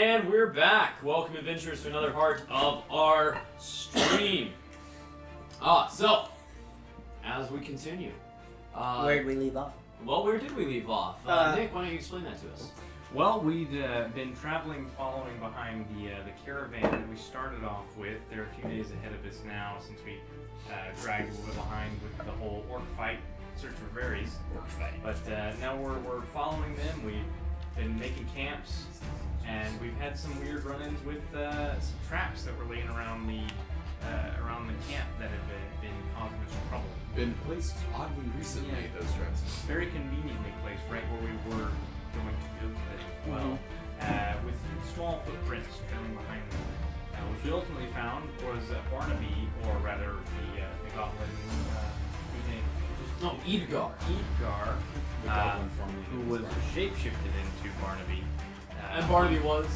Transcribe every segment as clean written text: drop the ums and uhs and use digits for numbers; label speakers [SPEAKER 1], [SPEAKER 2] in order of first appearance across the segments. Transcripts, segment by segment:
[SPEAKER 1] And we're back. Welcome, adventurers, to another part of our stream. So, as we continue.
[SPEAKER 2] Where did we leave off?
[SPEAKER 1] Well, where did we leave off? Nick, why don't you explain that to us?
[SPEAKER 3] Well, we'd been traveling, following behind the caravan that we started off with. They're a few days ahead of us now, since we dragged a little bit behind with the whole orc fight, search for berries.
[SPEAKER 1] Orc fight.
[SPEAKER 3] But now we're following them. We've been making camps, and we've had some weird run-ins with some traps that were laying around the camp that have been causing us trouble.
[SPEAKER 4] Been placed oddly recently, those traps.
[SPEAKER 3] Very conveniently placed right where we were going to go today as well, with small footprints trailing behind them. What we ultimately found was Barnaby, or rather the goblin, whose name
[SPEAKER 1] No, Edgar.
[SPEAKER 3] Edgar,
[SPEAKER 4] The goblin formerly
[SPEAKER 3] who
[SPEAKER 4] known
[SPEAKER 3] was
[SPEAKER 4] as Barnaby.
[SPEAKER 3] shapeshifted into Barnaby.
[SPEAKER 1] And Barnaby was?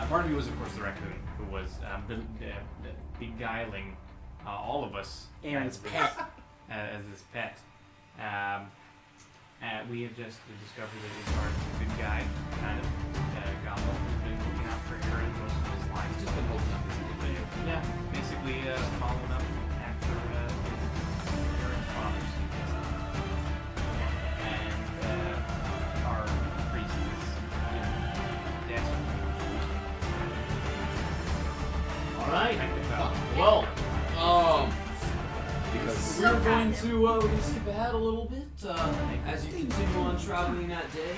[SPEAKER 3] Barnaby was, of course, the raccoon, who was beguiling all of us
[SPEAKER 2] Aaron's
[SPEAKER 3] as
[SPEAKER 2] pet.
[SPEAKER 3] as his pet. We have just discovered that Edgar is a good guy, kind of goblin who's been looking out for Aaron most of his life.
[SPEAKER 4] Just been holding up his little video.
[SPEAKER 3] Yeah, basically following up after Aaron's father, Steve. And our priest is desperate.
[SPEAKER 1] Alright.
[SPEAKER 3] Kind of about.
[SPEAKER 1] Well,
[SPEAKER 4] Because
[SPEAKER 1] we're going to skip ahead a little bit as you continue on traveling that day.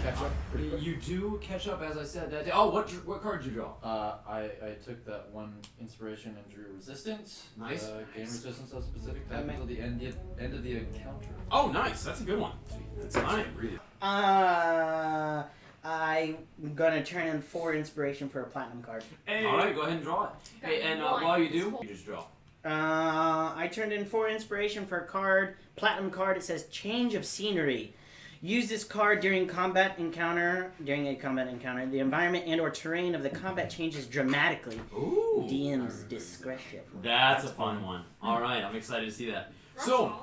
[SPEAKER 4] catch up pretty quick.
[SPEAKER 1] You do catch up, as I said, that day. Oh, what card did you draw?
[SPEAKER 5] I took that one inspiration and drew resistance.
[SPEAKER 1] Nice.
[SPEAKER 5] Gain resistance of specific type until the end of the encounter.
[SPEAKER 1] Oh, nice. That's a good one.
[SPEAKER 4] That's actually really.
[SPEAKER 2] I'm gonna turn in 4 inspiration for a platinum card.
[SPEAKER 3] Hey.
[SPEAKER 1] Alright, go ahead and draw it. Hey, and while you do, you just draw.
[SPEAKER 2] I turned in 4 inspiration for a card, platinum card. It says change of scenery. Use this card during a combat encounter. The environment and/or terrain of the combat changes dramatically.
[SPEAKER 1] Ooh.
[SPEAKER 2] DM's discretion.
[SPEAKER 1] That's a fun one. Alright, I'm excited to see that. So,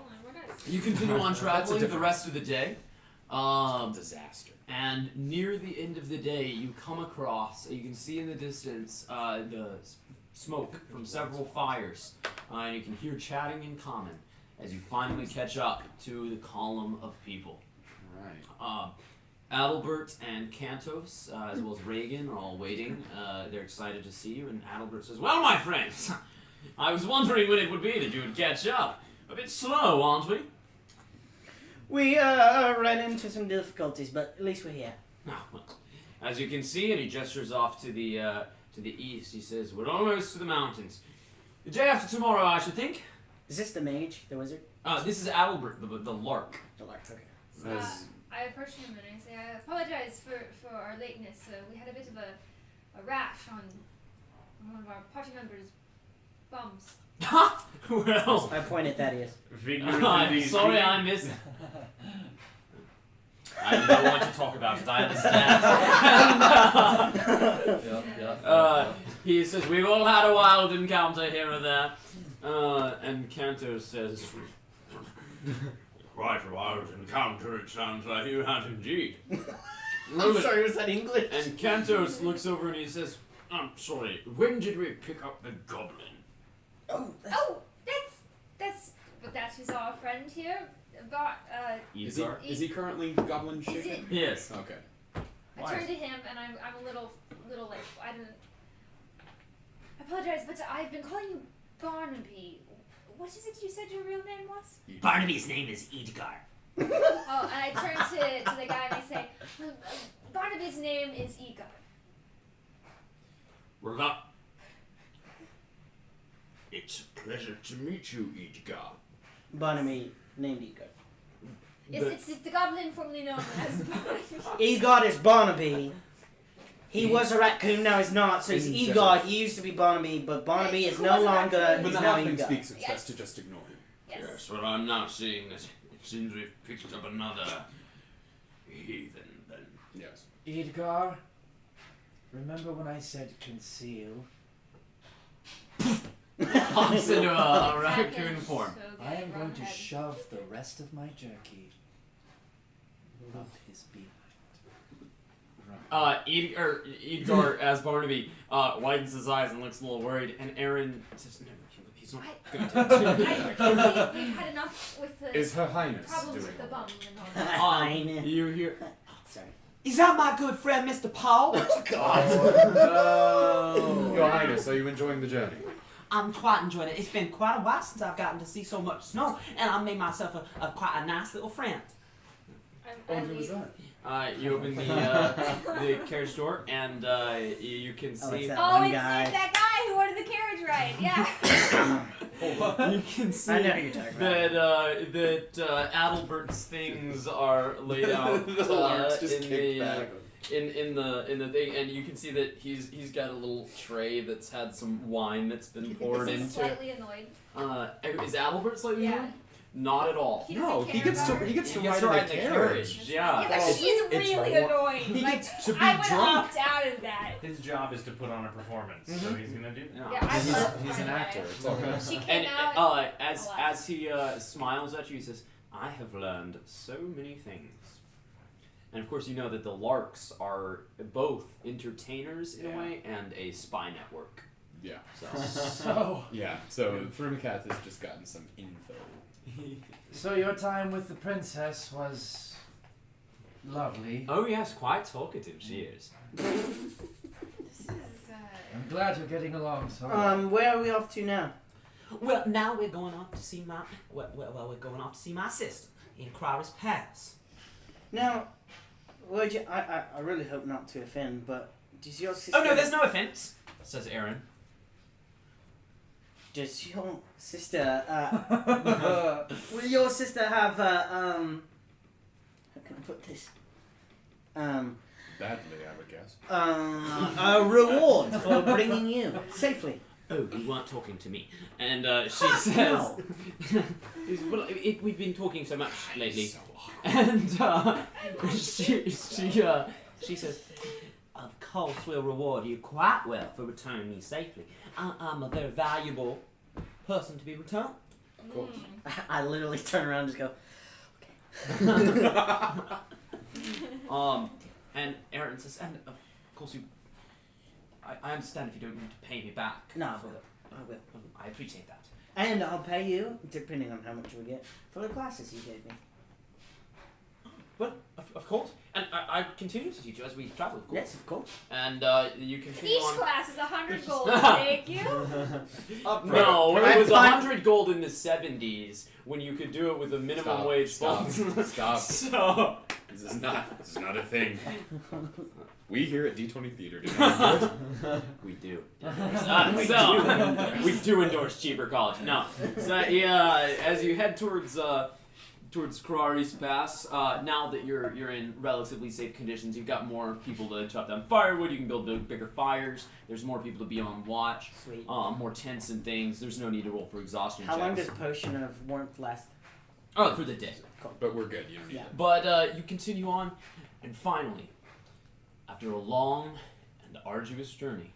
[SPEAKER 1] you continue on traveling the rest of the day.
[SPEAKER 4] Disaster.
[SPEAKER 1] And near the end of the day, you come across, you can see in the distance the smoke from several fires. And you can hear chatting in common as you finally catch up to the column of people.
[SPEAKER 4] Right.
[SPEAKER 1] Adalbert and Cantos, as well as Reagan, are all waiting. They're excited to see you, and Adalbert says, "Well, my friends, I was wondering when it would be that you would catch up. A bit slow, aren't we?"
[SPEAKER 2] We ran into some difficulties, but at least we're here.
[SPEAKER 1] Ah, well, as you can see, and he gestures off to the east, he says, "We're almost to the mountains. The day after tomorrow, I should think."
[SPEAKER 2] Is this the mage, the wizard?
[SPEAKER 1] This is Adalbert, the lark.
[SPEAKER 2] The lark. Okay.
[SPEAKER 6] I approach him and I say, "I apologize for our lateness. We had a bit of a rash on one of our party members' bums."
[SPEAKER 1] Well,
[SPEAKER 2] I point at Thaddeus.
[SPEAKER 1] I'm sorry I missed. I don't want to talk about it. I understand. He says, "We've all had a wild encounter here or there." And Cantor says, "Quite a wild encounter, it sounds like you had indeed."
[SPEAKER 2] I'm sorry, was that English?
[SPEAKER 1] And Cantos looks over and he says, "I'm sorry, when did we pick up the goblin?"
[SPEAKER 2] Oh,
[SPEAKER 6] That's who's our friend here. Got
[SPEAKER 4] Is he currently goblin shaken?
[SPEAKER 1] Yes.
[SPEAKER 4] Okay.
[SPEAKER 6] I turn to him and I'm a little like I apologize, but I've been calling you Barnaby. What is it you said your real name was?
[SPEAKER 2] Barnaby's name is Edgar.
[SPEAKER 6] Oh, and I turn to the guy and I say, Barnaby's name is Edgar.
[SPEAKER 1] Well, it's a pleasure to meet you, Edgar.
[SPEAKER 2] Barnaby named Edgar.
[SPEAKER 6] It's the goblin formerly known as Barnaby.
[SPEAKER 2] Edgar is Barnaby. He was a raccoon, now he's not, so he's Edgar. He used to be Barnaby, but Barnaby is no longer.
[SPEAKER 4] But
[SPEAKER 2] He's
[SPEAKER 4] the
[SPEAKER 2] now
[SPEAKER 4] halfling
[SPEAKER 2] Edgar.
[SPEAKER 4] speaks, it's
[SPEAKER 6] Yes.
[SPEAKER 4] best to just ignore him.
[SPEAKER 6] Yes.
[SPEAKER 1] Well, I'm now seeing that it seems we've picked up another heathen, then.
[SPEAKER 4] Yes.
[SPEAKER 7] Edgar, remember when I said conceal?
[SPEAKER 1] Pops into a raccoon form.
[SPEAKER 6] So good,
[SPEAKER 7] I am going to
[SPEAKER 6] wrong head.
[SPEAKER 7] shove the rest of my jerky up his behind.
[SPEAKER 1] Edgar, as Barnaby, widens his eyes and looks a little worried, and Aaron says, "No, he's not going to."
[SPEAKER 6] I believe we've had enough with the
[SPEAKER 4] Is Her Highness
[SPEAKER 6] problems
[SPEAKER 4] doing
[SPEAKER 6] with the
[SPEAKER 4] all
[SPEAKER 6] bum
[SPEAKER 4] right?
[SPEAKER 6] and all that.
[SPEAKER 1] You hear?
[SPEAKER 2] Sorry.
[SPEAKER 7] Is that my good friend, Mr. Paul?
[SPEAKER 4] Your Highness, are you enjoying the journey?
[SPEAKER 7] I'm quite enjoying it. It's been quite a while since I've gotten to see so much snow, and I made myself quite a nice little friend.
[SPEAKER 6] I'm
[SPEAKER 4] Who was that?
[SPEAKER 1] You open the carriage door, and you can
[SPEAKER 2] Oh,
[SPEAKER 1] see.
[SPEAKER 2] it's that
[SPEAKER 6] Oh,
[SPEAKER 2] one
[SPEAKER 6] it's
[SPEAKER 2] guy.
[SPEAKER 6] that guy who ordered the carriage ride. Yeah.
[SPEAKER 1] You can see
[SPEAKER 2] I know who you're talking about.
[SPEAKER 1] that Adalbert's things are laid out
[SPEAKER 4] The larks just
[SPEAKER 1] in
[SPEAKER 4] kicked
[SPEAKER 1] the
[SPEAKER 4] back.
[SPEAKER 1] in the thing, and you can see that he's got a little tray that's had some wine that's been poured
[SPEAKER 6] Is he
[SPEAKER 1] into.
[SPEAKER 6] slightly annoyed?
[SPEAKER 1] Is Adalbert slightly
[SPEAKER 6] Yeah.
[SPEAKER 1] annoyed? Not at all.
[SPEAKER 6] He
[SPEAKER 4] No,
[SPEAKER 6] doesn't
[SPEAKER 4] he
[SPEAKER 6] care
[SPEAKER 4] gets to
[SPEAKER 6] about her?
[SPEAKER 4] he gets to
[SPEAKER 1] He
[SPEAKER 4] ride
[SPEAKER 1] gets to
[SPEAKER 4] in
[SPEAKER 1] ride
[SPEAKER 4] the
[SPEAKER 1] in the
[SPEAKER 4] carriage.
[SPEAKER 1] carriage.
[SPEAKER 6] Yeah,
[SPEAKER 1] Yeah.
[SPEAKER 6] but
[SPEAKER 4] Oh,
[SPEAKER 6] she's
[SPEAKER 4] it's
[SPEAKER 6] really
[SPEAKER 4] more-
[SPEAKER 6] annoying.
[SPEAKER 4] he
[SPEAKER 6] Like,
[SPEAKER 4] gets to be
[SPEAKER 6] I would
[SPEAKER 4] drunk.
[SPEAKER 6] opt out of that.
[SPEAKER 3] His job is to put on a performance, so he's gonna do that.
[SPEAKER 6] Yeah, I
[SPEAKER 4] He's-
[SPEAKER 6] love
[SPEAKER 4] he's an
[SPEAKER 6] Friday.
[SPEAKER 4] actor. It's all good.
[SPEAKER 6] She came
[SPEAKER 1] And
[SPEAKER 6] out.
[SPEAKER 1] as he smiles at you, he says, "I have learned so many things." And of course, you know that the Larks are both entertainers in a
[SPEAKER 4] Yeah.
[SPEAKER 1] way and a spy network.
[SPEAKER 4] Yeah.
[SPEAKER 7] So,
[SPEAKER 4] Yeah. So Frumicath has just gotten some info.
[SPEAKER 7] so your time with the princess was lovely.
[SPEAKER 1] Oh yes, quite talkative she is.
[SPEAKER 6] This is.
[SPEAKER 7] I'm glad you're getting along so well.
[SPEAKER 2] Where are we off to now?
[SPEAKER 7] Well, now we're going off to see my we're going off to see my sister in Crowder's Pass.
[SPEAKER 2] Now, would you? I really hope not to offend, but does your sister?
[SPEAKER 1] Oh no, there's no offense, says Aaron.
[SPEAKER 2] Does your sister? Will your sister have how can I put this?
[SPEAKER 4] Badly, I would guess.
[SPEAKER 2] A reward for bringing you safely.
[SPEAKER 1] Oh, you weren't talking to me. And she
[SPEAKER 2] Fuck
[SPEAKER 1] says,
[SPEAKER 2] no.
[SPEAKER 1] well, we've been talking so much lately.
[SPEAKER 4] So
[SPEAKER 1] And she says,
[SPEAKER 7] Of course, we'll reward you quite well for returning me safely. I'm a very valuable person to be returned.
[SPEAKER 4] Of course.
[SPEAKER 2] I literally turn around and just go.
[SPEAKER 1] and Aaron says, and of course I understand if you don't need to pay me back.
[SPEAKER 2] No, I
[SPEAKER 1] for-
[SPEAKER 2] will. I will.
[SPEAKER 1] I appreciate that.
[SPEAKER 2] And I'll pay you, depending on how much we get, for the classes you gave me.
[SPEAKER 1] But of course, and I continue to teach you as we travel, of course.
[SPEAKER 2] Yes, of course.
[SPEAKER 1] And you continue
[SPEAKER 6] Each
[SPEAKER 1] on.
[SPEAKER 6] class is 100 gold. Thank you.
[SPEAKER 1] No,
[SPEAKER 2] I
[SPEAKER 1] it was
[SPEAKER 2] find-
[SPEAKER 1] 100 gold in the 70s when you could do it with a minimum
[SPEAKER 4] Stop,
[SPEAKER 1] wage.
[SPEAKER 4] stop,
[SPEAKER 1] funds.
[SPEAKER 4] stop.
[SPEAKER 1] So
[SPEAKER 4] This is not a thing. We here at D20 Theater do not endorse.
[SPEAKER 1] we do. We do endorse cheaper college. No. So yeah, as you head towards Karari's Pass, now that you're in relatively safe conditions, you've got more people to chop down firewood. You can build bigger fires. There's more people to be on watch.
[SPEAKER 2] Sweet.
[SPEAKER 1] More tents and things. There's no need to roll for exhaustion
[SPEAKER 2] How long
[SPEAKER 1] checks.
[SPEAKER 2] does potion of warmth last?
[SPEAKER 1] Oh, for the day.
[SPEAKER 4] But we're good. You don't need
[SPEAKER 2] Yeah.
[SPEAKER 4] it.
[SPEAKER 1] But you continue on, and finally, after a long and arduous journey,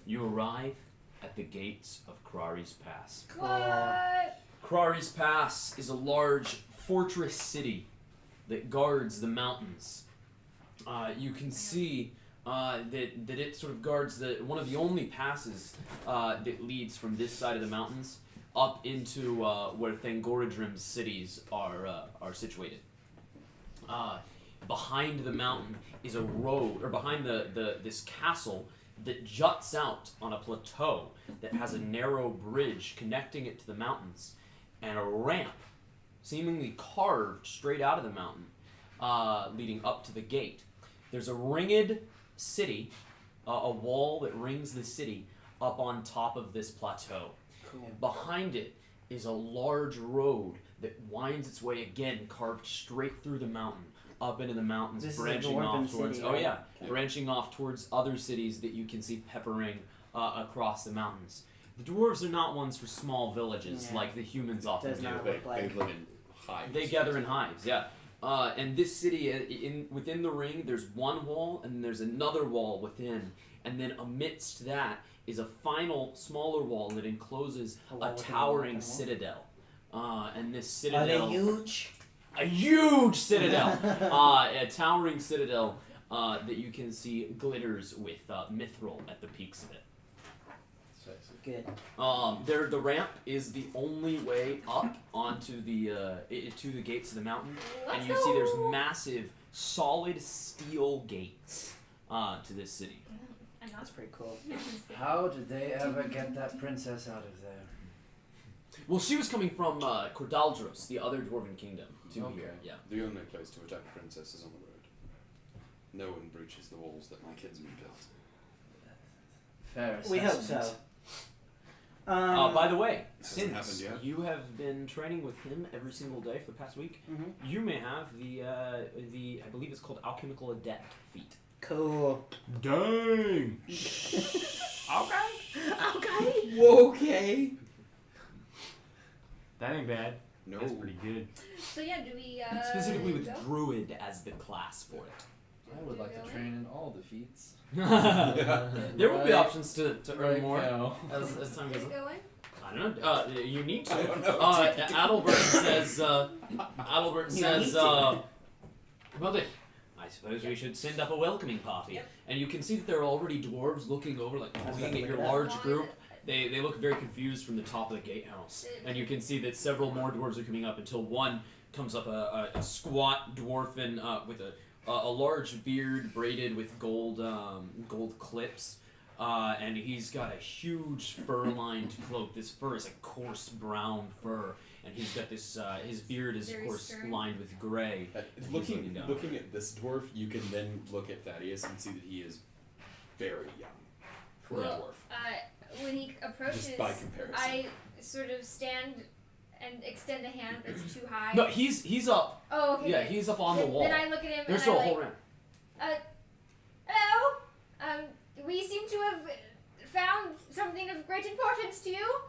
[SPEAKER 1] you arrive at the gates of Karari's Pass.
[SPEAKER 6] What?
[SPEAKER 1] Karari's Pass is a large fortress city that guards the mountains. You can see that it sort of guards one of the only passes that leads from this side of the mountains up into where Thangorodrim's cities are situated. Behind the mountain is a road, or behind this castle that juts out on a plateau that has a narrow bridge connecting it to the mountains, and a ramp seemingly carved straight out of the mountain, leading up to the gate. There's a ringed city, a wall that rings the city up on top of this plateau.
[SPEAKER 2] Cool.
[SPEAKER 1] Behind it is a large road that winds its way again, carved straight through the mountain, up into the mountains,
[SPEAKER 2] This is a
[SPEAKER 1] branching
[SPEAKER 2] dwarven
[SPEAKER 1] off towards.
[SPEAKER 2] city,
[SPEAKER 1] Oh
[SPEAKER 2] right?
[SPEAKER 1] yeah,
[SPEAKER 2] Okay.
[SPEAKER 1] branching off towards other cities that you can see peppering across the mountains. The dwarves are not ones for small villages
[SPEAKER 2] Yeah.
[SPEAKER 1] like the humans often
[SPEAKER 2] Does
[SPEAKER 1] do.
[SPEAKER 2] not
[SPEAKER 4] They
[SPEAKER 2] look like.
[SPEAKER 4] live in hives.
[SPEAKER 1] They gather in hives, yeah. And this city, within the ring, there's one wall, and there's another wall within, and then amidst that is a final, smaller wall that encloses
[SPEAKER 2] A wall
[SPEAKER 1] a
[SPEAKER 2] within a
[SPEAKER 1] towering
[SPEAKER 2] wall.
[SPEAKER 1] citadel. And this
[SPEAKER 2] Are they
[SPEAKER 1] citadel,
[SPEAKER 2] huge?
[SPEAKER 1] a huge citadel, a towering citadel that you can see glitters with mithril at the peaks of it.
[SPEAKER 5] Sexy.
[SPEAKER 2] Good.
[SPEAKER 1] The ramp is the only way up onto the to the gates of the mountain, and you see there's massive, solid steel gates to this city.
[SPEAKER 6] I'm not
[SPEAKER 2] That's pretty cool.
[SPEAKER 5] How did they ever get that princess out of there?
[SPEAKER 1] Well, she was coming from Cordaldros, the other dwarven kingdom, to
[SPEAKER 5] Okay.
[SPEAKER 1] here. Yeah.
[SPEAKER 4] The only place to attack a princess is on the road. No one breaches the walls that my kids rebuilt.
[SPEAKER 5] Fair
[SPEAKER 2] We hope
[SPEAKER 5] assessment.
[SPEAKER 2] so.
[SPEAKER 1] By the way,
[SPEAKER 4] Hasn't happened
[SPEAKER 1] since
[SPEAKER 4] yet.
[SPEAKER 1] you have been training with him every single day for the past week,
[SPEAKER 2] Mhm.
[SPEAKER 1] you may have the I believe it's called alchemical adept feat.
[SPEAKER 2] Cool.
[SPEAKER 3] Dang.
[SPEAKER 2] Okay.
[SPEAKER 4] Okay.
[SPEAKER 3] That ain't bad.
[SPEAKER 4] No.
[SPEAKER 3] That's pretty good.
[SPEAKER 6] So yeah, do we
[SPEAKER 1] Specifically with
[SPEAKER 6] go?
[SPEAKER 1] druid as the class for it.
[SPEAKER 5] I would like to train in all the feats.
[SPEAKER 1] There will be
[SPEAKER 5] Right.
[SPEAKER 1] options to earn
[SPEAKER 5] Right
[SPEAKER 1] more
[SPEAKER 5] now.
[SPEAKER 1] as time goes
[SPEAKER 6] Get
[SPEAKER 1] on.
[SPEAKER 6] going?
[SPEAKER 1] I don't know. You need to.
[SPEAKER 4] I don't know.
[SPEAKER 1] Adalbert says. Adalbert
[SPEAKER 2] You
[SPEAKER 1] says.
[SPEAKER 2] need to.
[SPEAKER 1] Well then, I suppose we should send up a welcoming party.
[SPEAKER 6] Yep.
[SPEAKER 1] And you can see that there are already dwarves looking over, like
[SPEAKER 2] I was
[SPEAKER 1] pointing
[SPEAKER 2] about
[SPEAKER 1] at
[SPEAKER 2] to
[SPEAKER 1] your
[SPEAKER 2] look at
[SPEAKER 1] large group. They look very confused from the top of the gatehouse, and you can see that several more dwarves are coming up until one comes up, a squat dwarfen with a large beard braided with gold clips, and he's got a huge fur-lined cloak. This fur is a coarse brown fur, and he's got this. His beard is of
[SPEAKER 6] Very
[SPEAKER 1] course
[SPEAKER 6] stern.
[SPEAKER 1] lined with gray.
[SPEAKER 4] Looking
[SPEAKER 1] down.
[SPEAKER 4] looking at this dwarf, you can then look at Thaddeus and see that he is very young for a
[SPEAKER 6] Well,
[SPEAKER 4] dwarf.
[SPEAKER 6] when he approaches,
[SPEAKER 4] Just by comparison.
[SPEAKER 6] I sort of stand and extend a hand that's too high.
[SPEAKER 1] No, he's up.
[SPEAKER 6] Oh, okay.
[SPEAKER 1] Yeah,
[SPEAKER 6] good.
[SPEAKER 1] he's up on the
[SPEAKER 6] Then-
[SPEAKER 1] wall.
[SPEAKER 6] Then I look at him
[SPEAKER 1] There's
[SPEAKER 6] and
[SPEAKER 1] still
[SPEAKER 6] I
[SPEAKER 1] a whole
[SPEAKER 6] like,
[SPEAKER 1] ramp.
[SPEAKER 6] hello. We seem to have found something of great importance to you.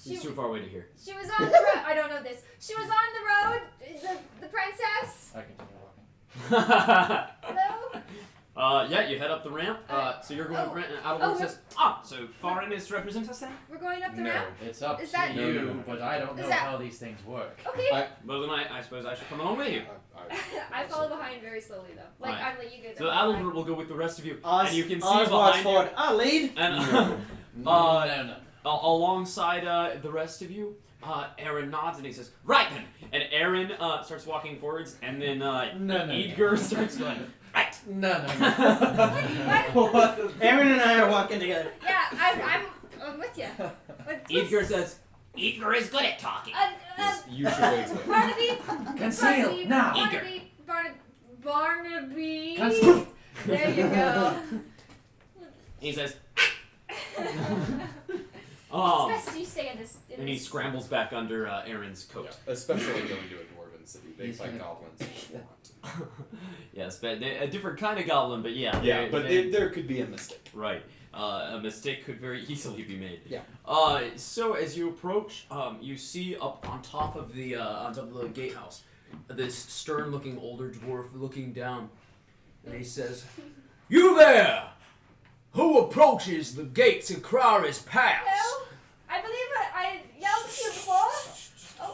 [SPEAKER 1] He's too far away to hear.
[SPEAKER 6] She was on the road. I don't know this. She was on the road. The princess.
[SPEAKER 5] I continue walking.
[SPEAKER 6] Hello.
[SPEAKER 1] Yeah, you head up the ramp. So you're going up the ramp, and Adalbert
[SPEAKER 6] oh,
[SPEAKER 1] says, so foreign is to represent us then?
[SPEAKER 6] We're going up the
[SPEAKER 4] No.
[SPEAKER 6] ramp.
[SPEAKER 5] It's up
[SPEAKER 6] Is
[SPEAKER 5] to
[SPEAKER 6] that-
[SPEAKER 5] you,
[SPEAKER 4] No.
[SPEAKER 5] but I don't
[SPEAKER 6] Is
[SPEAKER 5] know
[SPEAKER 6] that-
[SPEAKER 5] how these things work.
[SPEAKER 6] Okay.
[SPEAKER 1] Well, then I suppose I should come along with you.
[SPEAKER 6] I follow behind very slowly though. Like
[SPEAKER 1] Right.
[SPEAKER 6] I'm like you guys.
[SPEAKER 1] So
[SPEAKER 6] are
[SPEAKER 1] Adalbert will go with the rest of you,
[SPEAKER 2] Oz,
[SPEAKER 1] and you can see
[SPEAKER 2] Oz walks
[SPEAKER 1] behind
[SPEAKER 2] forward.
[SPEAKER 1] you,
[SPEAKER 2] I'll lead.
[SPEAKER 1] and
[SPEAKER 5] No.
[SPEAKER 1] alongside the rest of you, Aaron nods and he says, "Right then." And Aaron starts walking forwards, and then
[SPEAKER 5] No.
[SPEAKER 1] Edgar starts going, "Right."
[SPEAKER 5] No.
[SPEAKER 6] What?
[SPEAKER 2] Aaron and I are walking together.
[SPEAKER 6] Yeah, I'm with you.
[SPEAKER 1] Edgar says, "Edgar is good at talking."
[SPEAKER 4] You should wait till
[SPEAKER 6] Barnaby.
[SPEAKER 5] Conceal
[SPEAKER 6] Barnaby,
[SPEAKER 5] now.
[SPEAKER 6] Barnaby.
[SPEAKER 5] Conceal.
[SPEAKER 6] There you go.
[SPEAKER 1] He says,
[SPEAKER 6] It's best you stay in this.
[SPEAKER 1] and he scrambles back under Aaron's coat.
[SPEAKER 4] Yeah, especially going to a dwarven city. They
[SPEAKER 5] He's
[SPEAKER 4] fight
[SPEAKER 5] gonna-
[SPEAKER 4] goblins if they want.
[SPEAKER 1] Yes, but a different kind of goblin, but yeah.
[SPEAKER 4] Yeah, but there could be a mistake.
[SPEAKER 1] Right. A mistake could very easily be made.
[SPEAKER 4] Yeah.
[SPEAKER 1] So as you approach, you see up on top of the gatehouse, this stern-looking older dwarf looking down, and he says, "You there! Who approaches the gates of Kraris Pass?"
[SPEAKER 6] Hello? I believe I yelled to you before.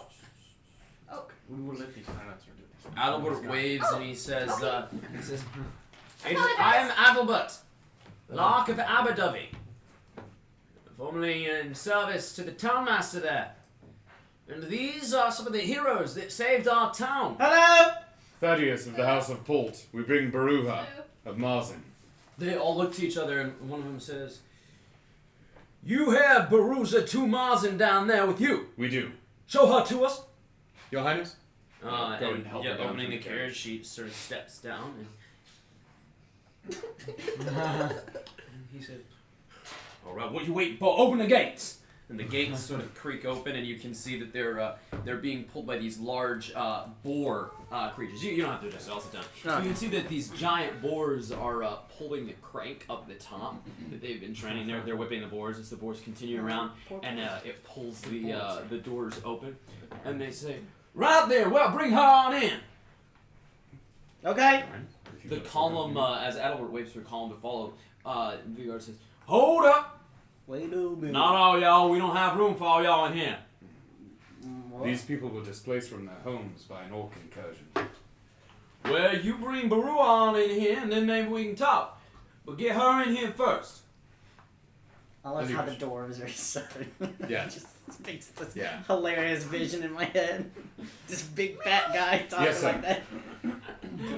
[SPEAKER 6] Oh.
[SPEAKER 3] We will let these planets do this.
[SPEAKER 1] Adalbert waves and he says, I
[SPEAKER 6] Apologize.
[SPEAKER 1] am Adalbert, Lark of Aberdyfi, formerly in service to the townmaster there. And these are some of the heroes that saved our town.
[SPEAKER 2] Hello.
[SPEAKER 4] Thaddeus of the House of Pult. We bring Baruha
[SPEAKER 6] Hello.
[SPEAKER 4] of Marzin.
[SPEAKER 1] They all look to each other and one of them says, "You have Baruza Tumarzin down there with you.
[SPEAKER 4] We do.
[SPEAKER 1] Show her to us."
[SPEAKER 4] Your Highness?
[SPEAKER 1] Go
[SPEAKER 4] and help her down
[SPEAKER 1] opening
[SPEAKER 4] from
[SPEAKER 1] the
[SPEAKER 4] the
[SPEAKER 1] carriage,
[SPEAKER 4] carriage.
[SPEAKER 1] she sort of steps down and he said, "All right, what are you waiting for? Open the gates." And the gates sort of creak open, and you can see that they're being pulled by these large boar creatures. You don't have to do this; I'll sit down.
[SPEAKER 2] No.
[SPEAKER 1] You can see that these giant boars are pulling the crank up the top that they've been training. They're whipping the boars as the boars continue around, and it pulls the doors open. And they say, "Right there, well, bring her on in."
[SPEAKER 2] Okay.
[SPEAKER 1] The column, as Adalbert waits for the column to follow, the guard says, "Hold up!
[SPEAKER 2] Wait a minute.
[SPEAKER 1] Not all y'all. We don't have room for all y'all in here."
[SPEAKER 2] What?
[SPEAKER 4] These people were displaced from their homes by an orc incursion.
[SPEAKER 1] Well, you bring Baru on in here, and then maybe we can talk. But get her in here first.
[SPEAKER 2] I love
[SPEAKER 4] As you
[SPEAKER 2] how the
[SPEAKER 4] wish.
[SPEAKER 2] dwarves are southern.
[SPEAKER 4] Yeah.
[SPEAKER 2] Just makes this
[SPEAKER 4] Yeah.
[SPEAKER 2] hilarious vision in my head. This big fat guy talking
[SPEAKER 4] Yes, sir.
[SPEAKER 2] like that.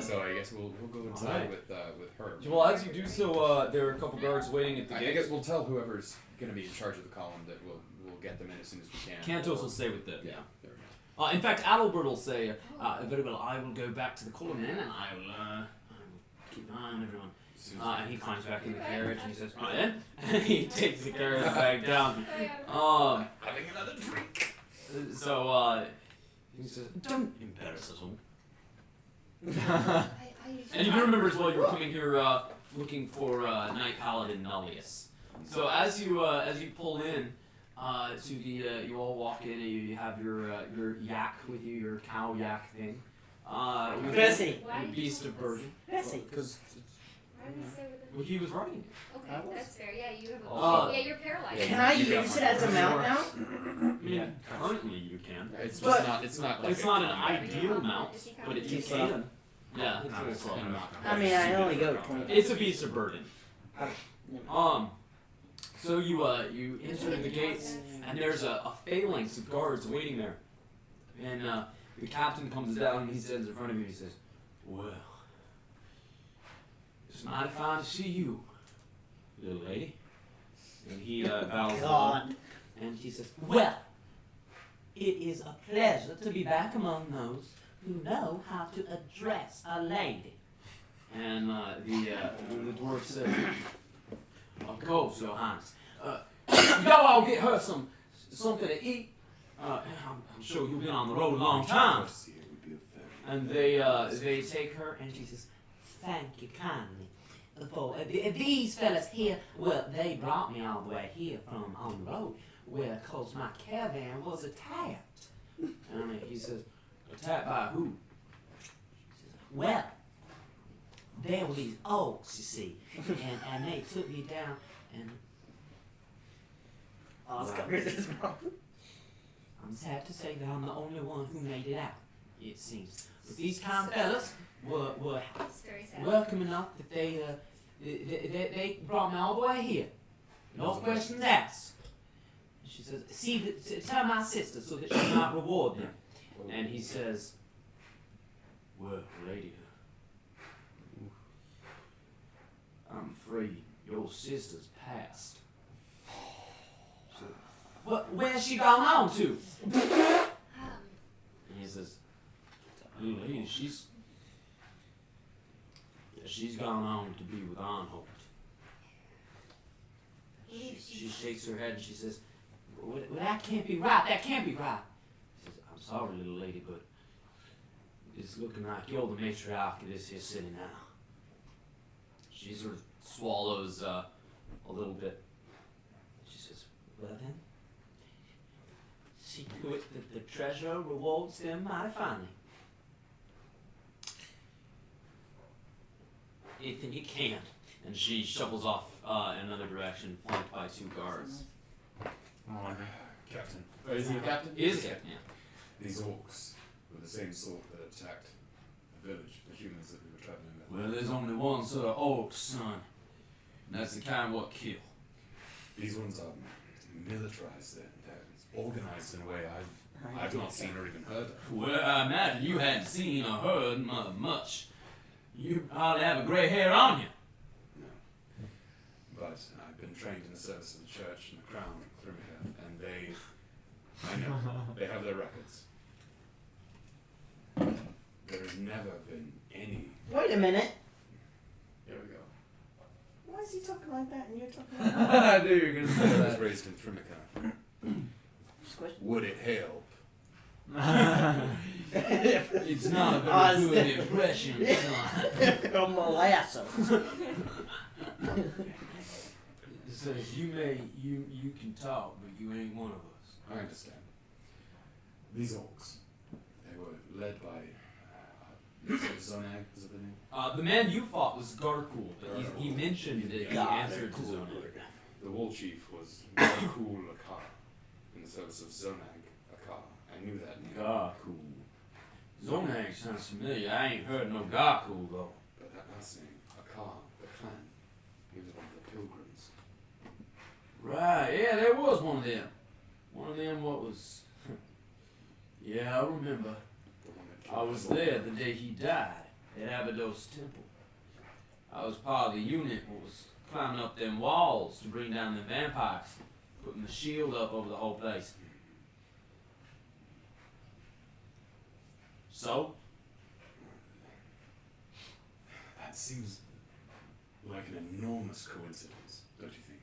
[SPEAKER 4] So I guess we'll go inside
[SPEAKER 1] Alright.
[SPEAKER 4] with her.
[SPEAKER 1] Well, as you do so, there are a couple guards waiting at the
[SPEAKER 4] I
[SPEAKER 1] gate.
[SPEAKER 4] guess we'll tell whoever's going to be in charge of the column that we'll get them in as soon as we can.
[SPEAKER 1] Cantos will stay with them.
[SPEAKER 4] Yeah. There we go.
[SPEAKER 1] In fact, Adalbert will say, very well, I will go back to the column then, and I will keep an eye on everyone.
[SPEAKER 4] As soon as
[SPEAKER 1] And he climbs back in the carriage, and he says, right then, and he takes the carriage back down.
[SPEAKER 4] having another drink.
[SPEAKER 1] So, he says, don't embarrass us all. And you do remember as well, you were coming here looking for Knight Paladin Nullius. So as you pull in to the, you all walk in and you have your yak with you, your cow yak thing.
[SPEAKER 2] Bessie.
[SPEAKER 6] Why did you
[SPEAKER 1] Beast
[SPEAKER 6] say
[SPEAKER 1] of
[SPEAKER 6] this?
[SPEAKER 1] Burden.
[SPEAKER 2] Bessie.
[SPEAKER 1] Because
[SPEAKER 6] Why did you say with
[SPEAKER 1] he was writing it.
[SPEAKER 6] Okay, that's fair. Yeah, you have a
[SPEAKER 1] Uh,
[SPEAKER 6] yeah, you're paralyzed.
[SPEAKER 2] Can I
[SPEAKER 4] You got
[SPEAKER 2] use it
[SPEAKER 4] my
[SPEAKER 2] as a mount now?
[SPEAKER 1] I mean, currently you can.
[SPEAKER 4] It's
[SPEAKER 2] But-
[SPEAKER 4] just not. It's not like.
[SPEAKER 1] It's
[SPEAKER 4] a
[SPEAKER 1] not an
[SPEAKER 4] combat
[SPEAKER 1] ideal mount, but you can. Yeah, it's
[SPEAKER 3] Not
[SPEAKER 1] a
[SPEAKER 3] a
[SPEAKER 1] little slow.
[SPEAKER 2] I mean, I only go 20.
[SPEAKER 1] It's a beast of burden. So you enter the gates, and there's a phalanx of guards waiting there. And the captain comes down and he stands in front of you and he says, well, it's mighty fine to see you, little lady. And he bows low,
[SPEAKER 2] God.
[SPEAKER 7] And she says, well, it is a pleasure to be back among those who know how to address a lady.
[SPEAKER 1] and the dwarf says, of course, your highness. Y'all all get her something to eat. I'm sure you've been on the road a long time. And they take her,
[SPEAKER 7] And she says, thank you kindly. For these fellas here, well, they brought me all the way here from on the road, where, of course, my caravan was attacked.
[SPEAKER 1] and he says, attacked by who?
[SPEAKER 7] Well, there were these oaks, you see, and they took me down, and
[SPEAKER 2] Oscar is his mom.
[SPEAKER 7] I'm sad to say that I'm the only one who made it out, it seems. But these kind fellas were
[SPEAKER 6] It's very sad.
[SPEAKER 7] welcome enough that they brought me all the way here. No questions asked. And she says, see, tell my sister so that she might reward them.
[SPEAKER 1] And he says, well, lady, I'm afraid your sister's passed. So,
[SPEAKER 7] Where's she gone on to?
[SPEAKER 1] and he says, little lady, she's gone on to be with Arnholt. She shakes her head and she says,
[SPEAKER 7] Well, that can't be right. That can't be right.
[SPEAKER 1] He says, I'm sorry, little lady, but it's looking like you're the matriarch of this here city now. She sort of swallows a little bit. She says,
[SPEAKER 7] Well then, see to it that the treasurer rewards them mighty finely.
[SPEAKER 1] anything you can. And she shuffles off in another direction, flanked by two guards.
[SPEAKER 4] Captain.
[SPEAKER 5] Is he a captain?
[SPEAKER 1] He is captain, yeah.
[SPEAKER 4] These orcs were the same sort that attacked the village, the humans that we were traveling with.
[SPEAKER 1] Well, there's only one sort of orc, son. And that's the kind what kill.
[SPEAKER 4] These ones are militarized. They're organized in a way I've not seen or even heard of.
[SPEAKER 1] Well, I imagine you hadn't seen or heard much. You hardly have a gray hair on you.
[SPEAKER 4] No. But I've been trained in the service of the church and the crown through here, and I know, they have their records. There has never been any.
[SPEAKER 2] Wait a minute.
[SPEAKER 5] Here we go.
[SPEAKER 2] Why is he talking like that and you're talking like that?
[SPEAKER 5] I knew you were going to say
[SPEAKER 4] I was
[SPEAKER 5] that.
[SPEAKER 4] raised in Frimica.
[SPEAKER 2] Squish.
[SPEAKER 4] Would it help?
[SPEAKER 1] It's not a very
[SPEAKER 2] Oz.
[SPEAKER 1] good impression, son.
[SPEAKER 2] A molasses.
[SPEAKER 1] It says you can talk, but you ain't one of us.
[SPEAKER 4] I understand. These orcs, they were led by Zonag, is it the name?
[SPEAKER 1] The man you fought was Garkul, but he mentioned that he
[SPEAKER 4] Yeah,
[SPEAKER 1] answered to Zonag.
[SPEAKER 4] The war chief was Garkul Akar in the service of Zonag Akar. I knew that name.
[SPEAKER 1] Garkul. Zonag sounds familiar. I ain't heard no Gaku though.
[SPEAKER 4] But that last name, Akar, the clan, he was one of the pilgrims.
[SPEAKER 1] Right, yeah, there was one of them. One of them what was... yeah, I remember.
[SPEAKER 4] The one that
[SPEAKER 1] I
[SPEAKER 4] killed
[SPEAKER 1] was
[SPEAKER 4] the
[SPEAKER 1] there the day he died at Abydos Temple. I was part of the unit that was climbing up them walls to bring down the vampires, putting the shield up over the whole place. So?
[SPEAKER 4] That seems like an enormous coincidence, don't you think?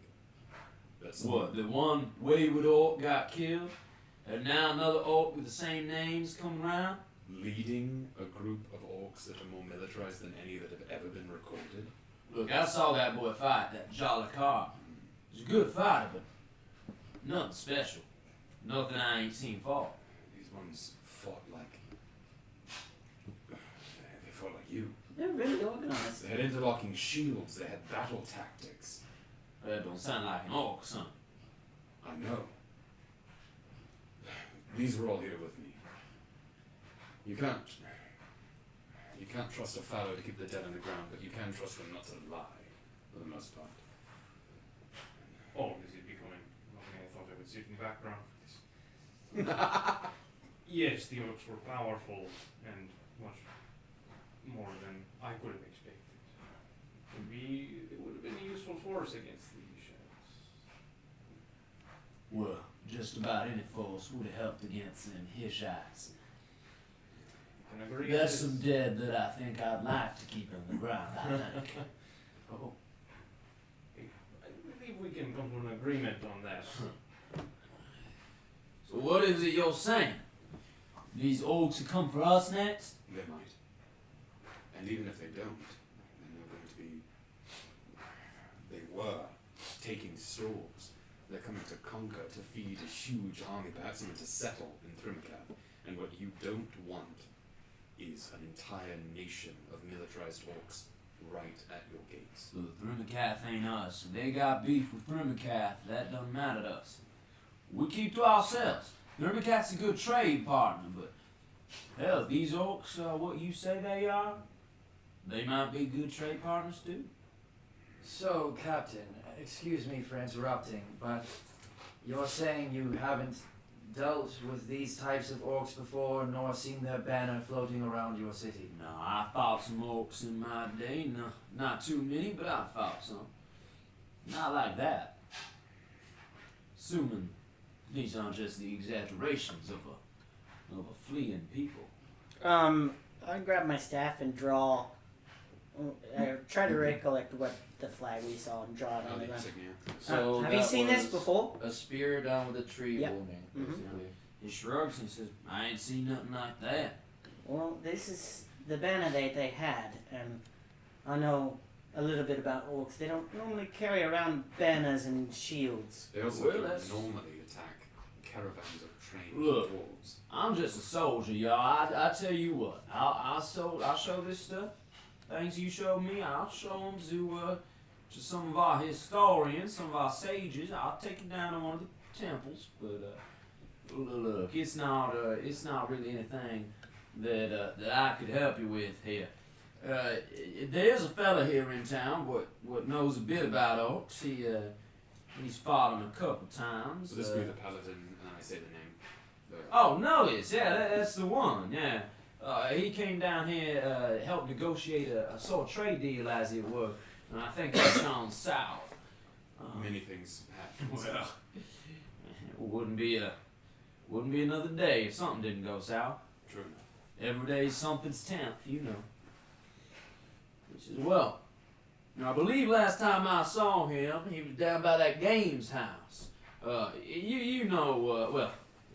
[SPEAKER 4] That someone-
[SPEAKER 1] What, the one wayward orc got killed, and now another orc with the same names come around?
[SPEAKER 4] leading a group of orcs that are more militarized than any that have ever been recorded?
[SPEAKER 1] Look, I saw that boy fight that Jalakar. He's a good fighter, but nothing special. Nothing I ain't seen fall.
[SPEAKER 4] These ones fought like... They fought like you.
[SPEAKER 2] They're really organized.
[SPEAKER 4] They had interlocking shields, they had battle tactics.
[SPEAKER 1] That don't sound like an orc, son.
[SPEAKER 4] I know. These were all here with me. You can't trust a fallow to keep the dead on the ground, but you can trust them not to lie, for the most part.
[SPEAKER 3] Oh, this is becoming something I thought I would sit in the background for this. Yes, the orcs were powerful and much more than I could have expected. It would have been a useful force against the shadows.
[SPEAKER 1] Well, just about any force would have helped against them Hishites.
[SPEAKER 3] Can agree
[SPEAKER 1] There's
[SPEAKER 3] on
[SPEAKER 1] some
[SPEAKER 3] this.
[SPEAKER 1] dead that I think I'd like to keep on the ground, I think.
[SPEAKER 3] Oh. I believe we can come to an agreement on that.
[SPEAKER 1] So what is it you're saying? These orcs will come for us next?
[SPEAKER 4] They might. And even if they don't, then they're going to be... They were taking stores. They're coming to conquer, to feed a huge army, perhaps even to settle in Thrimacab. And what you don't want is an entire nation of militarized orcs right at your gates.
[SPEAKER 1] Look, Thrimakath ain't us. If they got beef with Thrimakath, that doesn't matter to us. We keep to ourselves. Thrimakath's a good trade partner, but hell, these orcs are what you say they are. They might be good trade partners too.
[SPEAKER 5] So, Captain, excuse me for interrupting, but you're saying you haven't dealt with these types of orcs before, nor seen their banner floating around your city?
[SPEAKER 1] No, I fought some orcs in my day. No, not too many, but I fought some. Not like that. Assuming these aren't just the exaggerations of a fleeing people.
[SPEAKER 2] I grab my staff and draw. Try to recollect what the flag we saw and draw it on the ground.
[SPEAKER 5] So
[SPEAKER 2] Have you
[SPEAKER 5] that
[SPEAKER 2] seen this
[SPEAKER 5] was
[SPEAKER 2] before?
[SPEAKER 5] A spear down with a tree
[SPEAKER 2] Yep.
[SPEAKER 5] booming,
[SPEAKER 2] Mhm.
[SPEAKER 5] basically.
[SPEAKER 1] He shrugs and says, I ain't seen nothing like that.
[SPEAKER 2] Well, this is the banner they had, and I know a little bit about orcs. They don't normally carry around banners and shields.
[SPEAKER 4] They also
[SPEAKER 1] Well,
[SPEAKER 4] don't
[SPEAKER 1] that's-
[SPEAKER 4] normally attack caravans of trained
[SPEAKER 1] Look.
[SPEAKER 4] dwarves.
[SPEAKER 1] I'm just a soldier, y'all. I tell you what, I'll show this stuff. Things you showed me, I'll show them to some of our historians, some of our sages. I'll take it down to one of the temples, but look, it's not really anything that I could help you with here. There's a fella here in town what knows a bit about orcs. He's fought them a couple times.
[SPEAKER 4] So this would be the paladin, and then I say the name.
[SPEAKER 1] Oh, notice, yeah, that's the one, yeah. He came down here, helped negotiate a sort of trade deal, as it were, and I think that's gone south.
[SPEAKER 4] Many things happen.
[SPEAKER 1] Well, it wouldn't be another day if something didn't go south.
[SPEAKER 4] True enough.
[SPEAKER 1] Every day's something's 10th, you know. Which is, well, now I believe last time I saw him, he was down by that games house. You know, well,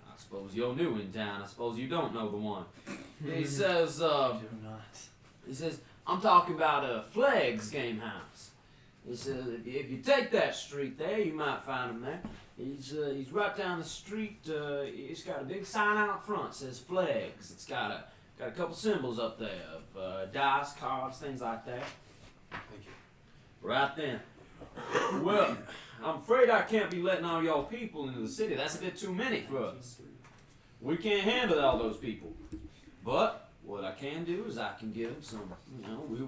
[SPEAKER 1] I suppose you're new in town. I suppose you don't know the one. He says,
[SPEAKER 5] Do not.
[SPEAKER 1] he says, I'm talking about Fleg's game house. He says, if you take that street there, you might find him there. He's right down the street. He's got a big sign out front says Fleg's. It's got a couple symbols up there of dice, cards, things like that.
[SPEAKER 4] Thank you.
[SPEAKER 1] Right then. Well, I'm afraid I can't be letting all y'all people into the city. That's a bit too many for us. We can't handle all those people. But what I can do is I can give him some,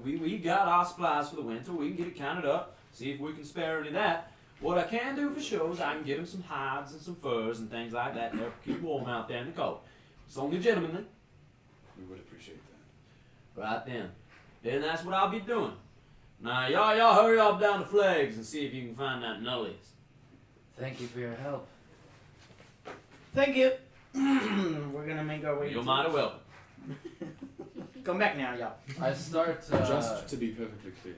[SPEAKER 1] we got our supplies for the winter. We can get it counted up, see if we can spare any of that. What I can do for sure is I can get him some hides and some furs and things like that to help keep warm out there in the cold. It's only gentlemanly.
[SPEAKER 4] We would appreciate that.
[SPEAKER 1] Right then. Then that's what I'll be doing. Now, y'all hurry up down to Flags and see if you can find that Nullius.
[SPEAKER 5] Thank you for your help.
[SPEAKER 2] Thank you. We're gonna make our way.
[SPEAKER 1] You're mighty welcome.
[SPEAKER 2] Come back now, y'all.
[SPEAKER 5] I start.
[SPEAKER 4] Just to be perfectly clear,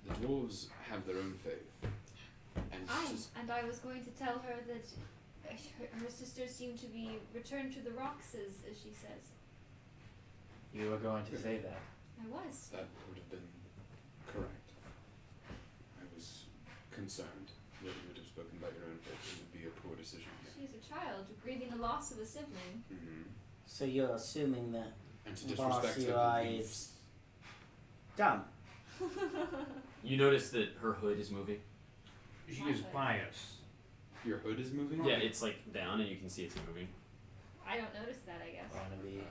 [SPEAKER 4] the dwarves have their own faith, and
[SPEAKER 6] I was going to tell her that her sisters seem to be returned to the rocks, as she says.
[SPEAKER 5] You were going to say that.
[SPEAKER 6] I was.
[SPEAKER 4] that would have been correct. I was concerned that you would have spoken about your own faith. It would be a poor decision.
[SPEAKER 6] She's a child grieving the loss of a sibling.
[SPEAKER 4] Mm-hmm.
[SPEAKER 2] So you're assuming that
[SPEAKER 4] And to disrespect her
[SPEAKER 2] Bossy
[SPEAKER 4] beliefs.
[SPEAKER 2] is dumb.
[SPEAKER 1] You notice that her hood is moving?
[SPEAKER 3] She is pious.
[SPEAKER 4] Your hood is moving.
[SPEAKER 1] Yeah, it's like down and you can see it's moving.
[SPEAKER 6] I don't notice that, I guess.
[SPEAKER 5] Barnaby.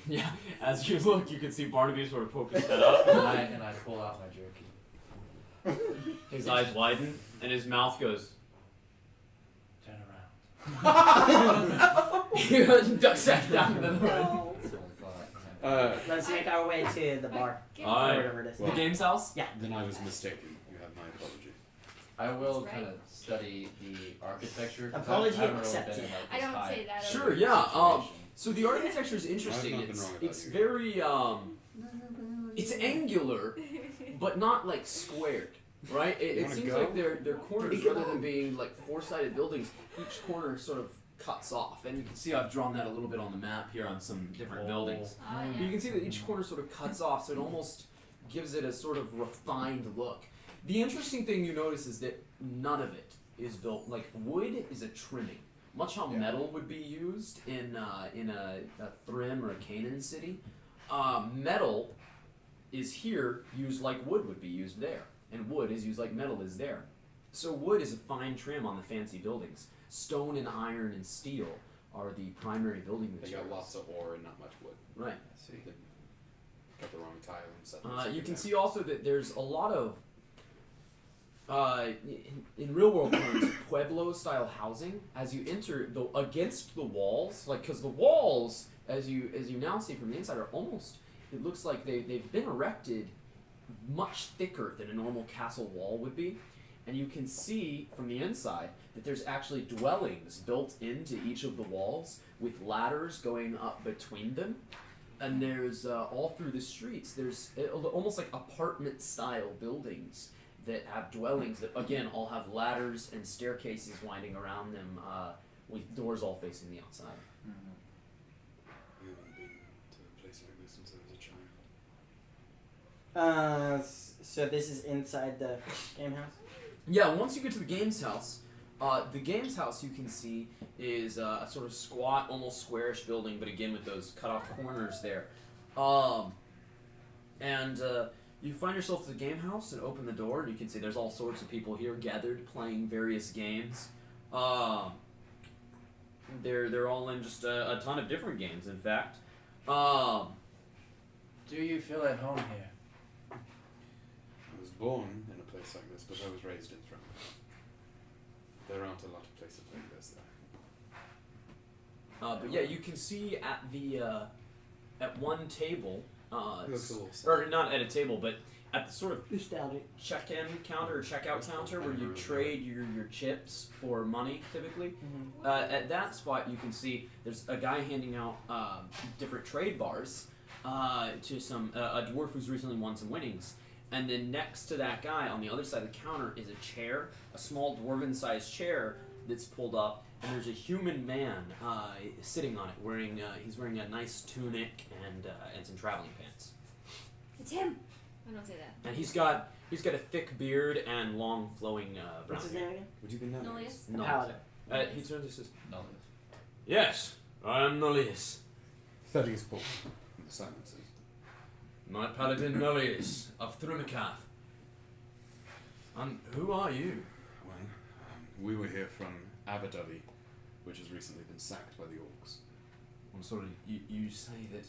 [SPEAKER 1] Yeah, as you look, you can see Barnaby sort of poke his head up.
[SPEAKER 5] and I pull out my jerky.
[SPEAKER 1] His eyes widen and his mouth goes.
[SPEAKER 5] Turn around.
[SPEAKER 1] He ducks back down to the road.
[SPEAKER 5] That's what I thought.
[SPEAKER 2] Let's make our way to the bar.
[SPEAKER 1] Alright.
[SPEAKER 2] Or whatever it is.
[SPEAKER 1] The games house?
[SPEAKER 2] Yeah.
[SPEAKER 4] Then I was mistaken. You have my apology.
[SPEAKER 5] I will
[SPEAKER 6] That's
[SPEAKER 5] kind
[SPEAKER 6] right.
[SPEAKER 5] of study the architecture. 'cause
[SPEAKER 2] Apology
[SPEAKER 5] I haven't really
[SPEAKER 2] accepted.
[SPEAKER 5] been in, like,
[SPEAKER 6] I
[SPEAKER 5] this
[SPEAKER 6] don't
[SPEAKER 5] high
[SPEAKER 6] say that.
[SPEAKER 1] Sure,
[SPEAKER 6] over
[SPEAKER 1] yeah.
[SPEAKER 5] situation.
[SPEAKER 1] So the architecture is interesting.
[SPEAKER 4] I've not been wrong about
[SPEAKER 1] It's
[SPEAKER 4] you.
[SPEAKER 1] very it's angular, but not like squared, right? It
[SPEAKER 4] Wanna
[SPEAKER 1] seems
[SPEAKER 4] go?
[SPEAKER 1] like they're corners rather than being like four-sided buildings. Each corner sort of cuts off, and you can see I've drawn that a little bit on the map here on some different buildings.
[SPEAKER 6] Oh,
[SPEAKER 1] You
[SPEAKER 6] yeah.
[SPEAKER 1] can see that each corner sort of cuts off, so it almost gives it a sort of refined look. The interesting thing you notice is that none of it is built like wood is a trimming. Much how
[SPEAKER 4] Yeah.
[SPEAKER 1] metal would be used in a Thrym or a Canaan city, metal is here used like wood would be used there, and wood is used like metal is there. So wood is a fine trim on the fancy buildings. Stone and iron and steel are the primary building
[SPEAKER 4] They
[SPEAKER 1] materials.
[SPEAKER 4] got lots of ore and not much wood.
[SPEAKER 1] Right.
[SPEAKER 4] They got the wrong tile and set.
[SPEAKER 1] You can see also that there's a lot of in real world terms, Pueblo style housing. As you enter against the walls, like because the walls, as you now see from the inside, are almost. It looks like they've been erected much thicker than a normal castle wall would be, and you can see from the inside that there's actually dwellings built into each of the walls with ladders going up between them. And there's all through the streets. There's almost like apartment style buildings that have dwellings that again all have ladders and staircases winding around them with doors all facing the outside.
[SPEAKER 4] I haven't been to a place like this since I was a child.
[SPEAKER 2] So this is inside the game house?
[SPEAKER 1] Yeah, once you get to the games house you can see is a sort of squat, almost squarish building, but again with those cut off corners there. You find yourself at the game house and open the door, and you can see there's all sorts of people here gathered playing various games. They're all in just a ton of different games, in fact.
[SPEAKER 5] Do you feel at home here?
[SPEAKER 4] I was born in a place like this, but I was raised in Throne. There aren't a lot of places like this there.
[SPEAKER 1] But yeah, you can see at the at one table,
[SPEAKER 4] It looks a little
[SPEAKER 1] or not at a table, but at the sort of
[SPEAKER 2] Nostalgic.
[SPEAKER 1] check-in counter or check-out counter where you trade your chips for money, typically. At that spot, you can see there's a guy handing out different trade bars to a dwarf who's recently won some winnings. And then next to that guy, on the other side of the counter, is a chair, a small dwarven-sized chair that's pulled up, and there's a human man sitting on it. He's wearing a nice tunic and some traveling pants.
[SPEAKER 6] It's him. I don't say that.
[SPEAKER 1] And he's got a thick beard and long flowing brown
[SPEAKER 2] What's his
[SPEAKER 1] hair.
[SPEAKER 2] name again?
[SPEAKER 4] Would you be nice?
[SPEAKER 6] Nullius.
[SPEAKER 1] No.
[SPEAKER 2] Paladin.
[SPEAKER 1] He turns and says,
[SPEAKER 5] No.
[SPEAKER 1] "Yes, I am Nullius.
[SPEAKER 4] Thaddeus Paul. The silences.
[SPEAKER 1] My paladin Nullius of Thrumikath. And who are you?"
[SPEAKER 4] Well, we were here from Abaddon, which has recently been sacked by the orcs.
[SPEAKER 1] I'm sorry, you say that...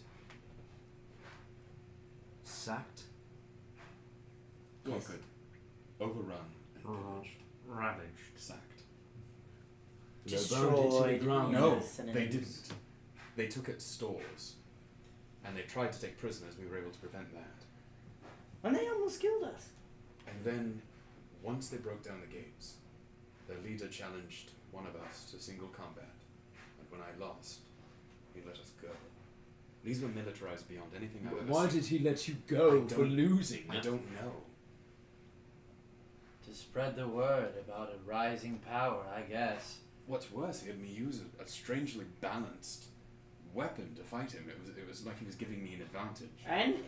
[SPEAKER 1] Sacked?
[SPEAKER 4] Conquered, overrun, and pillaged.
[SPEAKER 3] Ravaged.
[SPEAKER 4] Sacked.
[SPEAKER 1] They burned it to the ground.
[SPEAKER 4] No,
[SPEAKER 2] Yes, and
[SPEAKER 4] they
[SPEAKER 2] it
[SPEAKER 4] didn't.
[SPEAKER 2] was-
[SPEAKER 4] They took its stores, and they tried to take prisoners. We were able to prevent that.
[SPEAKER 2] And they almost killed us.
[SPEAKER 4] And then, once they broke down the gates, their leader challenged one of us to single combat. And when I lost, he let us go. These were militarized beyond anything I've ever
[SPEAKER 1] Why
[SPEAKER 4] seen.
[SPEAKER 1] did he let you
[SPEAKER 4] I
[SPEAKER 1] go
[SPEAKER 4] don't-
[SPEAKER 1] for losing?
[SPEAKER 4] I don't know.
[SPEAKER 5] To spread the word about a rising power, I guess.
[SPEAKER 4] What's worse, he had me use a strangely balanced weapon to fight him. It was like he was giving me an advantage.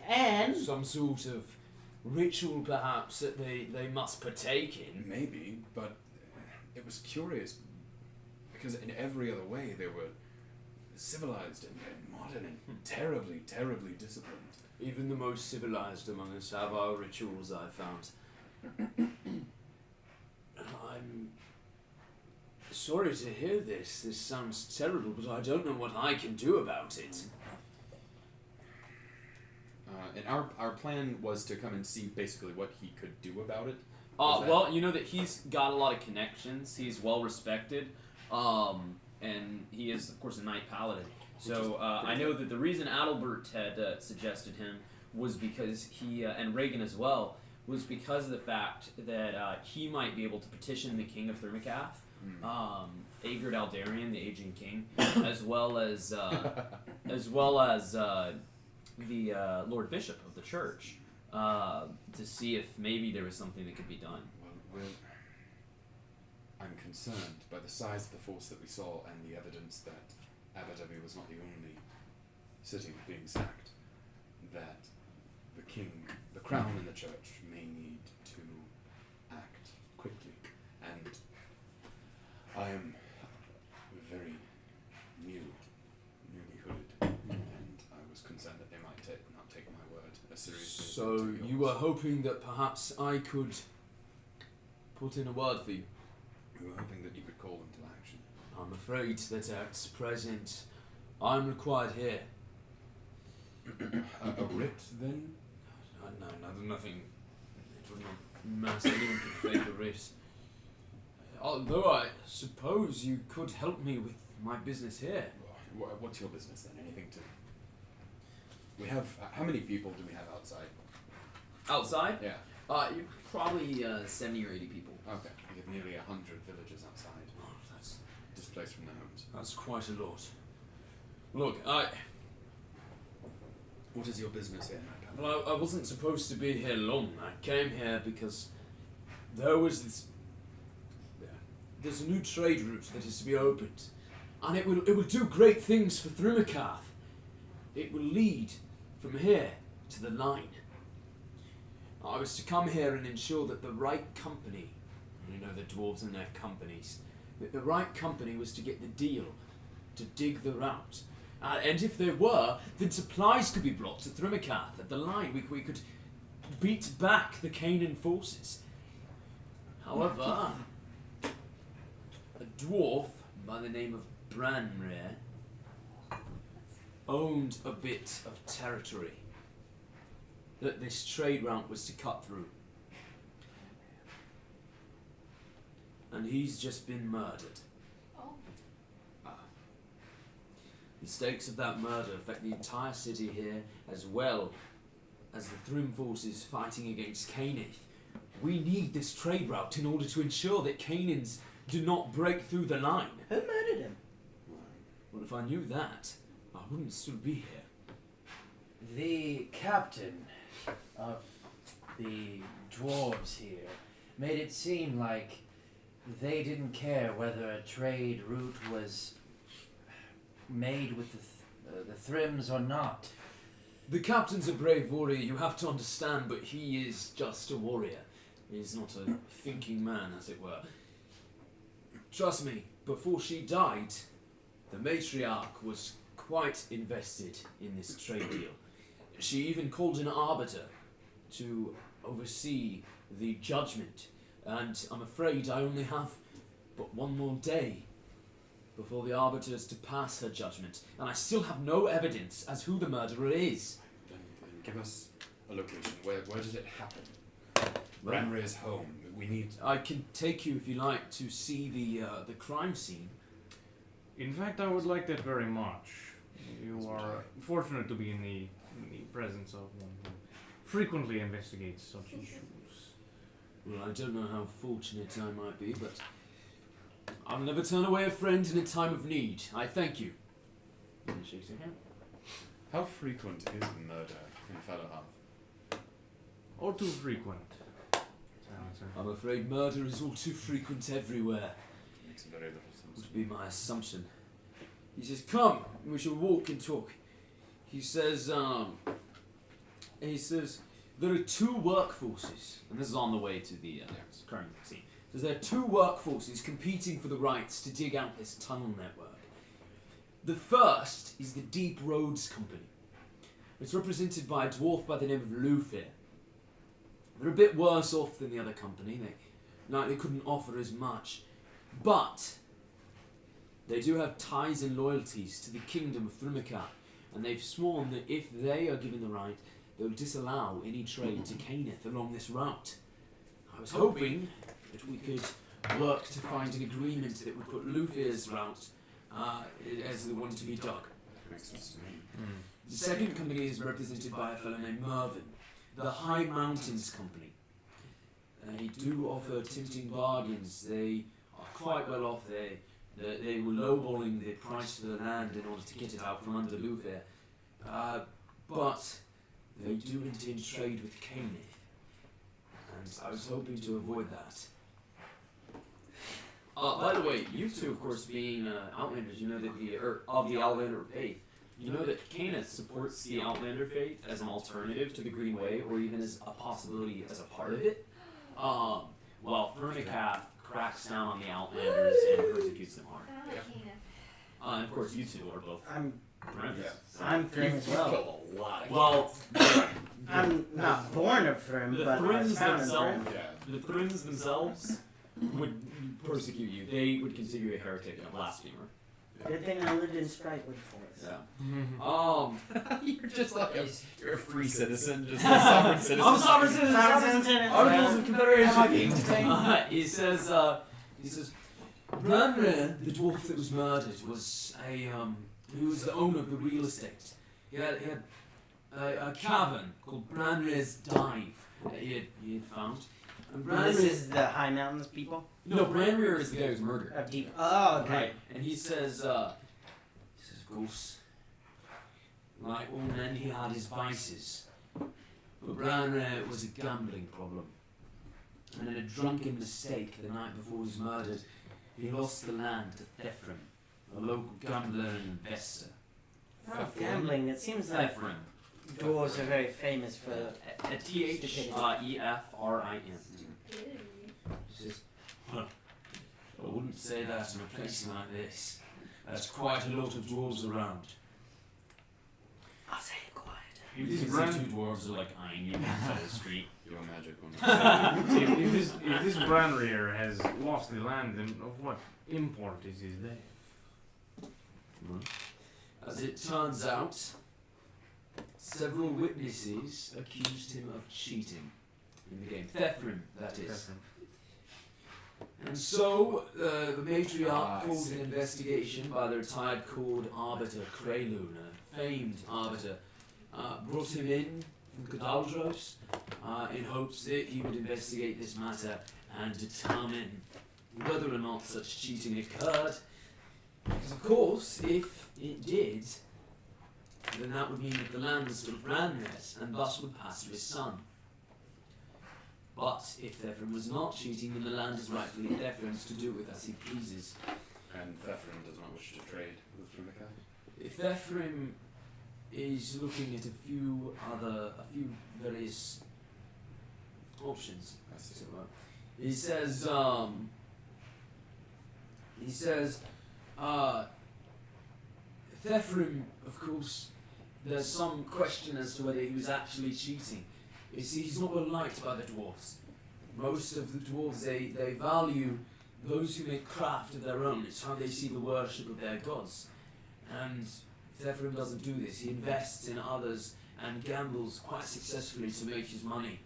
[SPEAKER 2] And
[SPEAKER 1] Some sort of ritual, perhaps, that they must partake in.
[SPEAKER 4] Maybe, but it was curious because in every other way they were civilized and modern and terribly, terribly disciplined.
[SPEAKER 1] Even the most civilized among us have our rituals, I've found. I'm sorry to hear this. This sounds terrible, but I don't know what I can do about it.
[SPEAKER 4] And our plan was to come and see basically what he could do about it. Was that-
[SPEAKER 1] Well, you know that he's got a lot of connections. He's well respected, and he is, of course, a knight paladin. So I know that the reason Adalbert had suggested him was because he, and Reagan as well, was because of the fact that he might be able to petition the king of Thermocath, Agard Aldarian, the aging king, as well as the Lord Bishop of the church, to see if maybe there was something that could be done.
[SPEAKER 4] Well, I'm concerned by the size of the force that we saw and the evidence that Abu Dhabi was not the only city being sacked, that the king, the crown and the church may need to act quickly. And I am very newly hooded, and I was concerned that they might not take my word as seriously as
[SPEAKER 1] So
[SPEAKER 4] they took
[SPEAKER 1] you
[SPEAKER 4] yours.
[SPEAKER 1] were hoping that perhaps I could put in a word for you.
[SPEAKER 4] We were hoping that you could call them to action.
[SPEAKER 1] I'm afraid that at present I'm required here.
[SPEAKER 4] A writ, then?
[SPEAKER 1] Nothing. It would not matter. Anyone could fake a writ. Although I suppose you could help me with my business here.
[SPEAKER 4] What's your business then? Anything to... We have... how many people do we have outside?
[SPEAKER 1] Outside?
[SPEAKER 4] Yeah.
[SPEAKER 1] You probably 70 or 80 people.
[SPEAKER 4] Okay. We have nearly 100 villagers outside,
[SPEAKER 1] Oh, that's
[SPEAKER 4] displaced from their homes.
[SPEAKER 1] quite a lot. Look,
[SPEAKER 4] What is your business here?
[SPEAKER 1] well, I wasn't supposed to be here long. I came here because there was there's a new trade route that is to be opened, and it will do great things for Thrumakath. It will lead from here to the line. I was to come here and ensure that the right company, you know, the dwarves and their companies, that the right company was to get the deal to dig the route. And if there were, then supplies could be brought to Thrumakath at the line. We could beat back the Canaan forces. However, a dwarf by the name of Branrir owned a bit of territory that this trade route was to cut through. And he's just been murdered.
[SPEAKER 6] Oh,
[SPEAKER 1] The stakes of that murder affect the entire city here, as well as the Thrym forces fighting against Canaith. We need this trade route in order to ensure that Canaans do not break through the line.
[SPEAKER 2] who murdered him?
[SPEAKER 1] Well, if I knew that, I wouldn't still be here.
[SPEAKER 5] The captain of the dwarves here made it seem like they didn't care whether a trade route was made with the Thryms or not.
[SPEAKER 1] The captain's a brave warrior, you have to understand, but he is just a warrior. He's not a thinking man, as it were. Trust me, before she died, the matriarch was quite invested in this trade deal. She even called an arbiter to oversee the judgment, and I'm afraid I only have but one more day before the arbiters to pass her judgment, and I still have no evidence as who the murderer is.
[SPEAKER 4] Then give us a location. Where did it happen? Ranri's home. We need.
[SPEAKER 1] I can take you, if you like, to see the crime scene.
[SPEAKER 3] In fact, I would like that very much. You
[SPEAKER 4] That's what
[SPEAKER 3] are fortunate to be in the presence of one who frequently investigates such issues.
[SPEAKER 1] Well, I don't know how fortunate I might be, but I'll never turn away a friend in a time of need. I thank you. And he shakes your hand.
[SPEAKER 4] How frequent is murder in Fellowhearth?
[SPEAKER 3] All too frequent. Silencer.
[SPEAKER 1] I'm afraid murder is all too frequent everywhere.
[SPEAKER 4] Makes very little sense.
[SPEAKER 1] Would be my assumption. He says, "Come, we shall walk and talk." He says, there are two workforces, and this is on the way to the current scene. Says there are two workforces competing for the rights to dig out this tunnel network. The first is the Deep Roads Company. It's represented by a dwarf by the name of Lufir. They're a bit worse off than the other company. They couldn't offer as much, but they do have ties and loyalties to the kingdom of Thrumikat, and they've sworn that if they are given the right, they'll disallow any trade to Caneth along this route. I was hoping that we could work to find an agreement that would put Lufir's route as the one to be dug.
[SPEAKER 4] Makes sense to me.
[SPEAKER 1] The second company is represented by a fellow named Mervyn, the High Mountains Company. They do offer tempting bargains. They are quite well off. They were lowballing the price for the land in order to get it out from under Lufir. But they do intend trade with Caneth, and I was hoping to avoid that. By the way, you two, of course, being Outlanders, you know that of the Outlander faith, you know that Caneth supports the Outlander faith as an alternative to the Green Way, or even as a possibility as a part of it. While Thrumikat cracks down on the Outlanders and persecutes them hard.
[SPEAKER 6] I like Caneth.
[SPEAKER 1] And of course, you two are both
[SPEAKER 2] I'm
[SPEAKER 1] friends.
[SPEAKER 2] I'm Thrim as well.
[SPEAKER 4] A lot.
[SPEAKER 1] Well,
[SPEAKER 2] I'm not born a Thrim,
[SPEAKER 1] the
[SPEAKER 2] but I
[SPEAKER 1] Thrims
[SPEAKER 2] was found a
[SPEAKER 1] themselves,
[SPEAKER 2] Thrim.
[SPEAKER 4] Yeah.
[SPEAKER 1] the Thrims themselves would persecute you. They would consider you a heretic and a blasphemer.
[SPEAKER 2] Good thing I lived in Strikewood Forest.
[SPEAKER 1] Yeah.
[SPEAKER 4] You're just like you're a free citizen, just a sovereign citizen.
[SPEAKER 1] I'm a sovereign citizen.
[SPEAKER 2] Sovereign citizen.
[SPEAKER 1] Articles of Confederation. He says, Branrir, the dwarf that was murdered, was he was the owner of the real estate. He had a cavern called Branrir's Dive that he had found. And
[SPEAKER 2] This is the High Mountains people
[SPEAKER 1] no, Branrir is the guy who's murdered.
[SPEAKER 2] of Deep. Oh, okay.
[SPEAKER 1] Right, and he says, Goose, like all men, he had his vices. But Branrir was a gambling problem. And in a drunken mistake the night before he was murdered, he lost the land to Thefrin, a local gambler and investor.
[SPEAKER 2] Oh, gambling. It seems like
[SPEAKER 1] Thefrin.
[SPEAKER 2] dwarves are very famous for.
[SPEAKER 1] Thefrin. He says, "Huh, I wouldn't say that in a place like this. There's quite a lot of dwarves around."
[SPEAKER 2] I'll say it quiet.
[SPEAKER 1] You
[SPEAKER 3] This
[SPEAKER 1] can
[SPEAKER 3] brand-
[SPEAKER 1] see two dwarves are like eyeing you outside the street.
[SPEAKER 4] Your magic one.
[SPEAKER 3] if this Branrir has lost the land, then of what import is his death?
[SPEAKER 1] As it turns out, several witnesses accused him of cheating in the game. Thefrin, that is. And so, the matriarch called an investigation by the retired court arbiter Kraelun, a famed arbiter, brought him in from Cadaldros in hopes that he would investigate this matter and determine whether or not such cheating occurred. Because of course, if it did, then that would mean that the land was still Branrir's and thus would pass to his son. But if Thefrin was not cheating, then the land is rightfully Thefrin's to do with as he pleases.
[SPEAKER 4] And Thefrin does not wish to trade with Thrumikat.
[SPEAKER 1] If Thefrin is looking at a few various options,
[SPEAKER 4] I see.
[SPEAKER 1] so, he says, Thefrin, of course, there's some question as to whether he was actually cheating. You see, he's not well liked by the dwarves. Most of the dwarves, they value those who make craft of their own, it's how they see the worship of their gods. And Thephrim doesn't do this. He invests in others and gambles quite successfully to make his money.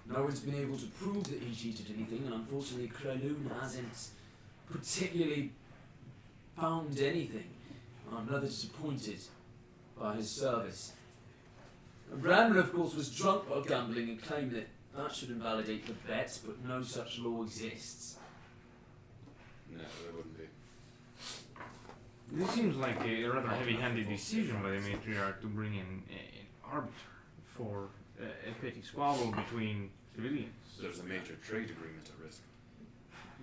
[SPEAKER 1] No one's been able to prove that he cheated anything, and unfortunately Kralun hasn't particularly found anything. I'm rather disappointed by his service. Brandon, of course, was drunk while gambling and claimed that that should invalidate the bet, but no such law exists.
[SPEAKER 4] No, there wouldn't be.
[SPEAKER 3] This seems like a rather heavy-handed decision by the matriarch to bring in an arbiter for a petty squabble between civilians.
[SPEAKER 4] There's a major trade agreement at risk.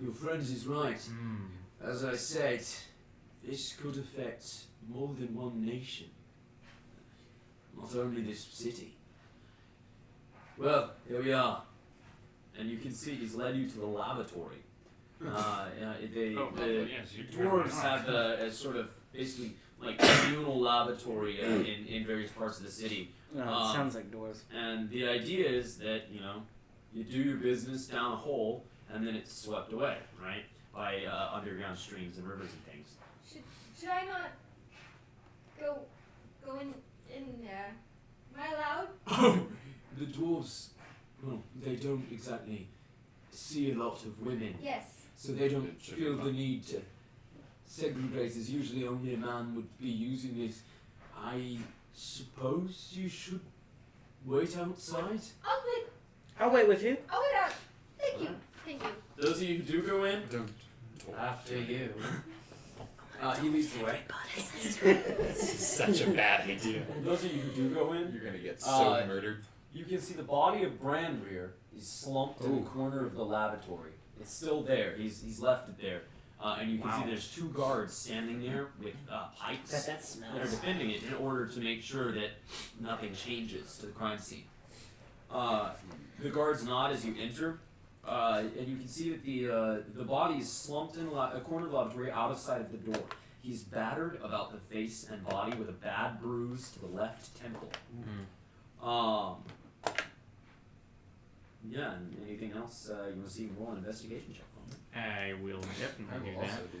[SPEAKER 1] Your friend is right.
[SPEAKER 3] Hmm.
[SPEAKER 1] As I said, this could affect more than one nation. Not only this city. Well, here we are. And you can see he's led you to the lavatory. The
[SPEAKER 3] Yes, you
[SPEAKER 1] dwarves have a sort of basically like communal lavatory in various parts of the city.
[SPEAKER 2] No, it sounds like doors.
[SPEAKER 1] And the idea is that, you know, you do your business down a hole and then it's swept away, right? By underground streams and rivers and things.
[SPEAKER 6] Should I not go in there? Am I allowed?
[SPEAKER 1] Oh, the dwarves, well, they don't exactly see a lot of women,
[SPEAKER 6] Yes.
[SPEAKER 1] so they don't
[SPEAKER 4] It should
[SPEAKER 1] feel
[SPEAKER 4] be
[SPEAKER 1] the need to segregate, as usually only a man would be using this. I suppose you should wait outside?
[SPEAKER 6] I'll wait
[SPEAKER 2] I'll wait with you.
[SPEAKER 6] out. Thank you. Thank you.
[SPEAKER 1] Those of you who do go in,
[SPEAKER 4] Don't talk.
[SPEAKER 5] After you.
[SPEAKER 1] he leads the way.
[SPEAKER 4] This is such a bad idea.
[SPEAKER 1] Those of you who do go in,
[SPEAKER 4] You're gonna get so
[SPEAKER 1] Uh,
[SPEAKER 4] murdered.
[SPEAKER 1] you can see the body of Brandrear is slumped in the corner of the lavatory. It's still there. He's left it there. And you can see there's two guards standing there with pipes
[SPEAKER 2] That
[SPEAKER 1] that are
[SPEAKER 2] smells.
[SPEAKER 1] defending it in order to make sure that nothing changes to the crime scene. The guards nod as you enter, and you can see that the body is slumped in a corner of the lavatory out of sight of the door. He's battered about the face and body with a bad bruise to the left temple. Yeah, and anything else you want to see? Roll an investigation check for me.
[SPEAKER 3] I will
[SPEAKER 4] I
[SPEAKER 3] definitely
[SPEAKER 4] will
[SPEAKER 3] do
[SPEAKER 4] also
[SPEAKER 3] that.
[SPEAKER 4] do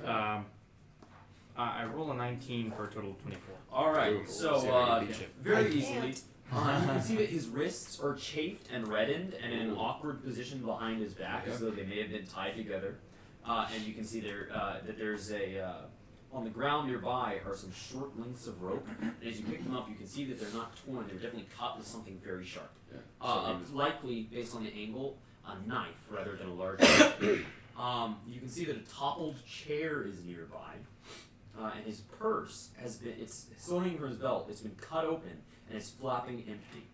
[SPEAKER 4] that.
[SPEAKER 3] I roll a 19 for a total of 24.
[SPEAKER 1] Alright,
[SPEAKER 4] Ooh,
[SPEAKER 1] so
[SPEAKER 4] see how you beat you.
[SPEAKER 1] very easily, you can see that his wrists are chafed and reddened and in an awkward position behind his back, as though they may have been tied together. And you can see there that there's on the ground nearby are some short lengths of rope, and as you pick them up, you can see that they're not torn; they're definitely cut with something very sharp.
[SPEAKER 4] Yeah. So he was-
[SPEAKER 1] Likely, based on the angle, a knife rather than a large knife. You can see that a toppled chair is nearby, and his purse it's still hanging from his belt. It's been cut open and it's flapping empty.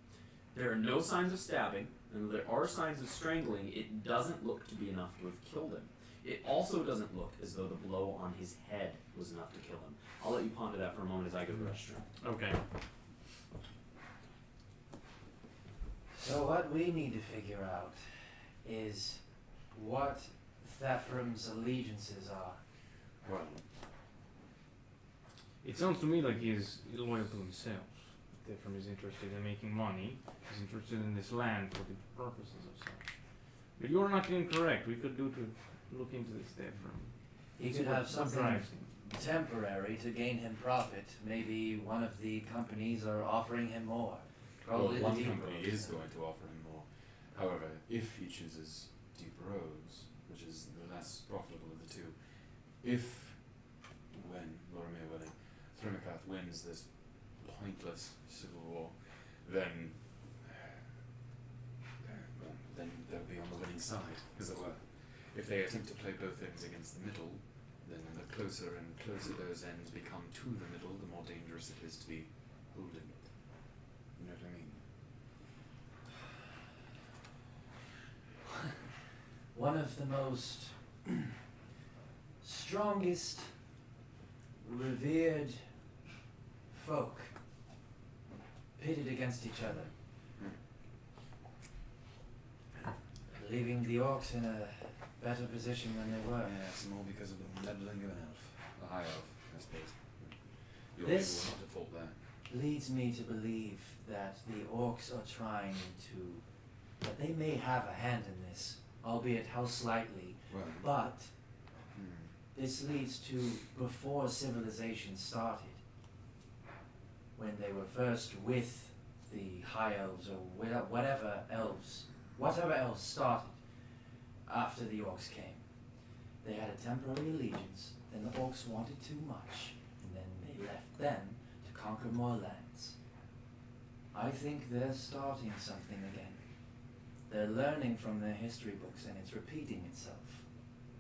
[SPEAKER 1] There are no signs of stabbing, and there are signs of strangling. It doesn't look to be enough to have killed him. It also doesn't look as though the blow on his head was enough to kill him. I'll let you ponder that for a moment as I go to the restroom.
[SPEAKER 3] Okay.
[SPEAKER 5] So what we need to figure out is what Thephrim's allegiances are.
[SPEAKER 4] Well,
[SPEAKER 3] It sounds to me like he's loyal to himself. Thephrim is interested in making money. He's interested in this land for the purposes of such. But you're not incorrect. We could look into this Thephrim.
[SPEAKER 5] He could have something
[SPEAKER 3] drives him.
[SPEAKER 5] temporary to gain him profit. Maybe one of the companies are offering him more. Probably
[SPEAKER 4] one
[SPEAKER 5] the deep
[SPEAKER 4] company
[SPEAKER 5] roads.
[SPEAKER 4] is going to offer him more. However, if he chooses Deep Roads, which is the less profitable of the two, when Loromir willing, Thrimakath wins this pointless civil war, then they'll be on the winning side, as it were. If they attempt to play both ends against the middle, then the closer and closer those ends become to the middle, the more dangerous it is to be holding it. You know what I mean?
[SPEAKER 5] One of the most strongest, revered folk pitted against each other, leaving the orcs in a better position than they were.
[SPEAKER 4] Yeah, it's more because of the meddling of an elf. A high elf, I suppose. Your
[SPEAKER 5] This-
[SPEAKER 4] people will not default there.
[SPEAKER 5] Leads me to believe that the orcs are trying to, that they may have a hand in this, albeit how slightly.
[SPEAKER 4] Well,
[SPEAKER 5] But
[SPEAKER 4] hmm.
[SPEAKER 5] this leads to before civilization started, when they were first with the high elves or whatever elves started after the orcs came. They had a temporary allegiance, then the orcs wanted too much, and then they left them to conquer more lands. I think they're starting something again. They're learning from their history books and it's repeating itself.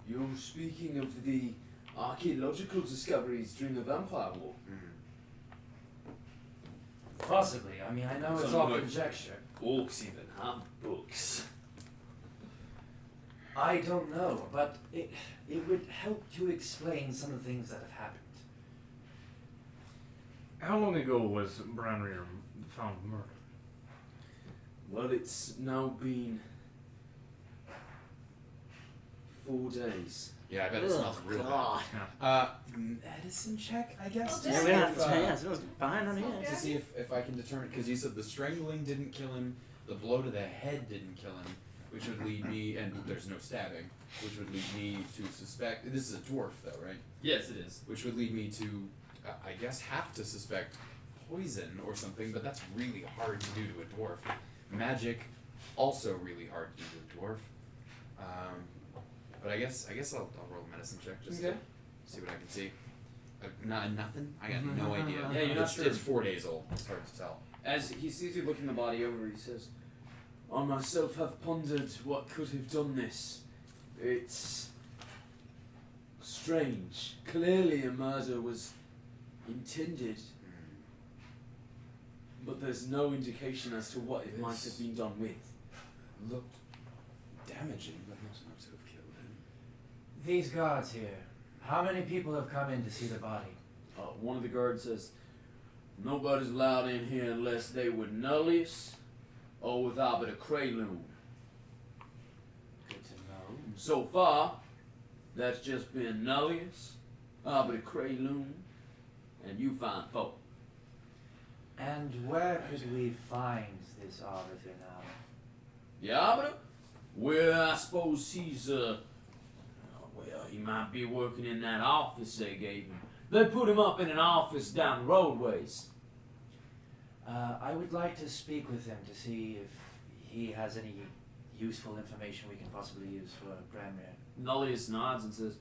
[SPEAKER 1] You're speaking of the archaeological discoveries during the Vampire War.
[SPEAKER 5] Possibly. I mean, I know it's all conjecture.
[SPEAKER 1] Orcs even have books.
[SPEAKER 5] I don't know, but it would help to explain some of the things that have happened.
[SPEAKER 3] How long ago was Branrir found murdered?
[SPEAKER 1] Well, it's now been 4 days.
[SPEAKER 4] Yeah, I bet it smells real
[SPEAKER 2] God.
[SPEAKER 4] bad. Medicine check, I guess.
[SPEAKER 6] Oh,
[SPEAKER 2] Yeah,
[SPEAKER 4] To
[SPEAKER 2] we
[SPEAKER 4] see
[SPEAKER 2] don't
[SPEAKER 4] if,
[SPEAKER 2] have to, yeah, it smells fine on
[SPEAKER 6] Smells
[SPEAKER 2] here.
[SPEAKER 6] good.
[SPEAKER 4] to see if I can determine, because you said the strangling didn't kill him, the blow to the head didn't kill him, which would lead me, and there's no stabbing, which would lead me to suspect. This is a dwarf, though, right?
[SPEAKER 1] Yes, it is.
[SPEAKER 4] Which would lead me to, I guess, have to suspect poison or something, but that's really hard to do to a dwarf. Magic, also really hard to do to a dwarf. But I guess I'll roll a medicine check just to see what I can see. Nothing. I got no idea.
[SPEAKER 1] Yeah, you're not
[SPEAKER 4] it's,
[SPEAKER 1] sure.
[SPEAKER 4] It's 4 days old. It's hard to tell.
[SPEAKER 1] As he sees you looking the body over, he says, I myself have pondered what could have done this. It's strange. Clearly a murder was intended, but there's no indication as to what it might have been done with.
[SPEAKER 4] Looked damaging, but not enough to have killed him.
[SPEAKER 5] These guards here, how many people have come in to see the body?
[SPEAKER 1] One of the guards says, nobody's allowed in here unless they were Nullius or with Arbiter Krayloon.
[SPEAKER 5] Good to know.
[SPEAKER 1] So far, that's just been Nullius, Arbiter Krayloon, and you fine folk.
[SPEAKER 5] And where could we find this arbiter now?
[SPEAKER 1] The Arbiter? Well, I suppose he's, well, he might be working in that office they gave him. They put him up in an office down the roadways.
[SPEAKER 5] I would like to speak with him to see if he has any useful information we can possibly use for Branrir.
[SPEAKER 1] Nullius nods and says,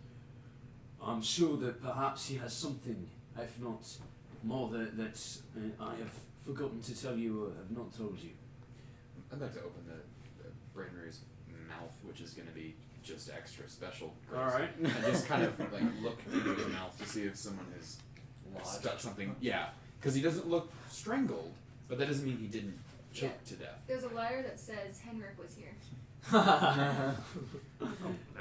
[SPEAKER 1] I'm sure that perhaps he has something, if not more that I have forgotten to tell you or have not told you.
[SPEAKER 4] I'd like to open the Brainrear's mouth, which is going to be just extra special.
[SPEAKER 1] Alright.
[SPEAKER 4] And just kind of like look into his mouth to see if someone has stuck something. Yeah, because he doesn't look strangled, but that doesn't mean he didn't choke to death.
[SPEAKER 6] There's a letter that says Henrik was here.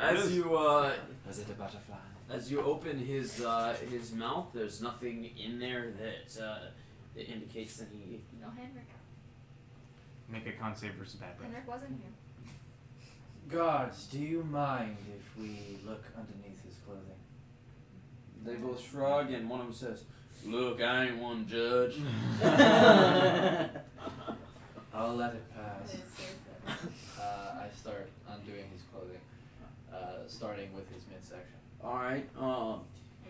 [SPEAKER 1] As you
[SPEAKER 4] Was it a butterfly?
[SPEAKER 1] as you open his mouth, there's nothing in there that indicates that he.
[SPEAKER 6] No, Henrik.
[SPEAKER 3] Make a con save versus bad breath.
[SPEAKER 6] Henrik wasn't here.
[SPEAKER 5] Guards, do you mind if we look underneath his clothing?
[SPEAKER 1] They both shrug, and one of them says, "Look, I ain't one judge."
[SPEAKER 5] I'll let it
[SPEAKER 6] It
[SPEAKER 5] pass.
[SPEAKER 6] says that.
[SPEAKER 8] I start undoing his clothing, starting with his midsection.
[SPEAKER 1] All right.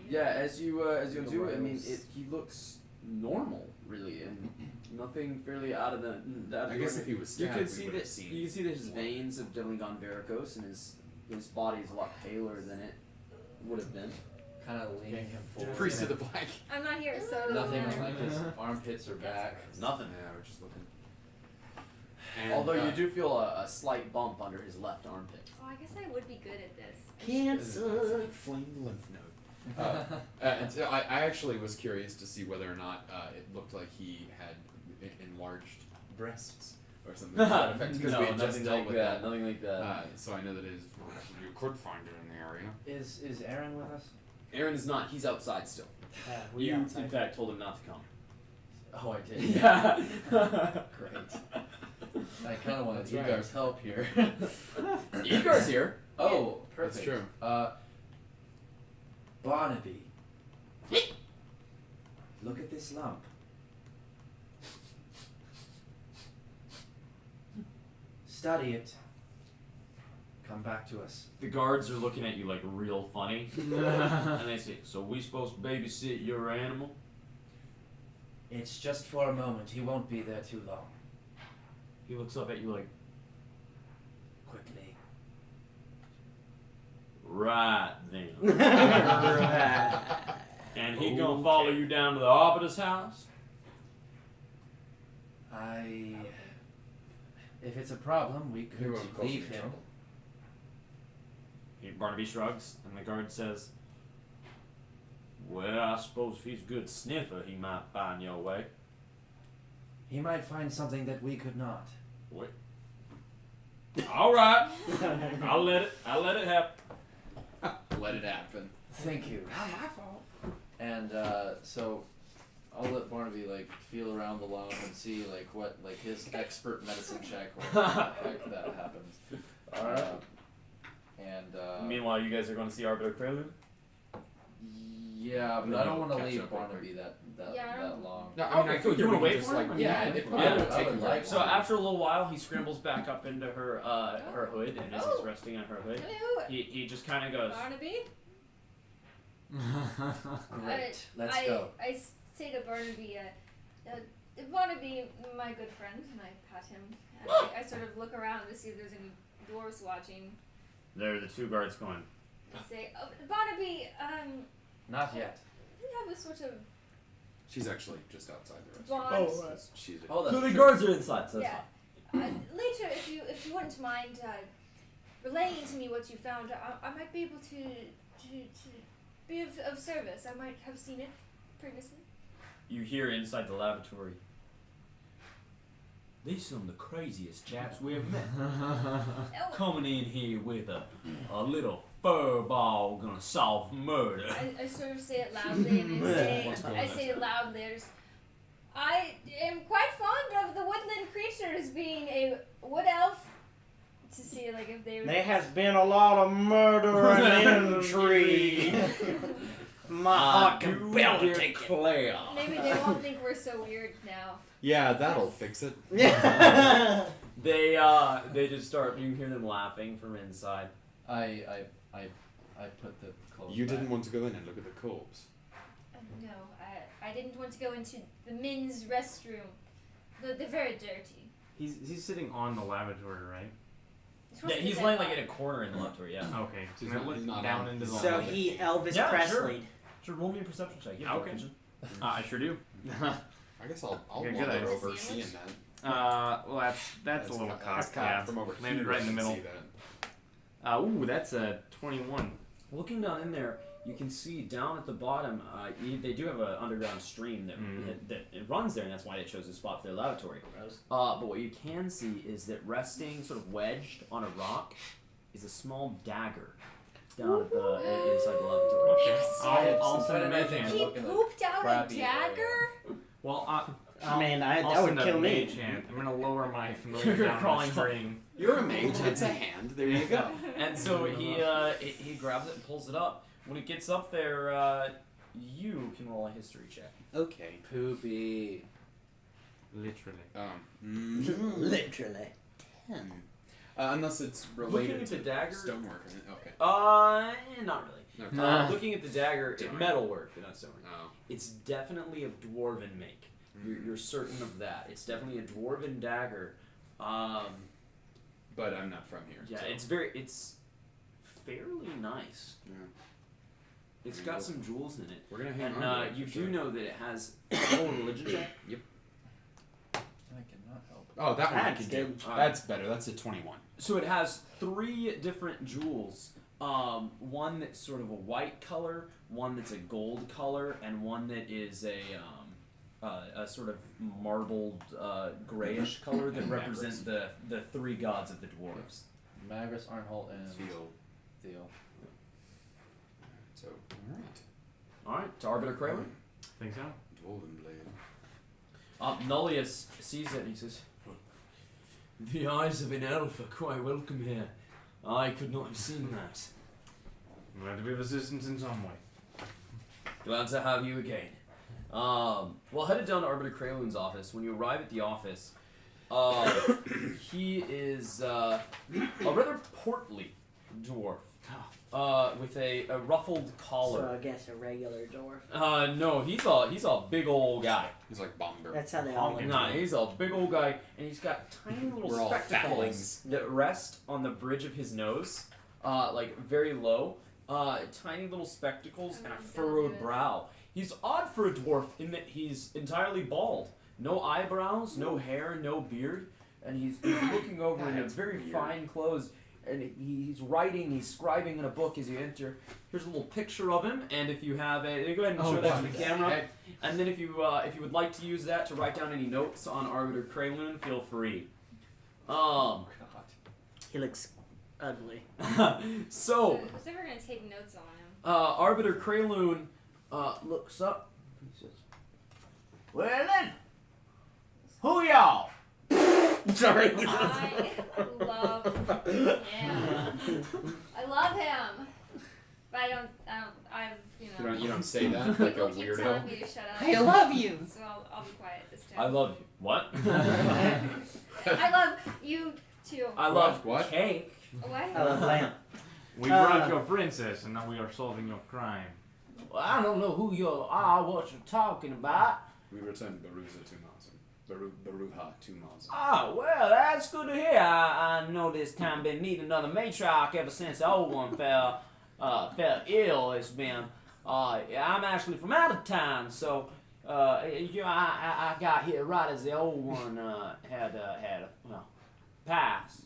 [SPEAKER 1] Yeah. As you do it, I mean, he looks normal, really, and nothing fairly out of the.
[SPEAKER 4] I guess if he was
[SPEAKER 1] You
[SPEAKER 4] stabbed,
[SPEAKER 1] can
[SPEAKER 4] we
[SPEAKER 1] see
[SPEAKER 4] would
[SPEAKER 1] that
[SPEAKER 4] have seen.
[SPEAKER 1] you can see that his veins have definitely gone varicose, and his body is a lot paler than it would have been.
[SPEAKER 8] Kind of leaning him forward.
[SPEAKER 4] Priest of the Black.
[SPEAKER 6] I'm not here, so it doesn't
[SPEAKER 8] Nothing
[SPEAKER 6] matter.
[SPEAKER 8] like his armpits are back.
[SPEAKER 1] Nothing.
[SPEAKER 4] Yeah, we're just looking. And,
[SPEAKER 1] Although you do feel a slight bump under his left armpit.
[SPEAKER 6] Oh, I guess I would be good at this.
[SPEAKER 2] Cancer.
[SPEAKER 4] Inflamed lymph node. And so I actually was curious to see whether or not it looked like he had enlarged breasts or something to that effect, because we had just dealt with that.
[SPEAKER 1] Nothing like that.
[SPEAKER 4] So I know that you could find it in the area.
[SPEAKER 5] Is Aaron with us?
[SPEAKER 1] Aaron is not. He's outside still. You, in fact, told him not to come.
[SPEAKER 5] Oh, I did.
[SPEAKER 1] Yeah.
[SPEAKER 8] Great. I kind of wanted
[SPEAKER 1] That's right.
[SPEAKER 8] Egar's help here.
[SPEAKER 1] Igor's here.
[SPEAKER 8] Oh,
[SPEAKER 4] That's
[SPEAKER 8] perfect.
[SPEAKER 4] true.
[SPEAKER 5] Barnaby. Look at this lump. Study it. come back to us.
[SPEAKER 1] The guards are looking at you like real funny. And they say, so we supposed to babysit your animal?
[SPEAKER 5] It's just for a moment. He won't be there too long.
[SPEAKER 1] He looks up at you like,
[SPEAKER 5] Quickly.
[SPEAKER 1] right then. And he gonna follow you down to the arbiter's house?
[SPEAKER 5] If it's a problem, we
[SPEAKER 4] He
[SPEAKER 5] could
[SPEAKER 4] won't cause
[SPEAKER 5] leave
[SPEAKER 4] any
[SPEAKER 5] him.
[SPEAKER 4] trouble.
[SPEAKER 1] Barnaby shrugs, and the guard says, well, I suppose if he's a good sniffer, he might find your way.
[SPEAKER 5] He might find something that we could not.
[SPEAKER 1] What? All right, I'll let it happen.
[SPEAKER 8] Let it happen.
[SPEAKER 5] Thank you.
[SPEAKER 8] Not my fault. And so I'll let Barnaby like feel around the lounge and see like what like his expert medicine check or like that happens.
[SPEAKER 1] All right. Meanwhile, you guys are going to see Arbiter Prelude?
[SPEAKER 8] Yeah, but
[SPEAKER 4] Then
[SPEAKER 8] I don't
[SPEAKER 4] you'll
[SPEAKER 8] want to
[SPEAKER 4] catch
[SPEAKER 8] leave
[SPEAKER 4] up real
[SPEAKER 8] Barnaby that
[SPEAKER 6] Yeah.
[SPEAKER 8] long.
[SPEAKER 4] No, I mean,
[SPEAKER 1] Okay,
[SPEAKER 4] I
[SPEAKER 1] cool.
[SPEAKER 4] think
[SPEAKER 1] You
[SPEAKER 4] we
[SPEAKER 1] wanna
[SPEAKER 4] can
[SPEAKER 1] wait
[SPEAKER 4] just
[SPEAKER 1] for
[SPEAKER 4] like,
[SPEAKER 1] him?
[SPEAKER 4] yeah,
[SPEAKER 8] Yeah,
[SPEAKER 4] it
[SPEAKER 8] I
[SPEAKER 4] probably
[SPEAKER 8] would
[SPEAKER 4] won't take him
[SPEAKER 8] like
[SPEAKER 4] very
[SPEAKER 1] So
[SPEAKER 4] long.
[SPEAKER 1] after a little while, he scrambles back up into her her hood, and as he's resting on her hood,
[SPEAKER 6] Hello,
[SPEAKER 1] he just kind of goes,
[SPEAKER 6] Barnaby.
[SPEAKER 5] Great. Let's
[SPEAKER 6] I
[SPEAKER 5] go.
[SPEAKER 6] say to Barnaby, Barnaby, my good friend, and I pat him. And I sort of look around to see if there's any dwarves watching.
[SPEAKER 1] there are the two guards going,
[SPEAKER 6] I say, oh, Barnaby,
[SPEAKER 5] Not yet.
[SPEAKER 6] we have a sort of
[SPEAKER 4] She's actually just outside the
[SPEAKER 6] bond.
[SPEAKER 4] restaurant. She's
[SPEAKER 8] Oh, that's
[SPEAKER 1] so the
[SPEAKER 8] true.
[SPEAKER 1] guards are inside, so it's
[SPEAKER 6] Yeah. Later, if you wouldn't mind relaying to me what you found, I might be able to be of service. I might have seen it previously.
[SPEAKER 1] You hear inside the lavatory, these are some of the craziest chaps we ever met.
[SPEAKER 6] Oh,
[SPEAKER 1] Coming in here with a little fur ball gonna solve murder.
[SPEAKER 6] I sort of say it loudly, and
[SPEAKER 4] What's going
[SPEAKER 6] I
[SPEAKER 4] on?
[SPEAKER 6] say it loudly. I am quite fond of the woodland creatures, being a wood elf. To see like if they would.
[SPEAKER 2] There has been a lot of murder and intrigue. My heart can barely take it.
[SPEAKER 6] Maybe they won't think we're so weird now.
[SPEAKER 4] Yeah, that'll fix it.
[SPEAKER 1] They just start. You can hear them laughing from inside.
[SPEAKER 8] I put the clothes
[SPEAKER 4] You
[SPEAKER 8] back.
[SPEAKER 4] didn't want to go in and look at the corpse.
[SPEAKER 6] No, I didn't want to go into the men's restroom. They're very dirty.
[SPEAKER 3] He's sitting on the lavatory, right?
[SPEAKER 6] It's supposed
[SPEAKER 1] Yeah,
[SPEAKER 6] to be
[SPEAKER 1] he's
[SPEAKER 6] dead
[SPEAKER 1] laying like
[SPEAKER 6] body.
[SPEAKER 1] in a corner in the lavatory. Yeah.
[SPEAKER 3] Okay.
[SPEAKER 4] He's
[SPEAKER 3] Can I
[SPEAKER 4] not-
[SPEAKER 3] look
[SPEAKER 4] he's not
[SPEAKER 3] down
[SPEAKER 4] on.
[SPEAKER 3] into the
[SPEAKER 2] So
[SPEAKER 3] lavatory?
[SPEAKER 2] he Elvis
[SPEAKER 1] Yeah,
[SPEAKER 2] Presley'd.
[SPEAKER 1] Sure, roll me a perception check.
[SPEAKER 3] Yeah, okay.
[SPEAKER 1] Vision.
[SPEAKER 3] I sure do.
[SPEAKER 4] I guess I'll
[SPEAKER 3] Okay, good
[SPEAKER 4] wander
[SPEAKER 3] idea.
[SPEAKER 4] over
[SPEAKER 6] Sandwich?
[SPEAKER 4] seeing that.
[SPEAKER 3] Well, that's a little cocked. Yeah.
[SPEAKER 4] From over
[SPEAKER 3] Landed
[SPEAKER 4] here,
[SPEAKER 3] right in the
[SPEAKER 4] I can
[SPEAKER 3] middle.
[SPEAKER 4] see that.
[SPEAKER 3] Ooh, that's a 21.
[SPEAKER 1] Looking down in there, you can see down at the bottom. They do have an underground stream that it runs there, and that's why they chose this spot for their lavatory. But what you can see is that resting, sort of wedged on a rock, is a small dagger down at the inside the lavatory.
[SPEAKER 3] Okay. I'll send a
[SPEAKER 8] Better than
[SPEAKER 3] mage
[SPEAKER 6] He
[SPEAKER 8] look in the
[SPEAKER 6] pooped out a
[SPEAKER 8] crappy
[SPEAKER 6] dagger?
[SPEAKER 8] area.
[SPEAKER 3] Well,
[SPEAKER 2] I mean,
[SPEAKER 3] I'll
[SPEAKER 2] that would
[SPEAKER 3] send a
[SPEAKER 2] kill me.
[SPEAKER 3] mage hand. I'm gonna lower my familiar
[SPEAKER 1] You're
[SPEAKER 3] down
[SPEAKER 1] crawling
[SPEAKER 3] the string.
[SPEAKER 4] You're a mage. It's a hand. There you go.
[SPEAKER 1] And so he grabs it and pulls it up. When it gets up there, you can roll a history check.
[SPEAKER 4] Okay.
[SPEAKER 8] Poopy.
[SPEAKER 3] Literally.
[SPEAKER 2] Literally.
[SPEAKER 4] 10. Unless it's
[SPEAKER 1] Looking
[SPEAKER 4] related
[SPEAKER 1] at
[SPEAKER 4] to
[SPEAKER 1] the dagger?
[SPEAKER 4] stonework. Isn't it? Okay.
[SPEAKER 1] Not really.
[SPEAKER 4] Okay.
[SPEAKER 1] Looking at the dagger, it's
[SPEAKER 4] Darn.
[SPEAKER 1] metalwork, but not stonework.
[SPEAKER 4] Oh.
[SPEAKER 1] It's definitely of dwarven make. You're certain of that. It's definitely a dwarven dagger.
[SPEAKER 4] But I'm not from here.
[SPEAKER 1] Yeah,
[SPEAKER 4] so.
[SPEAKER 1] it's fairly nice.
[SPEAKER 4] Yeah.
[SPEAKER 1] It's got some jewels in it.
[SPEAKER 4] We're gonna hang
[SPEAKER 1] And
[SPEAKER 4] on to it
[SPEAKER 1] you
[SPEAKER 4] for
[SPEAKER 1] do
[SPEAKER 4] sure.
[SPEAKER 1] know that it has a religion check.
[SPEAKER 8] I cannot help.
[SPEAKER 4] Oh, that one I
[SPEAKER 2] That's
[SPEAKER 4] can do.
[SPEAKER 2] good.
[SPEAKER 4] That's better. That's a 21.
[SPEAKER 1] So it has 3 different jewels. One that's sort of a white color, one that's a gold color, and one that is a sort of marbled grayish color that represents the 3 gods of the dwarves.
[SPEAKER 8] Magnus, Arnholt, and
[SPEAKER 4] Feel.
[SPEAKER 8] Theo.
[SPEAKER 4] So, alright.
[SPEAKER 1] Alright, to Arbiter Kraylin.
[SPEAKER 3] Think so?
[SPEAKER 4] Dwarven blade.
[SPEAKER 1] Nullius sees it and he says, the eyes of an elf are quite welcome here. I could not have seen that.
[SPEAKER 3] I'm glad to be of assistance in some way.
[SPEAKER 1] Glad to have you again. Well, headed down to Arbiter Kralin's office. When you arrive at the office, he is a rather portly dwarf. With a ruffled
[SPEAKER 2] So
[SPEAKER 1] collar.
[SPEAKER 2] I guess a regular dwarf.
[SPEAKER 1] No, he's a big old guy.
[SPEAKER 4] He's like Bomber.
[SPEAKER 2] That's how they all look.
[SPEAKER 1] Nah, he's a big old guy, and he's got tiny little
[SPEAKER 4] We're all
[SPEAKER 1] spectacles that rest on the bridge of his nose, like very low. Tiny little spectacles and a furrowed brow. He's odd for a dwarf in that he's entirely bald. No eyebrows, no hair, no beard, and he's looking over in a very fine clothes. And he's writing, he's scribing in a book as you enter. Here's a little picture of him, and if you have a, go ahead and show that to the camera. And then if you would like to use that to write down any notes on Arbiter Kralun, feel free.
[SPEAKER 2] He looks ugly.
[SPEAKER 6] So
[SPEAKER 1] So
[SPEAKER 6] we're gonna take notes on him.
[SPEAKER 1] Arbiter Kralun looks up. He says, "Well then, who y'all?"
[SPEAKER 2] Sorry.
[SPEAKER 6] I love him. I love him. But
[SPEAKER 4] You don't say that like a
[SPEAKER 6] people keep telling
[SPEAKER 4] weirdo.
[SPEAKER 6] me to shut up.
[SPEAKER 2] I love you.
[SPEAKER 6] So I'll be quiet this time.
[SPEAKER 1] I love you. What?
[SPEAKER 6] I love you too.
[SPEAKER 1] I love
[SPEAKER 4] What?
[SPEAKER 1] cake.
[SPEAKER 6] What?
[SPEAKER 2] I love lamp.
[SPEAKER 3] We brought your princess, and now we are solving your crime.
[SPEAKER 7] Well, I don't know who you are, what you're talking about.
[SPEAKER 4] We returned Baruza 2 miles. Baruha 2 miles.
[SPEAKER 7] Oh, well, that's good to hear. I know this town been needing another matriarch ever since the old one fell ill. It's been, I'm actually from out of town, so, I got here right as the old one, had passed.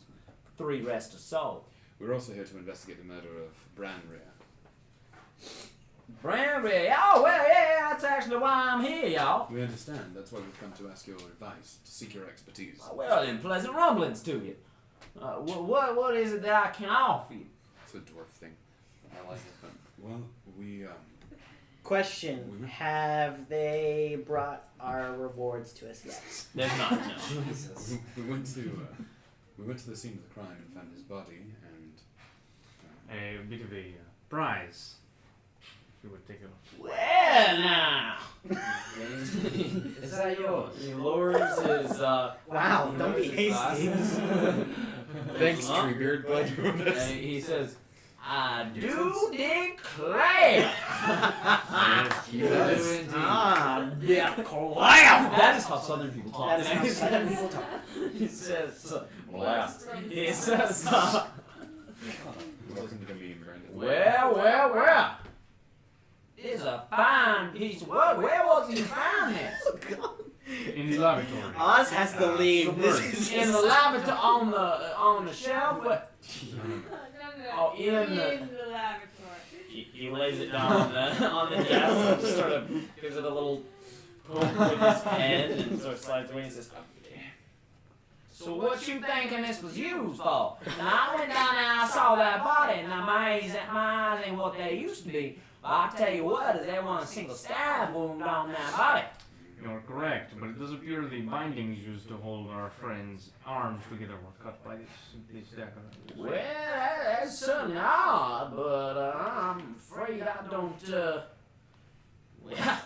[SPEAKER 7] 3 rest of soul.
[SPEAKER 4] We're also here to investigate the murder of Branrir.
[SPEAKER 7] Branbury, oh, well, yeah, that's actually why I'm here, y'all.
[SPEAKER 4] We understand. That's why we've come to ask your advice, to seek your expertise.
[SPEAKER 7] Well, then, pleasant rumblings to you. What is it that I can offer you?
[SPEAKER 4] It's a dwarf thing.
[SPEAKER 8] I like it.
[SPEAKER 4] Well, we
[SPEAKER 2] Question: have they brought our rewards to us yet?
[SPEAKER 1] There's not. No.
[SPEAKER 8] Jesus.
[SPEAKER 4] we went to the scene of the crime and found his body, and
[SPEAKER 3] A bit of a prize. If you would take a look.
[SPEAKER 7] Well, now.
[SPEAKER 8] Is that yours?
[SPEAKER 1] He lowers his.
[SPEAKER 2] Wow, don't be hasty.
[SPEAKER 4] thanks,
[SPEAKER 1] Huh?
[SPEAKER 4] Treebeard. Glad you were
[SPEAKER 1] And
[SPEAKER 4] this.
[SPEAKER 1] he says,
[SPEAKER 7] I do declare.
[SPEAKER 4] Yes, he does.
[SPEAKER 2] Ah,
[SPEAKER 7] Declare.
[SPEAKER 1] that is how Southern people talk.
[SPEAKER 2] that is how Southern people talk.
[SPEAKER 1] He says,
[SPEAKER 6] Wow.
[SPEAKER 1] he says,
[SPEAKER 4] Welcome to the meme, Brandon.
[SPEAKER 7] Well. This is a fine piece of work. Where was you find this?
[SPEAKER 3] In the lavatory.
[SPEAKER 2] Oz has to leave. This is
[SPEAKER 7] In the lavatory on the shelf. What? Oh, in the.
[SPEAKER 6] the laboratory.
[SPEAKER 1] he lays it down on the desk and just sort of gives it a little poke with his pen and sort of slides away and says,
[SPEAKER 7] So what you thinking this was used for? Now I went down there and I saw that body, and my eyes ain't what they used to be. But I tell you what, is there wasn't a single stab wound on that body.
[SPEAKER 3] You're correct, but it does appear the bindings used to hold our friends' arms together were cut by this dagger.
[SPEAKER 7] Well, that's certainly odd, but I'm afraid I don't, well,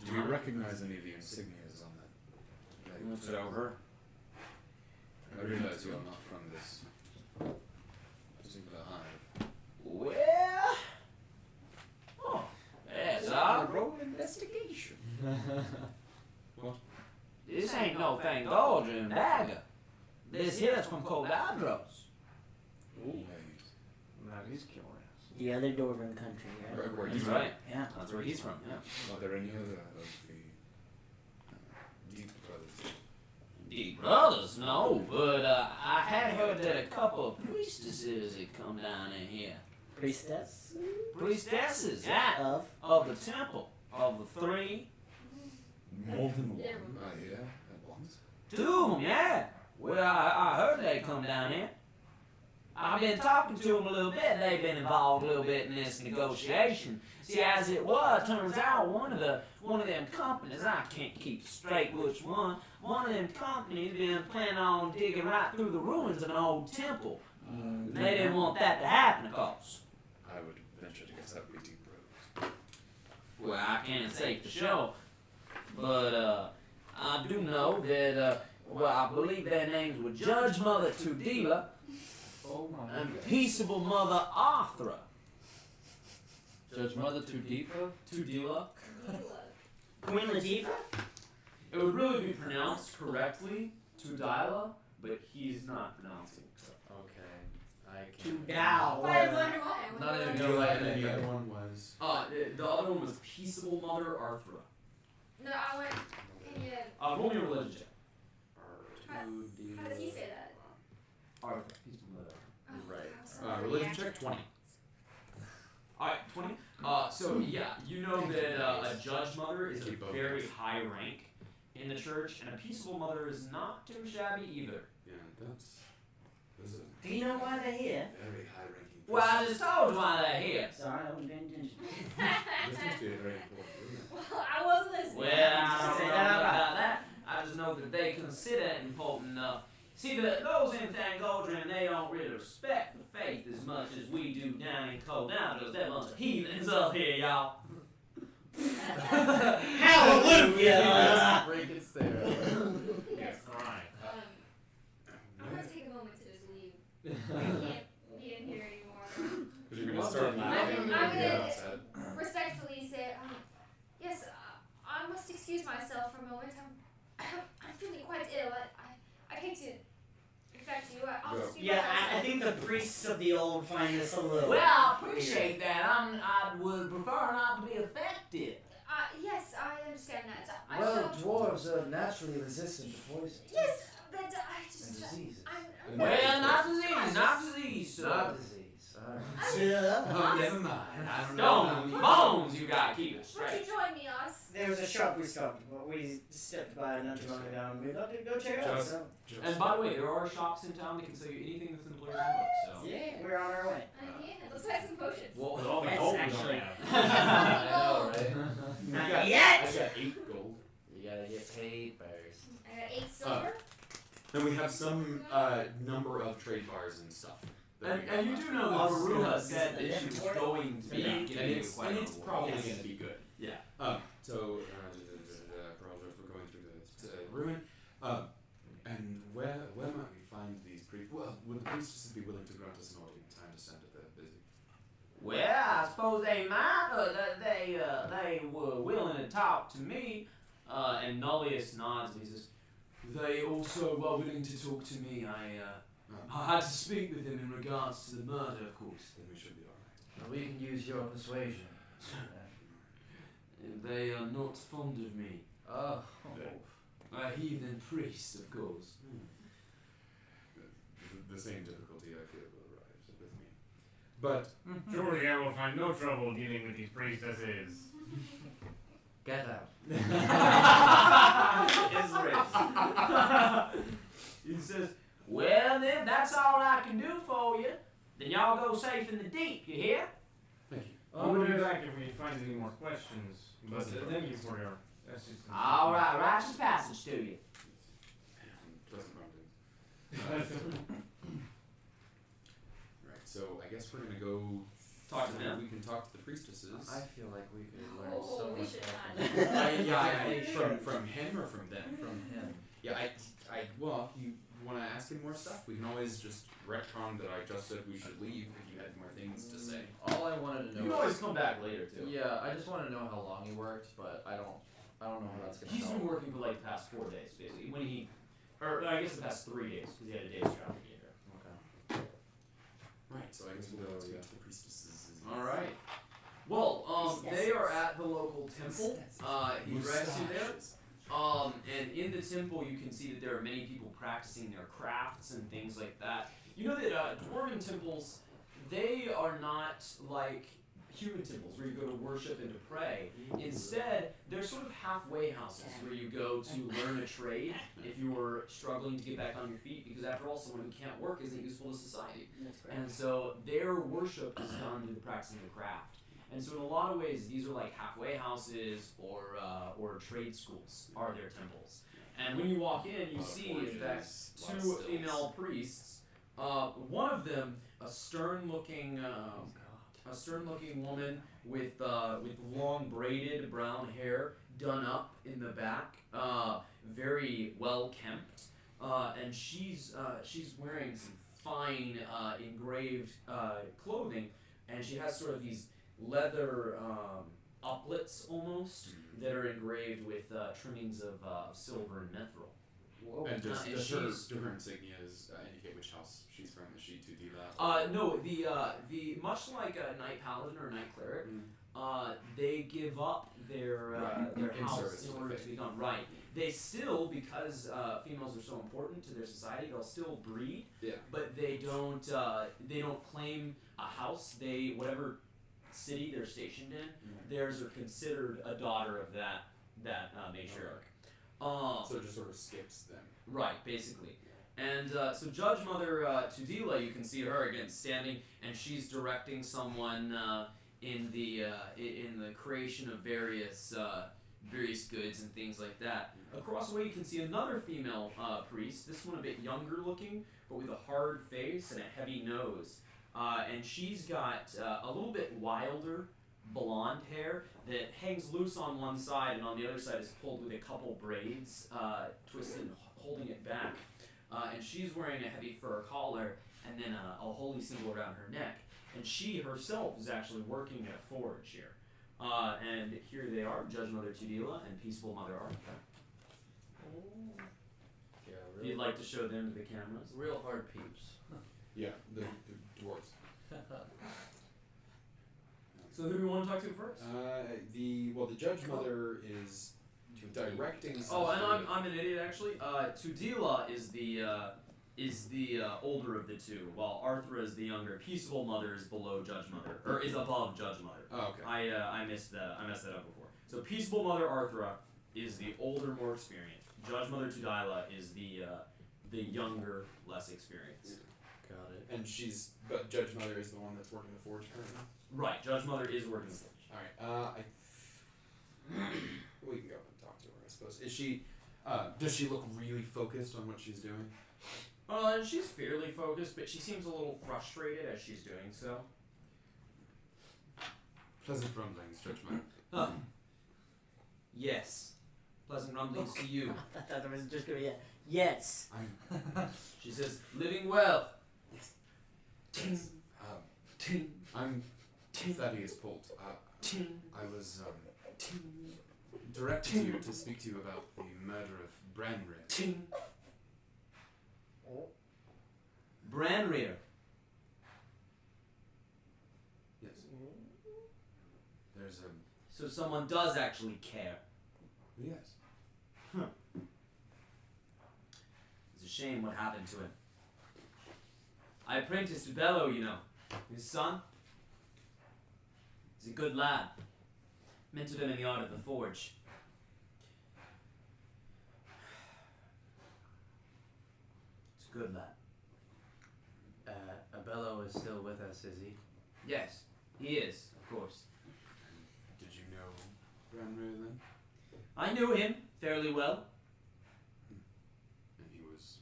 [SPEAKER 4] Do you recognize any of the insignias on that?
[SPEAKER 1] looks it over.
[SPEAKER 4] I realize you are not from this particular hive.
[SPEAKER 7] well, oh, that's odd.
[SPEAKER 4] Roll investigation.
[SPEAKER 7] This ain't no Fangoldian dagger. This here's from Coldadros.
[SPEAKER 4] Wait.
[SPEAKER 3] That is curious.
[SPEAKER 2] the other Dwarven country, right?
[SPEAKER 4] Where
[SPEAKER 1] That's
[SPEAKER 4] he's
[SPEAKER 1] right.
[SPEAKER 2] Yeah.
[SPEAKER 1] That's where he's from. Yeah.
[SPEAKER 4] Are there any other of the deep brothers?
[SPEAKER 7] Deep brothers, no, but I had heard that a couple of priestesses had come down in here.
[SPEAKER 2] Priestess
[SPEAKER 7] Priestesses, yeah,
[SPEAKER 2] of
[SPEAKER 7] of the temple, of the 3.
[SPEAKER 4] More than one,
[SPEAKER 6] There-
[SPEAKER 4] I hear, at once.
[SPEAKER 7] 2 of them, yeah. Well, I heard they come down here. I've been talking to them a little bit. They've been involved a little bit in this negotiation. See, as it was, turns out one of them companies, I can't keep straight which one of them companies been planning on digging right through the ruins of an old temple. They didn't want that to happen, of course.
[SPEAKER 4] I would venture to guess that would be deep roads.
[SPEAKER 7] Well, I can't say for sure, but I do know that, well, I believe their names were Judge Mother Tudela
[SPEAKER 8] Oh my
[SPEAKER 7] and
[SPEAKER 8] God.
[SPEAKER 7] peaceable Mother Arthur.
[SPEAKER 8] Judge Mother Tudifa?
[SPEAKER 7] Tudila.
[SPEAKER 2] Queen Latifah?
[SPEAKER 1] It would really be pronounced correctly, Tudila, but he's not pronouncing it correctly.
[SPEAKER 8] Okay. I can't.
[SPEAKER 2] Tudal.
[SPEAKER 6] Why, I wonder why. I
[SPEAKER 8] Not
[SPEAKER 6] wonder
[SPEAKER 8] even
[SPEAKER 6] why.
[SPEAKER 8] know what
[SPEAKER 4] And
[SPEAKER 8] that
[SPEAKER 4] the other
[SPEAKER 8] is.
[SPEAKER 4] one was.
[SPEAKER 1] The other one was Peaceable Mother Arthur.
[SPEAKER 6] No, I went. Can you?
[SPEAKER 1] Roll me a religion check.
[SPEAKER 6] How does he say that?
[SPEAKER 1] Arthur, Peaceable Mother.
[SPEAKER 6] Oh,
[SPEAKER 8] Right.
[SPEAKER 6] I'm sorry.
[SPEAKER 4] Religion check 20.
[SPEAKER 1] Alright, 20. So yeah, you know that a judge mother is a
[SPEAKER 4] Keep both.
[SPEAKER 1] very high rank in the church, and a peaceable mother is not too shabby either.
[SPEAKER 4] Yeah, those are
[SPEAKER 2] Do you know why they're here?
[SPEAKER 4] very high-ranking.
[SPEAKER 7] Well, I just told you why they're here.
[SPEAKER 2] Sorry, I wasn't paying attention.
[SPEAKER 4] This must be a very important. Isn't it?
[SPEAKER 6] Well, I was listening.
[SPEAKER 7] Well, I don't
[SPEAKER 2] Say
[SPEAKER 7] know
[SPEAKER 2] that out
[SPEAKER 7] about
[SPEAKER 2] loud.
[SPEAKER 7] that. I just know that they consider it important enough. See, those in Thangoldran, they don't really respect the faith as much as we do down in Cold-Down, because they're a bunch of heathens up here, y'all.
[SPEAKER 2] Hallelujah!
[SPEAKER 8] Break it, Sarah.
[SPEAKER 6] Yes.
[SPEAKER 3] Alright.
[SPEAKER 6] I'm gonna take a moment to just leave. I can't be in here anymore.
[SPEAKER 4] Because you're gonna start laughing.
[SPEAKER 6] I'm
[SPEAKER 4] when you get
[SPEAKER 6] gonna-
[SPEAKER 4] outside.
[SPEAKER 6] Respectfully say, yes, I must excuse myself for a moment. I'm feeling quite ill. I hate to infect you. I'll just be
[SPEAKER 2] Yeah,
[SPEAKER 6] right
[SPEAKER 2] I think the priests of the old find this a little.
[SPEAKER 7] Well, I appreciate that. I would prefer not to be affected.
[SPEAKER 6] yes, I understand that. I
[SPEAKER 5] Well,
[SPEAKER 6] shall-
[SPEAKER 5] dwarves are naturally resistant to poison.
[SPEAKER 6] Yes, but I
[SPEAKER 5] And
[SPEAKER 6] just.
[SPEAKER 5] diseases.
[SPEAKER 6] I'm
[SPEAKER 7] Well,
[SPEAKER 6] very
[SPEAKER 7] not disease,
[SPEAKER 6] cautious.
[SPEAKER 7] not disease,
[SPEAKER 5] Not
[SPEAKER 7] sir.
[SPEAKER 5] disease. Alright.
[SPEAKER 4] Oh, never mind. I don't know.
[SPEAKER 7] Stones, bones, you gotta keep it
[SPEAKER 6] Would
[SPEAKER 7] straight.
[SPEAKER 6] you join me, Oz?
[SPEAKER 2] There was a shop we stopped, but we stepped by not too long ago, and we'd love to go check it out.
[SPEAKER 4] Just-
[SPEAKER 2] So,
[SPEAKER 1] And by the way, there are shops in town that can sell you anything that's in the player's handbook, so.
[SPEAKER 2] yeah, we're on our way.
[SPEAKER 6] Yeah, let's make some potions.
[SPEAKER 3] Well, with all the
[SPEAKER 2] That's
[SPEAKER 3] gold we
[SPEAKER 2] actually-
[SPEAKER 3] don't have.
[SPEAKER 8] I know, right?
[SPEAKER 2] Not
[SPEAKER 4] got-
[SPEAKER 2] yet!
[SPEAKER 4] I got 8 gold.
[SPEAKER 8] You gotta get paid first.
[SPEAKER 6] I got 8 silver.
[SPEAKER 4] Then we have some number of trade bars and stuff. that we got
[SPEAKER 1] And you
[SPEAKER 4] left.
[SPEAKER 1] do know that
[SPEAKER 2] Awesome.
[SPEAKER 1] Baruha said that she was going to be
[SPEAKER 4] Yeah, and
[SPEAKER 1] giving you
[SPEAKER 4] it's,
[SPEAKER 1] quite
[SPEAKER 4] and
[SPEAKER 1] a
[SPEAKER 4] it's
[SPEAKER 1] reward.
[SPEAKER 4] probably
[SPEAKER 2] Yes.
[SPEAKER 4] going to be good.
[SPEAKER 1] Yeah.
[SPEAKER 4] So, we're going through the ruin. And where might we find these priests? Well, would the priestesses be willing to grant us an order in time to stand if they're busy?
[SPEAKER 7] Well, I suppose they might. They were willing to talk to me.
[SPEAKER 1] And Nullius nods and he says, they also were willing to talk to me. I had to speak with them in regards to the murder, of course.
[SPEAKER 4] Then we should be alright.
[SPEAKER 5] Now we can use your persuasion.
[SPEAKER 1] They are not fond of me.
[SPEAKER 5] Oh.
[SPEAKER 1] A heathen priest, of course.
[SPEAKER 4] The same difficulty I feel will arise with me. But
[SPEAKER 3] Surely I will find no trouble dealing with these priestesses.
[SPEAKER 5] Get out.
[SPEAKER 1] He says,
[SPEAKER 7] Well, then, that's all I can do for you. Then y'all go safe in the deep, you hear?
[SPEAKER 4] thank you.
[SPEAKER 3] I will be back if we find any more questions. But thank you for your assistance.
[SPEAKER 7] All right, righteous passage to you.
[SPEAKER 4] Pleasant promptings. Right, so I guess we're gonna go
[SPEAKER 1] Talk to them.
[SPEAKER 4] We can talk to the priestesses.
[SPEAKER 8] I feel like we could learn
[SPEAKER 6] Oh,
[SPEAKER 8] so
[SPEAKER 6] we
[SPEAKER 8] much
[SPEAKER 6] should
[SPEAKER 8] more
[SPEAKER 6] not.
[SPEAKER 4] from him or from them?
[SPEAKER 8] from him.
[SPEAKER 4] Yeah, well, you want to ask him more stuff? We can always just retcon that I just said we should leave if you had more things to say.
[SPEAKER 8] All I wanted to
[SPEAKER 1] you
[SPEAKER 8] know
[SPEAKER 1] can always come back later, too.
[SPEAKER 8] Yeah, I just want to know how long he worked, but I don't know how that's gonna
[SPEAKER 1] He's
[SPEAKER 8] help.
[SPEAKER 1] been working for like the past 4 days, basically. Or I guess the past 3 days, because he had a day's travel to get here.
[SPEAKER 8] Okay.
[SPEAKER 4] Right, so I guess we'll go
[SPEAKER 8] Oh,
[SPEAKER 4] speak
[SPEAKER 8] yeah.
[SPEAKER 4] to the priestesses.
[SPEAKER 1] Alright. Well, they are at the local temple. He directs you there. And in the temple, you can see that there are many people practicing their crafts and things like that. You know that dwarven temples, they are not like human temples where you go to worship and to pray. Instead, they're sort of halfway houses where you go to learn a trade if you're struggling to get back on your feet, because after all, someone who can't work isn't useful to society. And so their worship is done through the practicing of craft. And so in a lot of ways, these are like halfway houses or trade schools are their temples. And when you walk in, you see, in fact, two female priests. One of them, a stern-looking woman with long braided brown hair done up in the back, very well kempt, and she's wearing some fine engraved clothing, and she has sort of these leather uplets almost that are engraved with trimmings of silver and mithril.
[SPEAKER 2] Whoa.
[SPEAKER 4] And does
[SPEAKER 1] and
[SPEAKER 4] her
[SPEAKER 1] she's-
[SPEAKER 4] insignias indicate which house she's from? Is she Tudela?
[SPEAKER 1] No, the much like a knight paladin or a knight cleric, they give up their
[SPEAKER 4] In
[SPEAKER 1] house
[SPEAKER 4] service
[SPEAKER 1] in
[SPEAKER 4] to the
[SPEAKER 1] order to
[SPEAKER 4] faith.
[SPEAKER 1] become right. They still, because females are so important to their society, they'll still breed,
[SPEAKER 4] Yeah.
[SPEAKER 1] but they don't claim a house. They whatever city they're stationed in, theirs are considered a daughter of that matriarch.
[SPEAKER 4] So it just sort of skips them.
[SPEAKER 1] Right, basically. And so Judge Mother Tudela, you can see her again standing, and she's directing someone in the creation of various goods and things like that. Across the way, you can see another female priest. This one a bit younger looking, but with a hard face and a heavy nose. And she's got a little bit wilder blonde hair that hangs loose on one side, and on the other side is pulled with a couple braids twisted and holding it back. And she's wearing a heavy fur collar and then a holy symbol around her neck. And she herself is actually working at a forge here. And here they are, Judge Mother Tudela and Peaceful Mother Arthur.
[SPEAKER 8] Yeah,
[SPEAKER 1] If you'd like to show them to the cameras.
[SPEAKER 8] real hard peeps.
[SPEAKER 4] Yeah, the dwarves.
[SPEAKER 1] So who do we want to talk to first?
[SPEAKER 4] The Judge Mother is directing.
[SPEAKER 1] Oh, and I'm an idiot actually. Tudela is the older of the two, while Arthur is the younger. Peaceful Mother is below Judge Mother, or is above Judge Mother.
[SPEAKER 4] Oh, okay.
[SPEAKER 1] I messed that up before. So Peaceful Mother Arthur is the older, more experienced. Judge Mother Tudela is the younger, less experienced.
[SPEAKER 8] Got it.
[SPEAKER 4] And but Judge Mother is the one that's working the forge currently.
[SPEAKER 1] Right, Judge Mother is working the forge.
[SPEAKER 4] All right. We can go up and talk to her, I suppose. Is she? Does she look really focused on what she's doing?
[SPEAKER 1] She's fairly focused, but she seems a little frustrated as she's doing so.
[SPEAKER 4] Pleasant rumblings, Judge Mother.
[SPEAKER 1] Yes. Pleasant rumblings to you.
[SPEAKER 2] I thought there was just gonna be a yes.
[SPEAKER 1] She says, living well.
[SPEAKER 4] Yes. I'm Thaddeus Polt. I was directed to you to speak to you about the murder of Branrir.
[SPEAKER 1] Branrir.
[SPEAKER 4] Yes. There's a
[SPEAKER 1] So someone does actually care.
[SPEAKER 4] yes.
[SPEAKER 1] It's a shame what happened to him. I apprenticed to Bello, you know. His son. He's a good lad. Mentored him in the art of the forge. It's a good lad.
[SPEAKER 5] Abello is still with us, is he?
[SPEAKER 1] Yes, he is, of course.
[SPEAKER 4] Did you know Branrir then?
[SPEAKER 1] I knew him fairly well.
[SPEAKER 4] And he was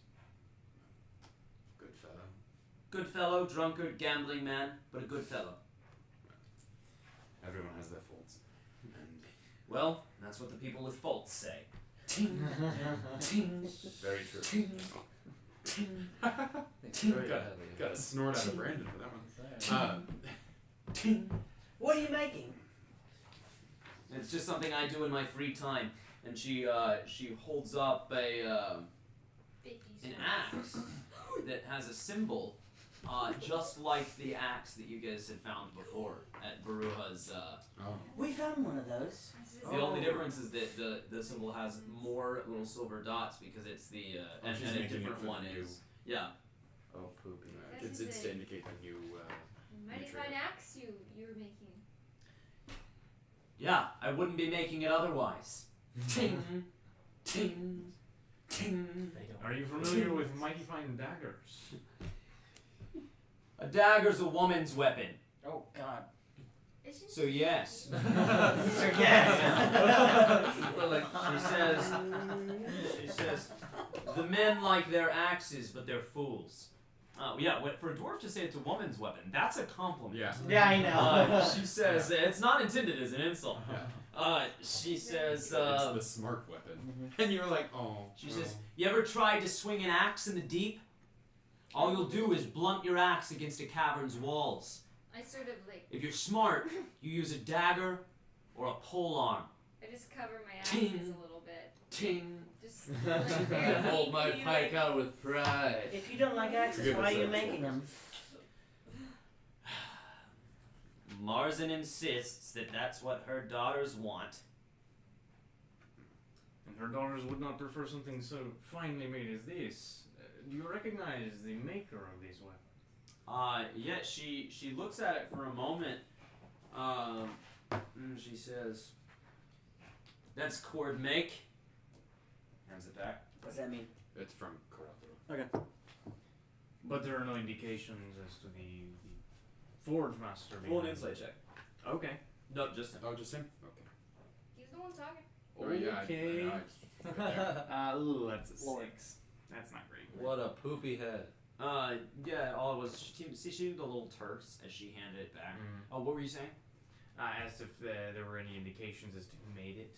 [SPEAKER 4] a good fellow.
[SPEAKER 1] Good fellow, drunkard, gambling man, but a good fellow.
[SPEAKER 4] Everyone has their faults. And
[SPEAKER 1] Well, that's what the people with faults say. Ting, ting,
[SPEAKER 4] very true.
[SPEAKER 1] ting, ting, ting,
[SPEAKER 4] Got a snort out of Brandon for that one.
[SPEAKER 1] ting.
[SPEAKER 2] What are you making?
[SPEAKER 1] It's just something I do in my free time. And she holds up an axe that has a symbol, just like the axe that you guys had found before at Baruha's.
[SPEAKER 4] Oh.
[SPEAKER 2] We found one of those.
[SPEAKER 1] The only difference is that the symbol has more little silver dots because it's the and
[SPEAKER 4] she's
[SPEAKER 1] a
[SPEAKER 4] making it
[SPEAKER 1] different
[SPEAKER 4] for the
[SPEAKER 1] one
[SPEAKER 4] new-
[SPEAKER 1] is yeah.
[SPEAKER 8] Oh, poopy.
[SPEAKER 4] It's to indicate the new.
[SPEAKER 6] Mighty
[SPEAKER 4] Matriarch.
[SPEAKER 6] fine axe you were making.
[SPEAKER 1] Yeah, I wouldn't be making it otherwise. Ting, ting, ting.
[SPEAKER 3] Are you familiar with mighty fine daggers?
[SPEAKER 1] A dagger's a woman's weapon.
[SPEAKER 2] Oh God.
[SPEAKER 6] Isn't
[SPEAKER 1] So yes. She says, the men like their axes, but they're fools. Yeah, for a dwarf to say it's a woman's weapon, that's a compliment.
[SPEAKER 4] Yeah.
[SPEAKER 2] Yeah, I know.
[SPEAKER 1] She says, it's not intended as an insult.
[SPEAKER 4] Yeah.
[SPEAKER 1] She says,
[SPEAKER 4] It's the smart weapon. And you're like, oh.
[SPEAKER 1] she
[SPEAKER 4] no.
[SPEAKER 1] says, you ever tried to swing an axe in the deep? All you'll do is blunt your axe against a cavern's walls.
[SPEAKER 6] I sort of like.
[SPEAKER 1] If you're smart, you use a dagger or a polearm.
[SPEAKER 6] I just cover my
[SPEAKER 1] Ting.
[SPEAKER 6] axes a little bit.
[SPEAKER 1] Ting.
[SPEAKER 6] Just like very
[SPEAKER 8] I hold my
[SPEAKER 6] neatly,
[SPEAKER 8] pike out with pride.
[SPEAKER 2] If you don't like axes, why are you making them?
[SPEAKER 1] Marzin insists that that's what her daughters want.
[SPEAKER 3] And her daughters would not prefer something so finely made as this. Do you recognize the maker of these weapons?
[SPEAKER 1] Yeah, she looks at it for a moment. And she says, "That's cord make." Hands it back.
[SPEAKER 2] What's that mean?
[SPEAKER 4] It's from Corruptor.
[SPEAKER 2] Okay.
[SPEAKER 3] But there are no indications as to the forge master.
[SPEAKER 1] Roll an
[SPEAKER 3] behind
[SPEAKER 1] insight
[SPEAKER 3] it.
[SPEAKER 1] check.
[SPEAKER 3] Okay.
[SPEAKER 1] No, just him.
[SPEAKER 4] Oh, just him? Okay.
[SPEAKER 6] He's the one talking.
[SPEAKER 4] Oh, yeah,
[SPEAKER 3] Okay.
[SPEAKER 4] I know,
[SPEAKER 3] Ooh, that's a
[SPEAKER 2] Lord.
[SPEAKER 3] 6. That's not great.
[SPEAKER 8] What a poopy head.
[SPEAKER 1] Yeah, all it was, she seemed a little terse as she handed it back.
[SPEAKER 3] Mm.
[SPEAKER 1] Oh, what were you saying?
[SPEAKER 3] I asked if there were any indications as to who made it.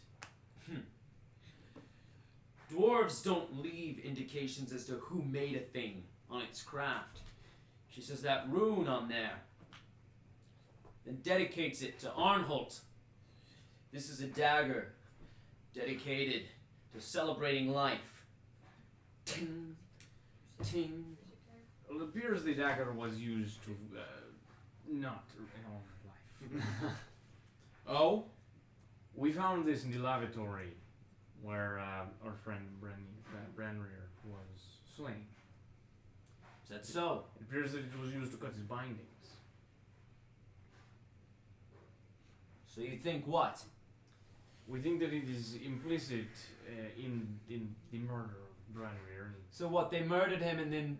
[SPEAKER 1] Dwarves don't leave indications as to who made a thing on its craft. She says that rune on there, then dedicates it to Arnholt. This is a dagger dedicated to celebrating life. Ting, ting.
[SPEAKER 3] Well, it appears the dagger was used to not honor life.
[SPEAKER 1] Oh?
[SPEAKER 3] We found this in the lavatory where our friend Branrir was slain.
[SPEAKER 1] Is that so?
[SPEAKER 3] It appears that it was used to cut his bindings.
[SPEAKER 1] So you think what?
[SPEAKER 3] We think that it is implicit in the murder of Branrir.
[SPEAKER 1] So what, they murdered him and then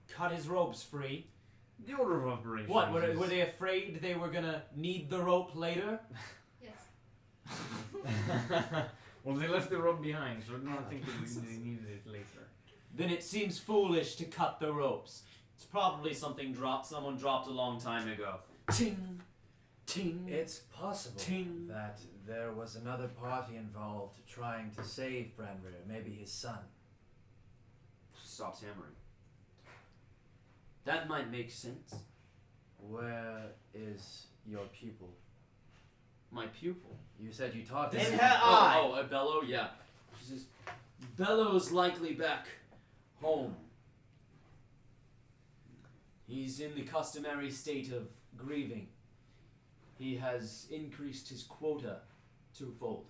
[SPEAKER 1] cut his ropes free?
[SPEAKER 3] The order of operations.
[SPEAKER 1] What,
[SPEAKER 3] is-
[SPEAKER 1] were they afraid they were gonna need the rope later?
[SPEAKER 6] Yes.
[SPEAKER 3] Well, they left the rope behind, so I don't think they needed it later.
[SPEAKER 1] Then it seems foolish to cut the ropes. It's probably something someone dropped a long time ago. Ting, ting.
[SPEAKER 5] It's possible
[SPEAKER 1] Ting.
[SPEAKER 5] that there was another party involved trying to save Branrir, maybe his son.
[SPEAKER 1] She stops hammering. That might make sense.
[SPEAKER 5] Where is your pupil?
[SPEAKER 1] My pupil.
[SPEAKER 5] You said you taught
[SPEAKER 2] In
[SPEAKER 5] him.
[SPEAKER 2] her eye.
[SPEAKER 1] Oh, Bello, yeah. She says, Bello's likely back home. He's in the customary state of grieving. He has increased his quota twofold.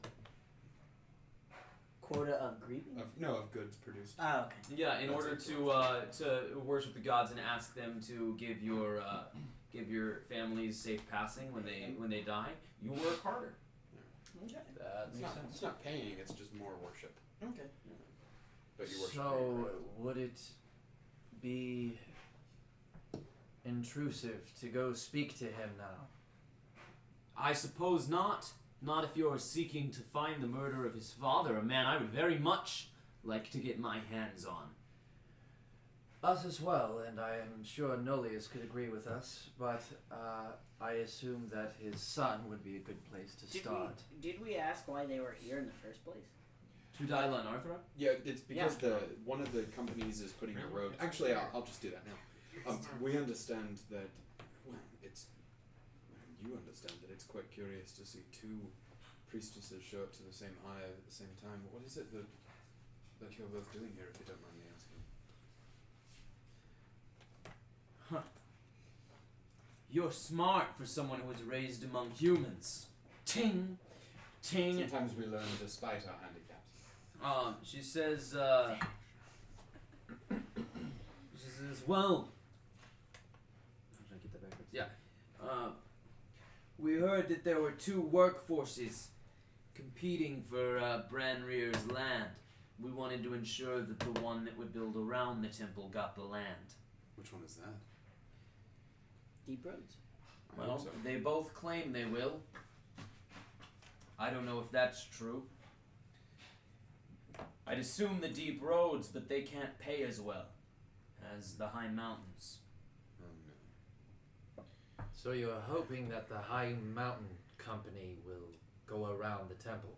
[SPEAKER 2] Quota of grieving?
[SPEAKER 4] Of goods produced.
[SPEAKER 2] Oh, okay.
[SPEAKER 1] Yeah, in
[SPEAKER 4] That's
[SPEAKER 1] order
[SPEAKER 4] it.
[SPEAKER 1] to worship the gods and ask them to give your families safe passing when they die, you work harder.
[SPEAKER 2] Okay.
[SPEAKER 8] That
[SPEAKER 4] It's
[SPEAKER 8] makes
[SPEAKER 4] not,
[SPEAKER 8] sense.
[SPEAKER 4] it's not paying, it's just more worship.
[SPEAKER 2] Okay.
[SPEAKER 4] But you worship
[SPEAKER 5] So, would it be intrusive to go speak to him now?
[SPEAKER 1] I suppose not. Not if you're seeking to find the murder of his father, a man I would very much like to get my hands on.
[SPEAKER 5] Us as well, and I am sure Nolius could agree with us, but I assume that his son would be a good place to start.
[SPEAKER 2] Did we ask why they were here in the first place?
[SPEAKER 1] Tudila and Arthur?
[SPEAKER 4] Yeah, it's because one of the companies is putting a road. Actually, I'll just do that now. We understand that. Well, you understand that it's quite curious to see two priestesses show up to the same hive at the same time. What is it that you're both doing here, if you don't mind me asking?
[SPEAKER 1] You're smart for someone who was raised among humans. Ting, ting.
[SPEAKER 4] Sometimes we learn despite our handicaps.
[SPEAKER 1] She says, well, how should I get that backwards? Yeah. We heard that there were two workforces competing for Branrir's land. We wanted to ensure that the one that would build around the temple got the land.
[SPEAKER 4] Which one is that?
[SPEAKER 2] Deep roads.
[SPEAKER 4] I
[SPEAKER 1] Well,
[SPEAKER 4] hope so.
[SPEAKER 1] they both claim they will. I don't know if that's true. I'd assume the deep roads, but they can't pay as well as the high mountains.
[SPEAKER 4] Oh, no.
[SPEAKER 5] So you're hoping that the High Mountain Company will go around the temple?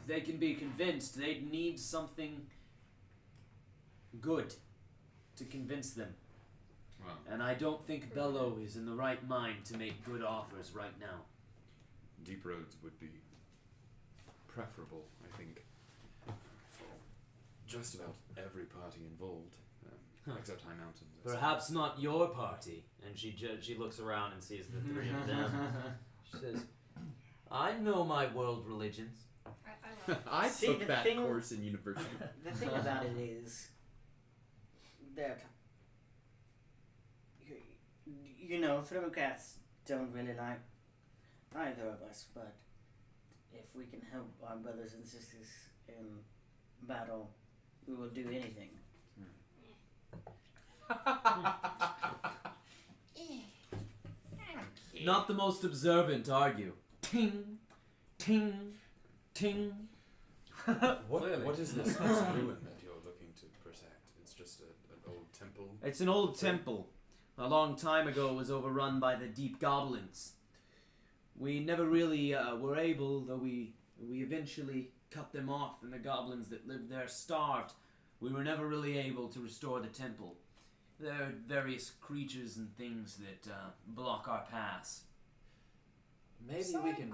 [SPEAKER 1] If they can be convinced, they'd need something good to convince them.
[SPEAKER 4] Well,
[SPEAKER 7] And I don't think Bello is in the right mind to make good offers right now.
[SPEAKER 4] deep roads would be preferable, I think, for just about every party involved, except High Mountains.
[SPEAKER 7] Perhaps not your party. And she looks around and sees the three of them. She says, I know my world religions.
[SPEAKER 6] I love
[SPEAKER 9] I
[SPEAKER 2] See,
[SPEAKER 9] took
[SPEAKER 2] the
[SPEAKER 9] that
[SPEAKER 2] thing-
[SPEAKER 9] course in university.
[SPEAKER 2] The thing about it is that you know, Thermocrats don't really like either of us, but if we can help our brothers and sisters in battle, we will do anything.
[SPEAKER 7] Not the most observant, are you? Ting, ting, ting.
[SPEAKER 4] What is this ruin that you're looking to protect? It's just an old temple.
[SPEAKER 7] It's an old temple. A long time ago it was overrun by the deep goblins. We never really were able, though we eventually cut them off, and the goblins that lived there starved. We were never really able to restore the temple. There are various creatures and things that block our paths.
[SPEAKER 5] Maybe we can.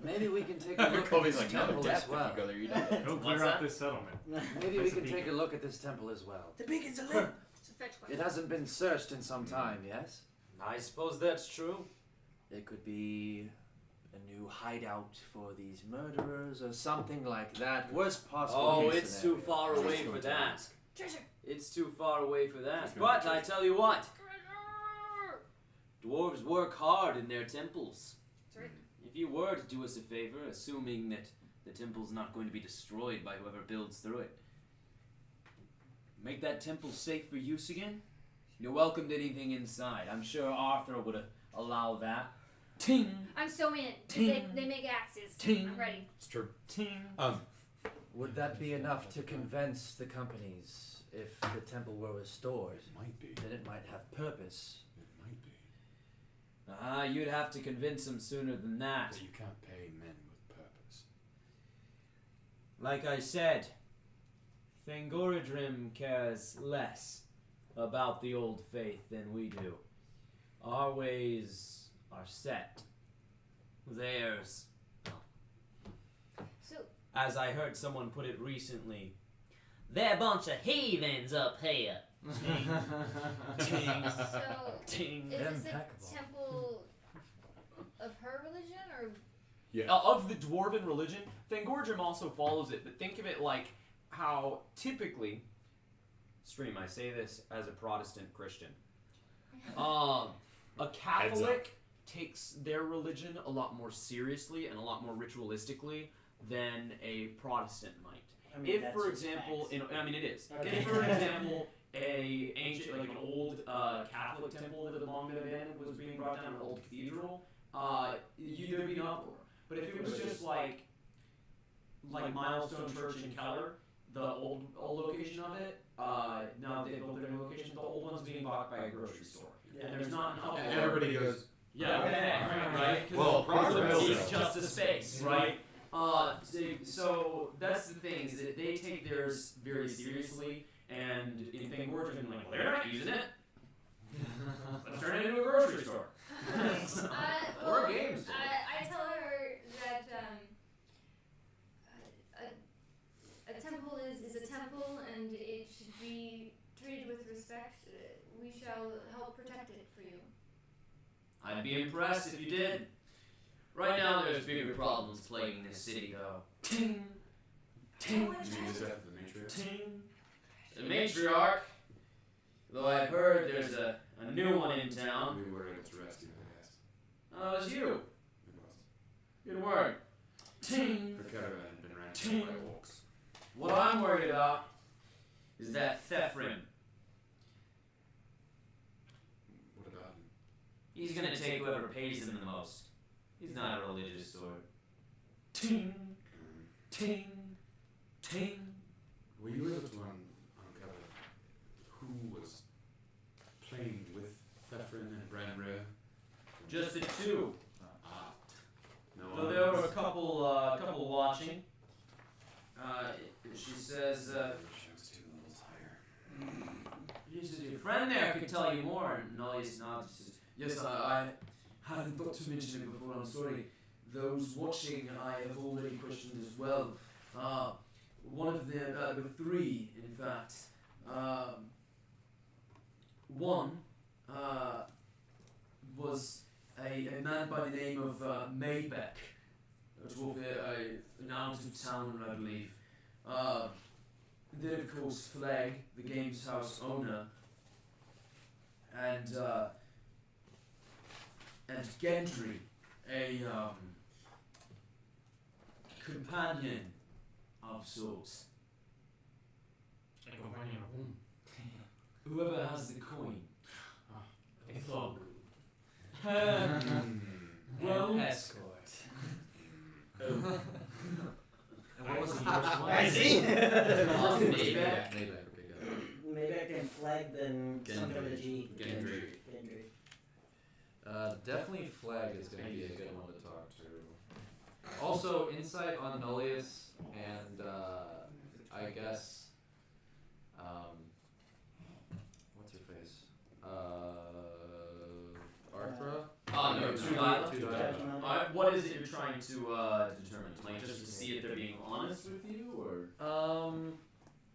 [SPEAKER 5] Maybe we can take a look at
[SPEAKER 9] Kobe's
[SPEAKER 5] this
[SPEAKER 9] like, no,
[SPEAKER 5] temple
[SPEAKER 9] death
[SPEAKER 5] as well.
[SPEAKER 9] if you go there, you die.
[SPEAKER 3] Go clear out this settlement.
[SPEAKER 5] Maybe we
[SPEAKER 3] Place
[SPEAKER 5] can
[SPEAKER 3] the
[SPEAKER 5] take a
[SPEAKER 3] beacon.
[SPEAKER 5] look at this temple as well.
[SPEAKER 2] The beacon's a limp.
[SPEAKER 6] It's a fetch
[SPEAKER 5] It
[SPEAKER 6] question.
[SPEAKER 5] hasn't been searched in some time, yes?
[SPEAKER 7] I suppose that's true.
[SPEAKER 5] It could be a new hideout for these murderers or something like that. Worst possible
[SPEAKER 7] Oh,
[SPEAKER 5] case
[SPEAKER 7] it's
[SPEAKER 5] scenario.
[SPEAKER 7] too far away
[SPEAKER 4] Just
[SPEAKER 7] for
[SPEAKER 4] going to
[SPEAKER 7] that.
[SPEAKER 4] ask.
[SPEAKER 6] Treasure.
[SPEAKER 7] It's too far away for that.
[SPEAKER 4] It's gonna be
[SPEAKER 7] But I
[SPEAKER 4] treasure.
[SPEAKER 7] tell you what,
[SPEAKER 6] Treasure.
[SPEAKER 7] dwarves work hard in their temples.
[SPEAKER 6] That's right.
[SPEAKER 7] If you were to do us a favor, assuming that the temple's not going to be destroyed by whoever builds through it, make that temple safe for use again, you're welcome to anything inside. I'm sure Arthur would allow that. Ting!
[SPEAKER 6] I'm so in.
[SPEAKER 7] Ting.
[SPEAKER 6] They make axes.
[SPEAKER 7] Ting.
[SPEAKER 6] I'm ready.
[SPEAKER 4] It's true.
[SPEAKER 7] Ting!
[SPEAKER 5] Would that be enough to convince the companies if the temple were restored?
[SPEAKER 4] It might be.
[SPEAKER 5] Then it might have purpose.
[SPEAKER 4] It might be.
[SPEAKER 7] You'd have to convince them sooner than that.
[SPEAKER 4] But you can't pay men with purpose.
[SPEAKER 7] Like I said, Thangorodrim cares less about the old faith than we do. Our ways are set. Theirs,
[SPEAKER 6] So,
[SPEAKER 7] as I heard someone put it recently,
[SPEAKER 10] They're a bunch of heathens up here.
[SPEAKER 7] ting,
[SPEAKER 6] so
[SPEAKER 7] ting.
[SPEAKER 6] is this
[SPEAKER 5] Impeccable.
[SPEAKER 6] a temple of her religion or?
[SPEAKER 4] Yeah.
[SPEAKER 3] Of the dwarven religion, Thangordrim also follows it, but think of it like how typically, Stream, I say this as a Protestant Christian, a Catholic takes their religion a lot more seriously and a lot more ritualistically than a Protestant might.
[SPEAKER 2] I mean,
[SPEAKER 3] If,
[SPEAKER 2] that's
[SPEAKER 3] for
[SPEAKER 2] just
[SPEAKER 3] example,
[SPEAKER 2] facts.
[SPEAKER 3] it is.
[SPEAKER 2] Okay.
[SPEAKER 3] If, for example, a ancient, like an old Catholic temple that had long been abandoned was being brought down, an old cathedral, there'd be an uproar. But if it was just like Milestone Church in Keller, the old location of it, now they built their new location. The old one's being bought by a grocery store, and there's not an uproar.
[SPEAKER 4] And everybody goes,
[SPEAKER 3] Yeah, okay, right? 'Cause
[SPEAKER 4] Well, progress.
[SPEAKER 3] it's just a space, right? So that's the thing, is that they take theirs very seriously, and in Thangordrim, like, well, they're not using it. Let's turn it into a grocery store.
[SPEAKER 6] Or
[SPEAKER 3] a game store.
[SPEAKER 6] I tell her that a temple is a temple, and it should be treated with respect. We shall help protect it for you.
[SPEAKER 7] I'd be impressed if you did. Right now, there's bigger problems plaguing this city, though. Ting, ting,
[SPEAKER 4] you mean the death of the matriarch?
[SPEAKER 7] ting. The matriarch. Though I've heard there's a new one in town.
[SPEAKER 4] We were able to rescue the guest.
[SPEAKER 7] Oh, it's you.
[SPEAKER 4] It was.
[SPEAKER 7] Good work. Ting.
[SPEAKER 4] Her caravan had been ransacked by orcs.
[SPEAKER 7] What I'm worried about is that Thefrin.
[SPEAKER 4] What about him?
[SPEAKER 7] He's gonna take whoever pays him the most. He's not a religious sort. Ting, ting, ting.
[SPEAKER 4] Were you able to uncover who was playing with Thefrin and Branrir?
[SPEAKER 7] Just the two.
[SPEAKER 4] Ah. No
[SPEAKER 7] Though there were a couple watching. She says,
[SPEAKER 4] She was 2 levels higher.
[SPEAKER 7] "Here's a friend there could tell you more. And Nullius nods and says,
[SPEAKER 9] Yes, I hadn't thought to mention it before. I'm sorry. Those watching, I have already questioned as well. One of them, there were three, in fact. One was a man by the name of Maybeck, a dwarf out of town, I believe. Then, of course, Flag, the games house owner, and Gendry, a companion of sorts.
[SPEAKER 3] A companion of whom?
[SPEAKER 9] Whoever has the coin.
[SPEAKER 3] A thug.
[SPEAKER 9] Well,
[SPEAKER 5] Escort.
[SPEAKER 8] And what was the first one?
[SPEAKER 2] I see.
[SPEAKER 8] Mayback. Okay, got it.
[SPEAKER 2] Maybe I can flag then something with a G.
[SPEAKER 4] Gendry.
[SPEAKER 2] Gendry.
[SPEAKER 8] Definitely Flag is going to be a good one to talk to. Also, insight on Nullius and I guess what's her face? Arthra?
[SPEAKER 1] No, Delilah.
[SPEAKER 8] Delilah.
[SPEAKER 1] What is it you're trying to determine? Like, just to see if they're being honest with you, or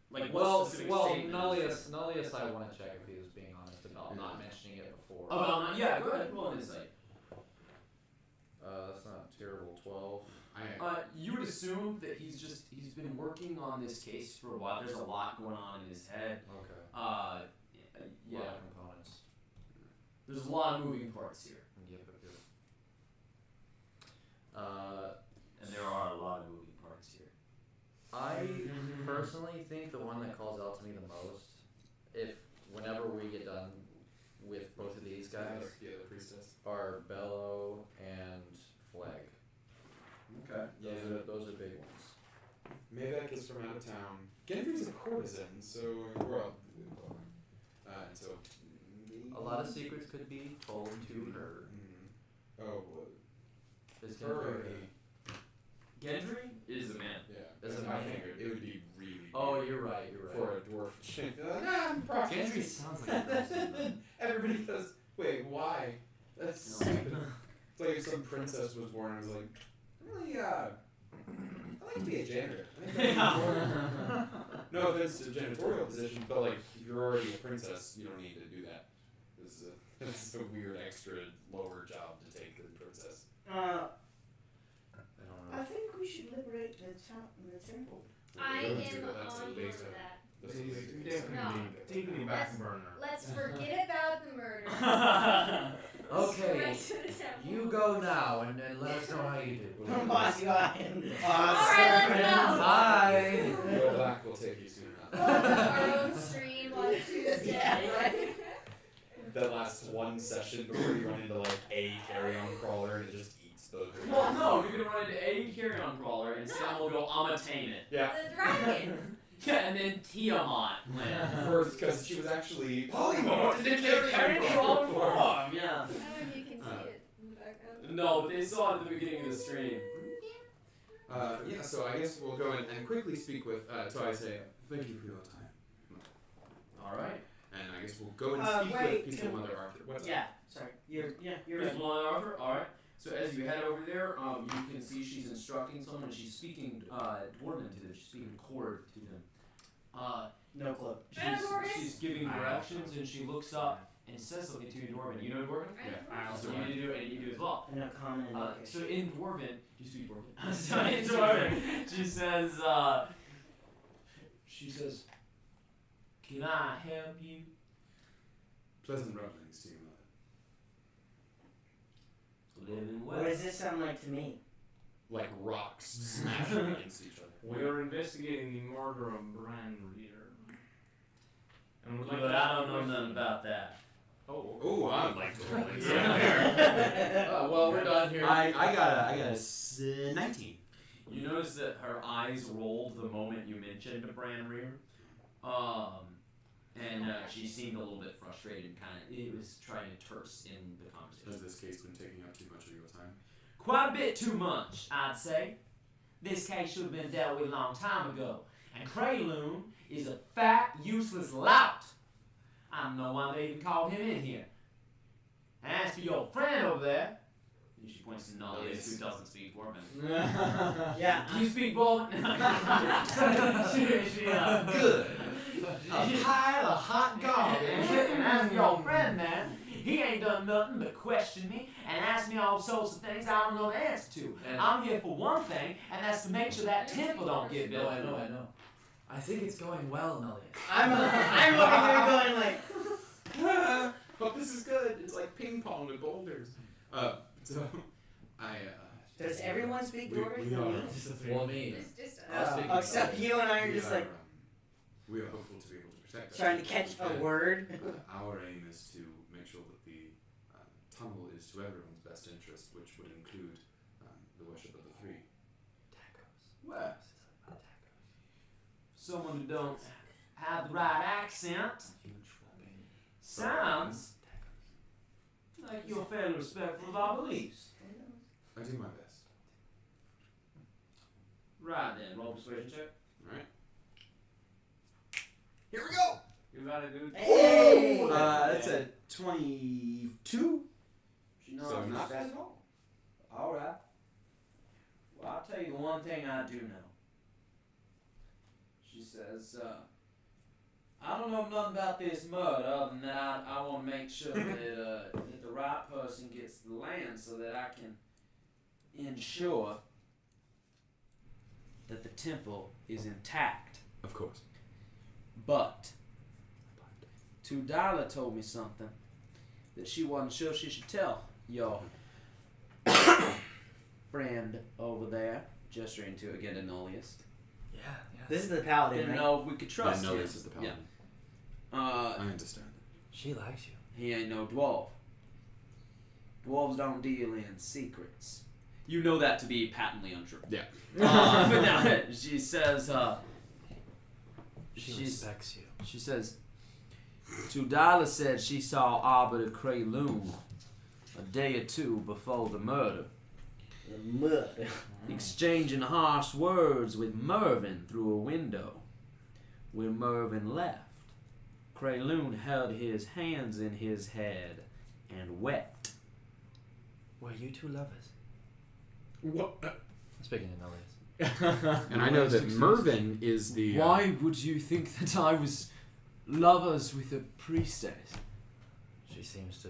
[SPEAKER 1] like, what's the specific statement?
[SPEAKER 8] Nullius, I want to check if he was being honest about not mentioning it before.
[SPEAKER 1] Oh, well, yeah, go ahead, roll an insight.
[SPEAKER 8] That's not terrible. 12.
[SPEAKER 1] You would assume that he's been working on this case for a while. There's a lot going on in his head.
[SPEAKER 8] Okay.
[SPEAKER 1] Yeah,
[SPEAKER 8] A lot of components.
[SPEAKER 1] there's a lot of moving parts here,
[SPEAKER 8] Yep.
[SPEAKER 1] and there are a lot of moving parts here.
[SPEAKER 8] I personally think the one that calls out to me the most, whenever we get done with both of these guys,
[SPEAKER 4] Yeah, the priestess.
[SPEAKER 8] are Bello and Flag.
[SPEAKER 1] Okay.
[SPEAKER 8] Those are big ones.
[SPEAKER 4] Maybeck is from out of town. Gendry's a courtesan, so we're all. And so. Maybe...
[SPEAKER 8] A lot of secrets could be told to her.
[SPEAKER 4] Mm-hmm. Oh, well,
[SPEAKER 8] Is
[SPEAKER 4] her or
[SPEAKER 8] Gendry-
[SPEAKER 4] he?
[SPEAKER 1] Gendry is a man.
[SPEAKER 4] Yeah.
[SPEAKER 8] Is it
[SPEAKER 4] I
[SPEAKER 8] man?
[SPEAKER 4] figured it would be really.
[SPEAKER 8] Oh,
[SPEAKER 4] weird
[SPEAKER 8] you're right.
[SPEAKER 4] for a dwarf chick. I'm
[SPEAKER 8] Gendry sounds like a person.
[SPEAKER 4] Everybody goes, wait, why? That's stupid. It's like if some princess was born and was like, really, I like to be a janitor. I think that's important. No offense to janitorial position, but like, if you're already a princess, you don't need to do that. This is a weird extra lower job to take as a princess.
[SPEAKER 8] I don't know.
[SPEAKER 2] I think we should liberate the temple.
[SPEAKER 6] I
[SPEAKER 4] We're going
[SPEAKER 6] am
[SPEAKER 4] to, but that's a
[SPEAKER 6] on board
[SPEAKER 4] beta.
[SPEAKER 6] with that.
[SPEAKER 4] That's a
[SPEAKER 3] He's
[SPEAKER 4] beta.
[SPEAKER 3] definitely taking the back burner.
[SPEAKER 6] Let's forget about the murder.
[SPEAKER 5] Okay,
[SPEAKER 6] Straight to the temple.
[SPEAKER 5] you go now and let us know how you do.
[SPEAKER 2] Boss Ryan.
[SPEAKER 6] Alright, let's go.
[SPEAKER 5] Bye.
[SPEAKER 4] Real black will take you soon enough.
[SPEAKER 6] Follow our own stream on Tuesday.
[SPEAKER 2] Yeah, right.
[SPEAKER 4] That lasts one session before you run into like a carry-on crawler and it just eats the.
[SPEAKER 1] Well, no, you're gonna run into a carry-on crawler, and Sam will go, "I'ma tame it."
[SPEAKER 4] Yeah.
[SPEAKER 6] The dragon.
[SPEAKER 1] Yeah, and then Tiamat lands.
[SPEAKER 4] First, because she was actually polymorphed into
[SPEAKER 1] Carry-on
[SPEAKER 4] carry-on
[SPEAKER 1] form, yeah.
[SPEAKER 6] I don't know if you can see it in the background.
[SPEAKER 1] No, but they saw it at the beginning of the stream.
[SPEAKER 4] Yeah, so I guess we'll go in and quickly speak with. So I say, thank you for your time.
[SPEAKER 1] All right.
[SPEAKER 4] And I guess we'll go and speak
[SPEAKER 2] wait,
[SPEAKER 4] with Peaceful Mother Arthur. What's
[SPEAKER 2] Yeah, sorry. You're
[SPEAKER 1] Here's
[SPEAKER 2] right.
[SPEAKER 1] one Arthur. All right. So as you head over there, you can see she's instructing someone. She's speaking Dwarven to them. She's speaking Cord to them.
[SPEAKER 2] No clue.
[SPEAKER 1] She's giving directions, and she looks up and says something to you in Dwarven. You know Dwarven?
[SPEAKER 4] Yeah.
[SPEAKER 1] So you need to do it, and you do as well.
[SPEAKER 2] No comment. Okay.
[SPEAKER 1] So in Dwarven, do you speak Dwarven? So in Dwarven, she says, "Can I help you?"
[SPEAKER 4] Pleasant rumblings to you, Mother.
[SPEAKER 1] Living
[SPEAKER 2] What does
[SPEAKER 1] west.
[SPEAKER 2] this sound like to me?
[SPEAKER 4] Like rocks smashing against each other.
[SPEAKER 3] We are investigating the murder of Bran Reader. And would like
[SPEAKER 1] But
[SPEAKER 3] to
[SPEAKER 1] I
[SPEAKER 3] ask
[SPEAKER 1] don't know
[SPEAKER 3] a
[SPEAKER 1] nothing
[SPEAKER 3] question.
[SPEAKER 1] about that.
[SPEAKER 4] Oh, I'd like to roll it.
[SPEAKER 8] Well, we're done here.
[SPEAKER 4] I got a 19.
[SPEAKER 1] You notice that her eyes rolled the moment you mentioned Bran Rear. And she seemed a little bit frustrated, it was trying to terse in the conversation.
[SPEAKER 4] Has this case been taking up too much of your time?
[SPEAKER 7] Quite a bit too much, I'd say. This case should have been dealt with a long time ago. And Krayloon is a fat, useless lout. I'm don't know why they even called him in here. And as for your friend over there, and she points to Nullius, who doesn't speak Dwarven.
[SPEAKER 2] Yeah.
[SPEAKER 7] Do you speak Dwarven? Good. A pile of hot garbage. And as for your friend there, he ain't done nothing but question me and ask me all sorts of things I don't know the answer to.
[SPEAKER 5] And-
[SPEAKER 7] I'm here for one thing, and that's to make sure that temple don't get built.
[SPEAKER 5] I know. I think it's going well, Nullius.
[SPEAKER 2] I'm over here going like,
[SPEAKER 4] But this is good. It's like ping pong with boulders. So I.
[SPEAKER 2] does everyone speak
[SPEAKER 4] We
[SPEAKER 2] Dwarvish?
[SPEAKER 4] are.
[SPEAKER 8] Well, me.
[SPEAKER 6] Just
[SPEAKER 8] I'll speak
[SPEAKER 2] Except you and I are just like
[SPEAKER 4] we are hopeful to be able to protect.
[SPEAKER 2] trying to catch a word.
[SPEAKER 4] Our aim is to make sure that the tunnel is to everyone's best interest, which would include the worship of the three.
[SPEAKER 7] Well, someone who don't have the right accent sounds like you're fairly respectful of our beliefs.
[SPEAKER 4] I do my best.
[SPEAKER 7] Right then, roll persuasion check.
[SPEAKER 4] Alright.
[SPEAKER 7] Here we go. You got it, dude.
[SPEAKER 2] Hey!
[SPEAKER 1] That's a 22.
[SPEAKER 7] No,
[SPEAKER 4] So
[SPEAKER 7] not
[SPEAKER 4] not
[SPEAKER 7] bad at all. All right. Well, I'll tell you the one thing I do know. She says, I don't know nothing about this mud other than that I want to make sure that, that the right person gets the land so that I can ensure that the temple is intact.
[SPEAKER 4] Of course.
[SPEAKER 7] But Tudala told me something that she wasn't sure she should tell your friend over there, gesturing to again to Nullius.
[SPEAKER 5] Yeah.
[SPEAKER 2] This is the paladin,
[SPEAKER 7] Didn't
[SPEAKER 2] right?
[SPEAKER 7] know if we could trust
[SPEAKER 4] I know
[SPEAKER 7] him.
[SPEAKER 4] this is the paladin.
[SPEAKER 7] I
[SPEAKER 4] I understand.
[SPEAKER 5] She likes you.
[SPEAKER 7] He ain't no dwarf. Dwarves don't deal in secrets. You know that to be patently untrue.
[SPEAKER 4] Yeah.
[SPEAKER 7] But now she says,
[SPEAKER 5] She
[SPEAKER 7] she's-
[SPEAKER 5] respects you.
[SPEAKER 7] she says, Tudala said she saw Arbiter Krayloon a day or two before the murder,
[SPEAKER 2] Mud.
[SPEAKER 7] exchanging harsh words with Mervyn through a window. When Mervyn left, Krayloon held his hands in his head and wept.
[SPEAKER 5] Were you two lovers?
[SPEAKER 4] What?
[SPEAKER 5] Speaking of Nullius.
[SPEAKER 4] And I know that Mervyn is the.
[SPEAKER 1] Why would you think that I was lovers with a priestess?
[SPEAKER 5] She seems to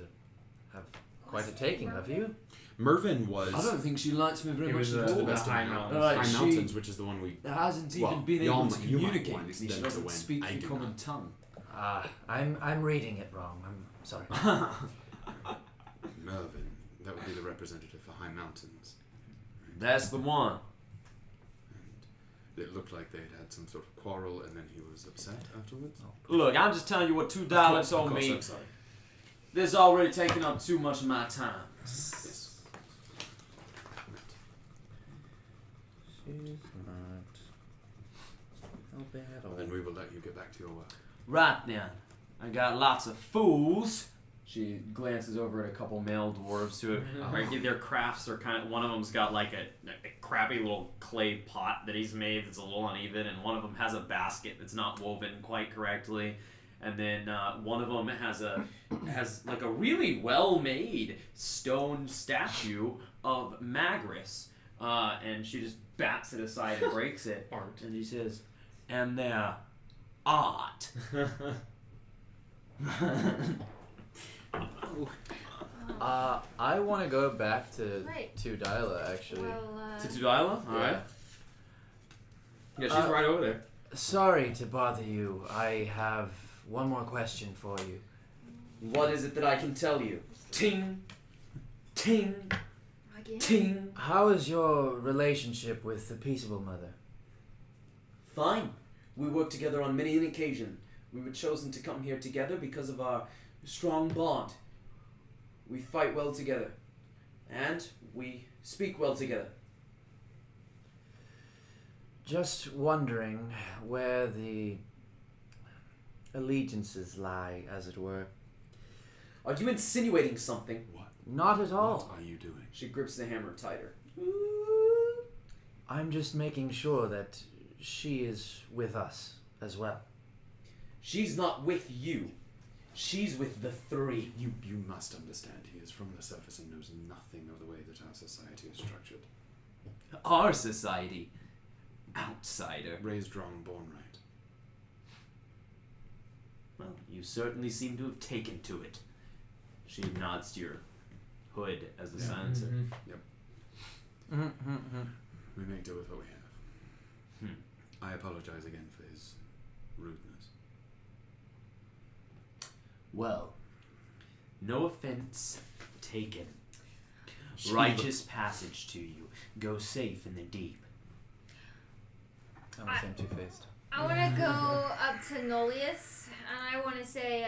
[SPEAKER 5] have quite a taking of you.
[SPEAKER 4] Mervyn was.
[SPEAKER 1] I don't think she likes me very
[SPEAKER 4] It
[SPEAKER 1] much
[SPEAKER 4] was
[SPEAKER 1] at
[SPEAKER 4] the
[SPEAKER 1] all.
[SPEAKER 4] best of
[SPEAKER 3] High
[SPEAKER 4] the
[SPEAKER 3] Mountains.
[SPEAKER 1] Like,
[SPEAKER 4] High
[SPEAKER 1] she
[SPEAKER 4] Mountains, which is the one we.
[SPEAKER 1] hasn't
[SPEAKER 4] Well,
[SPEAKER 1] even been
[SPEAKER 4] y'all
[SPEAKER 1] able to
[SPEAKER 4] might- you might
[SPEAKER 1] communicate
[SPEAKER 4] want
[SPEAKER 1] with me.
[SPEAKER 4] them
[SPEAKER 1] She
[SPEAKER 4] to
[SPEAKER 1] doesn't
[SPEAKER 4] win.
[SPEAKER 1] speak
[SPEAKER 4] I
[SPEAKER 1] the
[SPEAKER 4] do
[SPEAKER 1] common
[SPEAKER 4] not.
[SPEAKER 1] tongue.
[SPEAKER 5] I'm reading it wrong. I'm sorry.
[SPEAKER 4] Mervyn. That would be the representative for High Mountains.
[SPEAKER 7] That's the one.
[SPEAKER 4] And it looked like they'd had some sort of quarrel, and then he was upset afterwards.
[SPEAKER 7] Look, I'm just telling you what $2 told me.
[SPEAKER 4] I'm sorry.
[SPEAKER 7] This is already taking up too much of my time.
[SPEAKER 4] Yes.
[SPEAKER 8] She's not bad at all.
[SPEAKER 4] Then we will let you get back to your work.
[SPEAKER 7] Right then, I got lots of fools. She glances over at a couple male dwarves who, their crafts are kind of. One of them's got like a crappy little clay pot that he's made that's a little uneven, and one of them has a basket that's not woven quite correctly, and then one of them has like a really well made stone statue of Magris, and she just bats it aside and breaks it, and she says, "And they're art."
[SPEAKER 8] I want to go back to
[SPEAKER 6] Right.
[SPEAKER 8] Dyla actually.
[SPEAKER 6] Well,
[SPEAKER 7] To Tudila? Alright. Yeah, she's right over there.
[SPEAKER 5] Sorry to bother you. I have one more question for you.
[SPEAKER 7] What is it that I can tell you? Ting, ting,
[SPEAKER 6] again?
[SPEAKER 7] ting.
[SPEAKER 5] How is your relationship with the Peaceable Mother?
[SPEAKER 7] Fine. We worked together on many an occasion. We were chosen to come here together because of our strong bond. We fight well together. And we speak well together.
[SPEAKER 5] Just wondering where the allegiances lie, as it were.
[SPEAKER 7] Are you insinuating something?
[SPEAKER 4] What?
[SPEAKER 5] Not at all.
[SPEAKER 4] What are you doing?
[SPEAKER 7] She grips the hammer tighter.
[SPEAKER 5] I'm just making sure that she is with us as well.
[SPEAKER 7] She's not with you.
[SPEAKER 1] She's with the three.
[SPEAKER 4] You must understand, he is from the surface and knows nothing of the way that our society is structured.
[SPEAKER 1] Our society. Outsider.
[SPEAKER 4] Raised wrong, born right.
[SPEAKER 1] Well, you certainly seem to have taken to it. She nods to your hood as a silencer.
[SPEAKER 4] We make do with what we have. I apologize again for his rudeness.
[SPEAKER 1] Well, no offense taken. Righteous passage to you. Go safe in the deep.
[SPEAKER 8] I'm the same two-faced.
[SPEAKER 6] I want to go up to Nolius, and I want to say,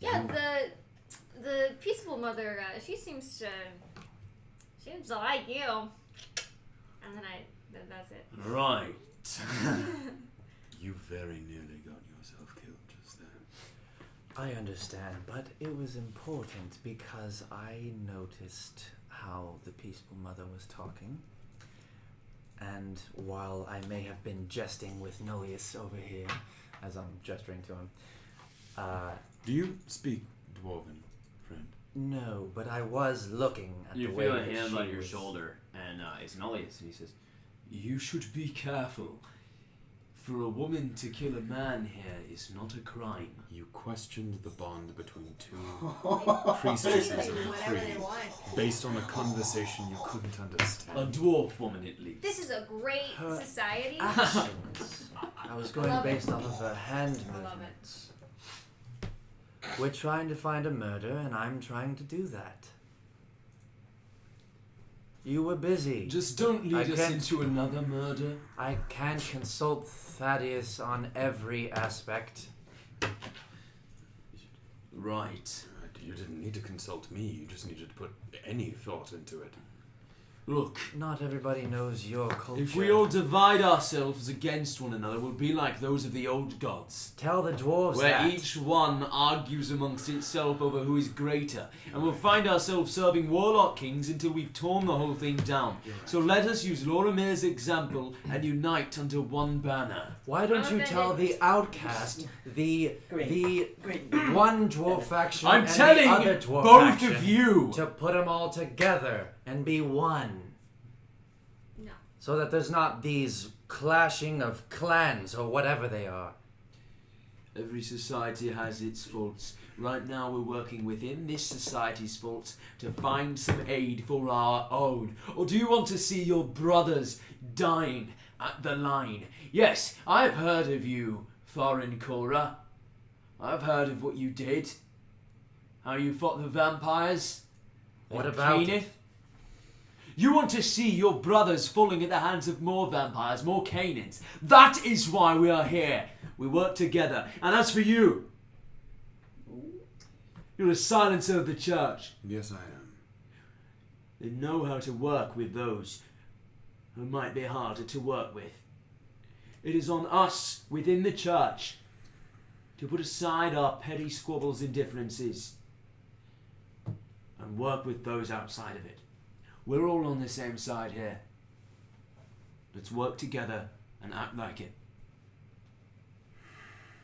[SPEAKER 6] the peaceful mother, she seems to like you. And then that's it.
[SPEAKER 1] Right.
[SPEAKER 4] You very nearly got yourself killed just then.
[SPEAKER 8] I understand, but it was important because I noticed how the peaceful mother was talking. And while I may have been jesting with Nolius over here, as I'm gesturing to him,
[SPEAKER 4] do you speak Dwarven, friend?
[SPEAKER 8] No, but I was looking at
[SPEAKER 1] You
[SPEAKER 8] the way
[SPEAKER 1] feel a
[SPEAKER 8] that
[SPEAKER 1] hand
[SPEAKER 8] she
[SPEAKER 1] on your
[SPEAKER 8] was-
[SPEAKER 1] shoulder, and it's Nolius, and he says, "You should be careful. For a woman to kill a man here is not a crime."
[SPEAKER 4] You questioned the bond between two priestesses of the
[SPEAKER 6] Whatever they
[SPEAKER 4] three,
[SPEAKER 6] want.
[SPEAKER 4] based on a conversation you couldn't
[SPEAKER 1] A
[SPEAKER 4] understand.
[SPEAKER 1] dwarf woman, at least.
[SPEAKER 6] This is a great
[SPEAKER 8] Her
[SPEAKER 6] society.
[SPEAKER 8] actions. I was going
[SPEAKER 6] love it.
[SPEAKER 8] based off of her hand
[SPEAKER 6] I love it.
[SPEAKER 8] movements. We're trying to find a murder, and I'm trying to do that. You were busy.
[SPEAKER 1] Just don't lead
[SPEAKER 8] I
[SPEAKER 1] us
[SPEAKER 8] can't-
[SPEAKER 1] into another murder.
[SPEAKER 8] I can't consult Thaddeus on every aspect.
[SPEAKER 1] Right.
[SPEAKER 4] You didn't need to consult me, you just needed to put any thought into it.
[SPEAKER 1] Look,
[SPEAKER 8] Not everybody knows your culture.
[SPEAKER 1] if we all divide ourselves against one another, we'll be like those of the old gods,
[SPEAKER 8] Tell the dwarves
[SPEAKER 1] where
[SPEAKER 8] that.
[SPEAKER 1] each one argues amongst itself over who is greater, and we'll find ourselves serving warlock kings until we've torn the whole thing down. So let us use Lorimir's example and unite under one banner.
[SPEAKER 8] Why don't you tell the outcast, the one dwarf faction
[SPEAKER 1] I'm
[SPEAKER 8] and
[SPEAKER 1] telling
[SPEAKER 8] the other dwarf
[SPEAKER 1] both
[SPEAKER 8] faction
[SPEAKER 1] of you!
[SPEAKER 8] to put them all together and be one?
[SPEAKER 6] No.
[SPEAKER 8] So that there's not these clashing of clans or whatever they are.
[SPEAKER 1] Every society has its faults. Right now we're working within this society's faults to find some aid for our own. Or do you want to see your brothers dying at the line? Yes, I've heard of you, Thorin Korra. I've heard of what you did. How you fought the vampires.
[SPEAKER 8] What
[SPEAKER 1] and
[SPEAKER 8] about it?
[SPEAKER 1] Kenneth. You want to see your brothers falling at the hands of more vampires, more Canaans. That is why we are here. We work together. And as for you, you're a silencer of the church.
[SPEAKER 4] Yes, I am.
[SPEAKER 1] They know how to work with those who might be harder to work with. It is on us within the church to put aside our petty squabbles and differences and work with those outside of it. We're all on the same side here. Let's work together and act like it.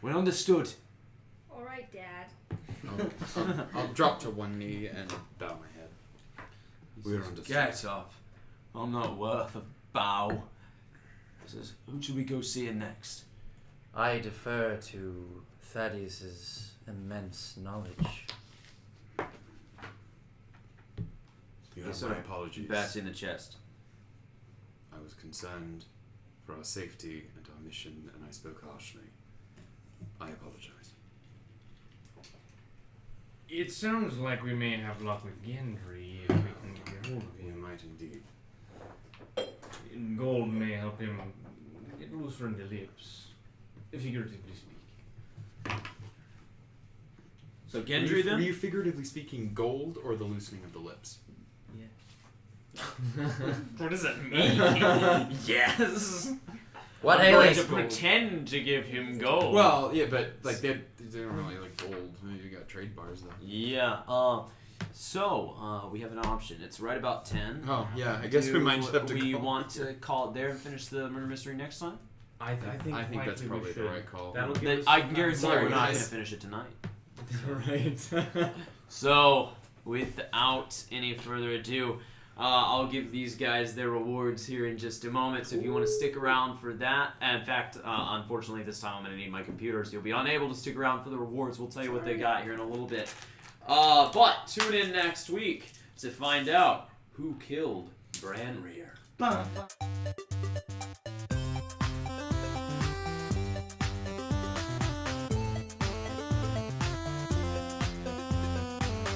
[SPEAKER 1] We're understood.
[SPEAKER 6] All right, Dad.
[SPEAKER 4] I'll drop to one knee and bow my head. We're understood.
[SPEAKER 1] Get up. I'm not worth a bow. Says, who should we go seeing next?
[SPEAKER 8] I defer to Thaddeus's immense knowledge.
[SPEAKER 4] You
[SPEAKER 1] He
[SPEAKER 4] have
[SPEAKER 1] sort
[SPEAKER 4] my
[SPEAKER 1] of
[SPEAKER 4] apologies.
[SPEAKER 1] bats in the chest.
[SPEAKER 4] I was concerned for our safety and our mission, and I spoke harshly. I apologize.
[SPEAKER 3] It sounds like we may have luck with Gendry if we can get hold of
[SPEAKER 4] You
[SPEAKER 3] him.
[SPEAKER 4] might indeed.
[SPEAKER 3] Gold may help him get looser in the lips, figuratively speaking.
[SPEAKER 1] So
[SPEAKER 4] Were
[SPEAKER 1] Gendry
[SPEAKER 4] you
[SPEAKER 1] then?
[SPEAKER 4] figuratively speaking gold or the loosening of the lips?
[SPEAKER 3] What does that mean?
[SPEAKER 1] Yes.
[SPEAKER 8] What
[SPEAKER 1] I'm going
[SPEAKER 8] ails?
[SPEAKER 1] to pretend to give him gold.
[SPEAKER 4] Well, yeah, but like they don't really like gold. You got trade bars though.
[SPEAKER 1] Yeah. So we have an option. It's right about 10.
[SPEAKER 4] Oh yeah, I guess we might just have to.
[SPEAKER 1] We
[SPEAKER 4] call.
[SPEAKER 1] want to call it there and finish the murder mystery next time.
[SPEAKER 3] I think
[SPEAKER 4] I think that's
[SPEAKER 3] likely we
[SPEAKER 4] probably the
[SPEAKER 3] should.
[SPEAKER 4] right call.
[SPEAKER 3] That'll give
[SPEAKER 1] Then
[SPEAKER 3] us
[SPEAKER 1] I can
[SPEAKER 3] time.
[SPEAKER 1] guarantee
[SPEAKER 4] Sorry,
[SPEAKER 1] we're not
[SPEAKER 4] guys.
[SPEAKER 1] going to finish it tonight.
[SPEAKER 2] Right.
[SPEAKER 1] So, without any further ado, I'll give these guys their rewards here in just a moment. So if you want to stick around for that, and in fact, unfortunately this time I'm going to need my computer, so you'll be unable to stick around for the rewards. We'll tell you what they got here in a little bit. But tune in next week to find out who killed Branrear.
[SPEAKER 2] Bum, bum.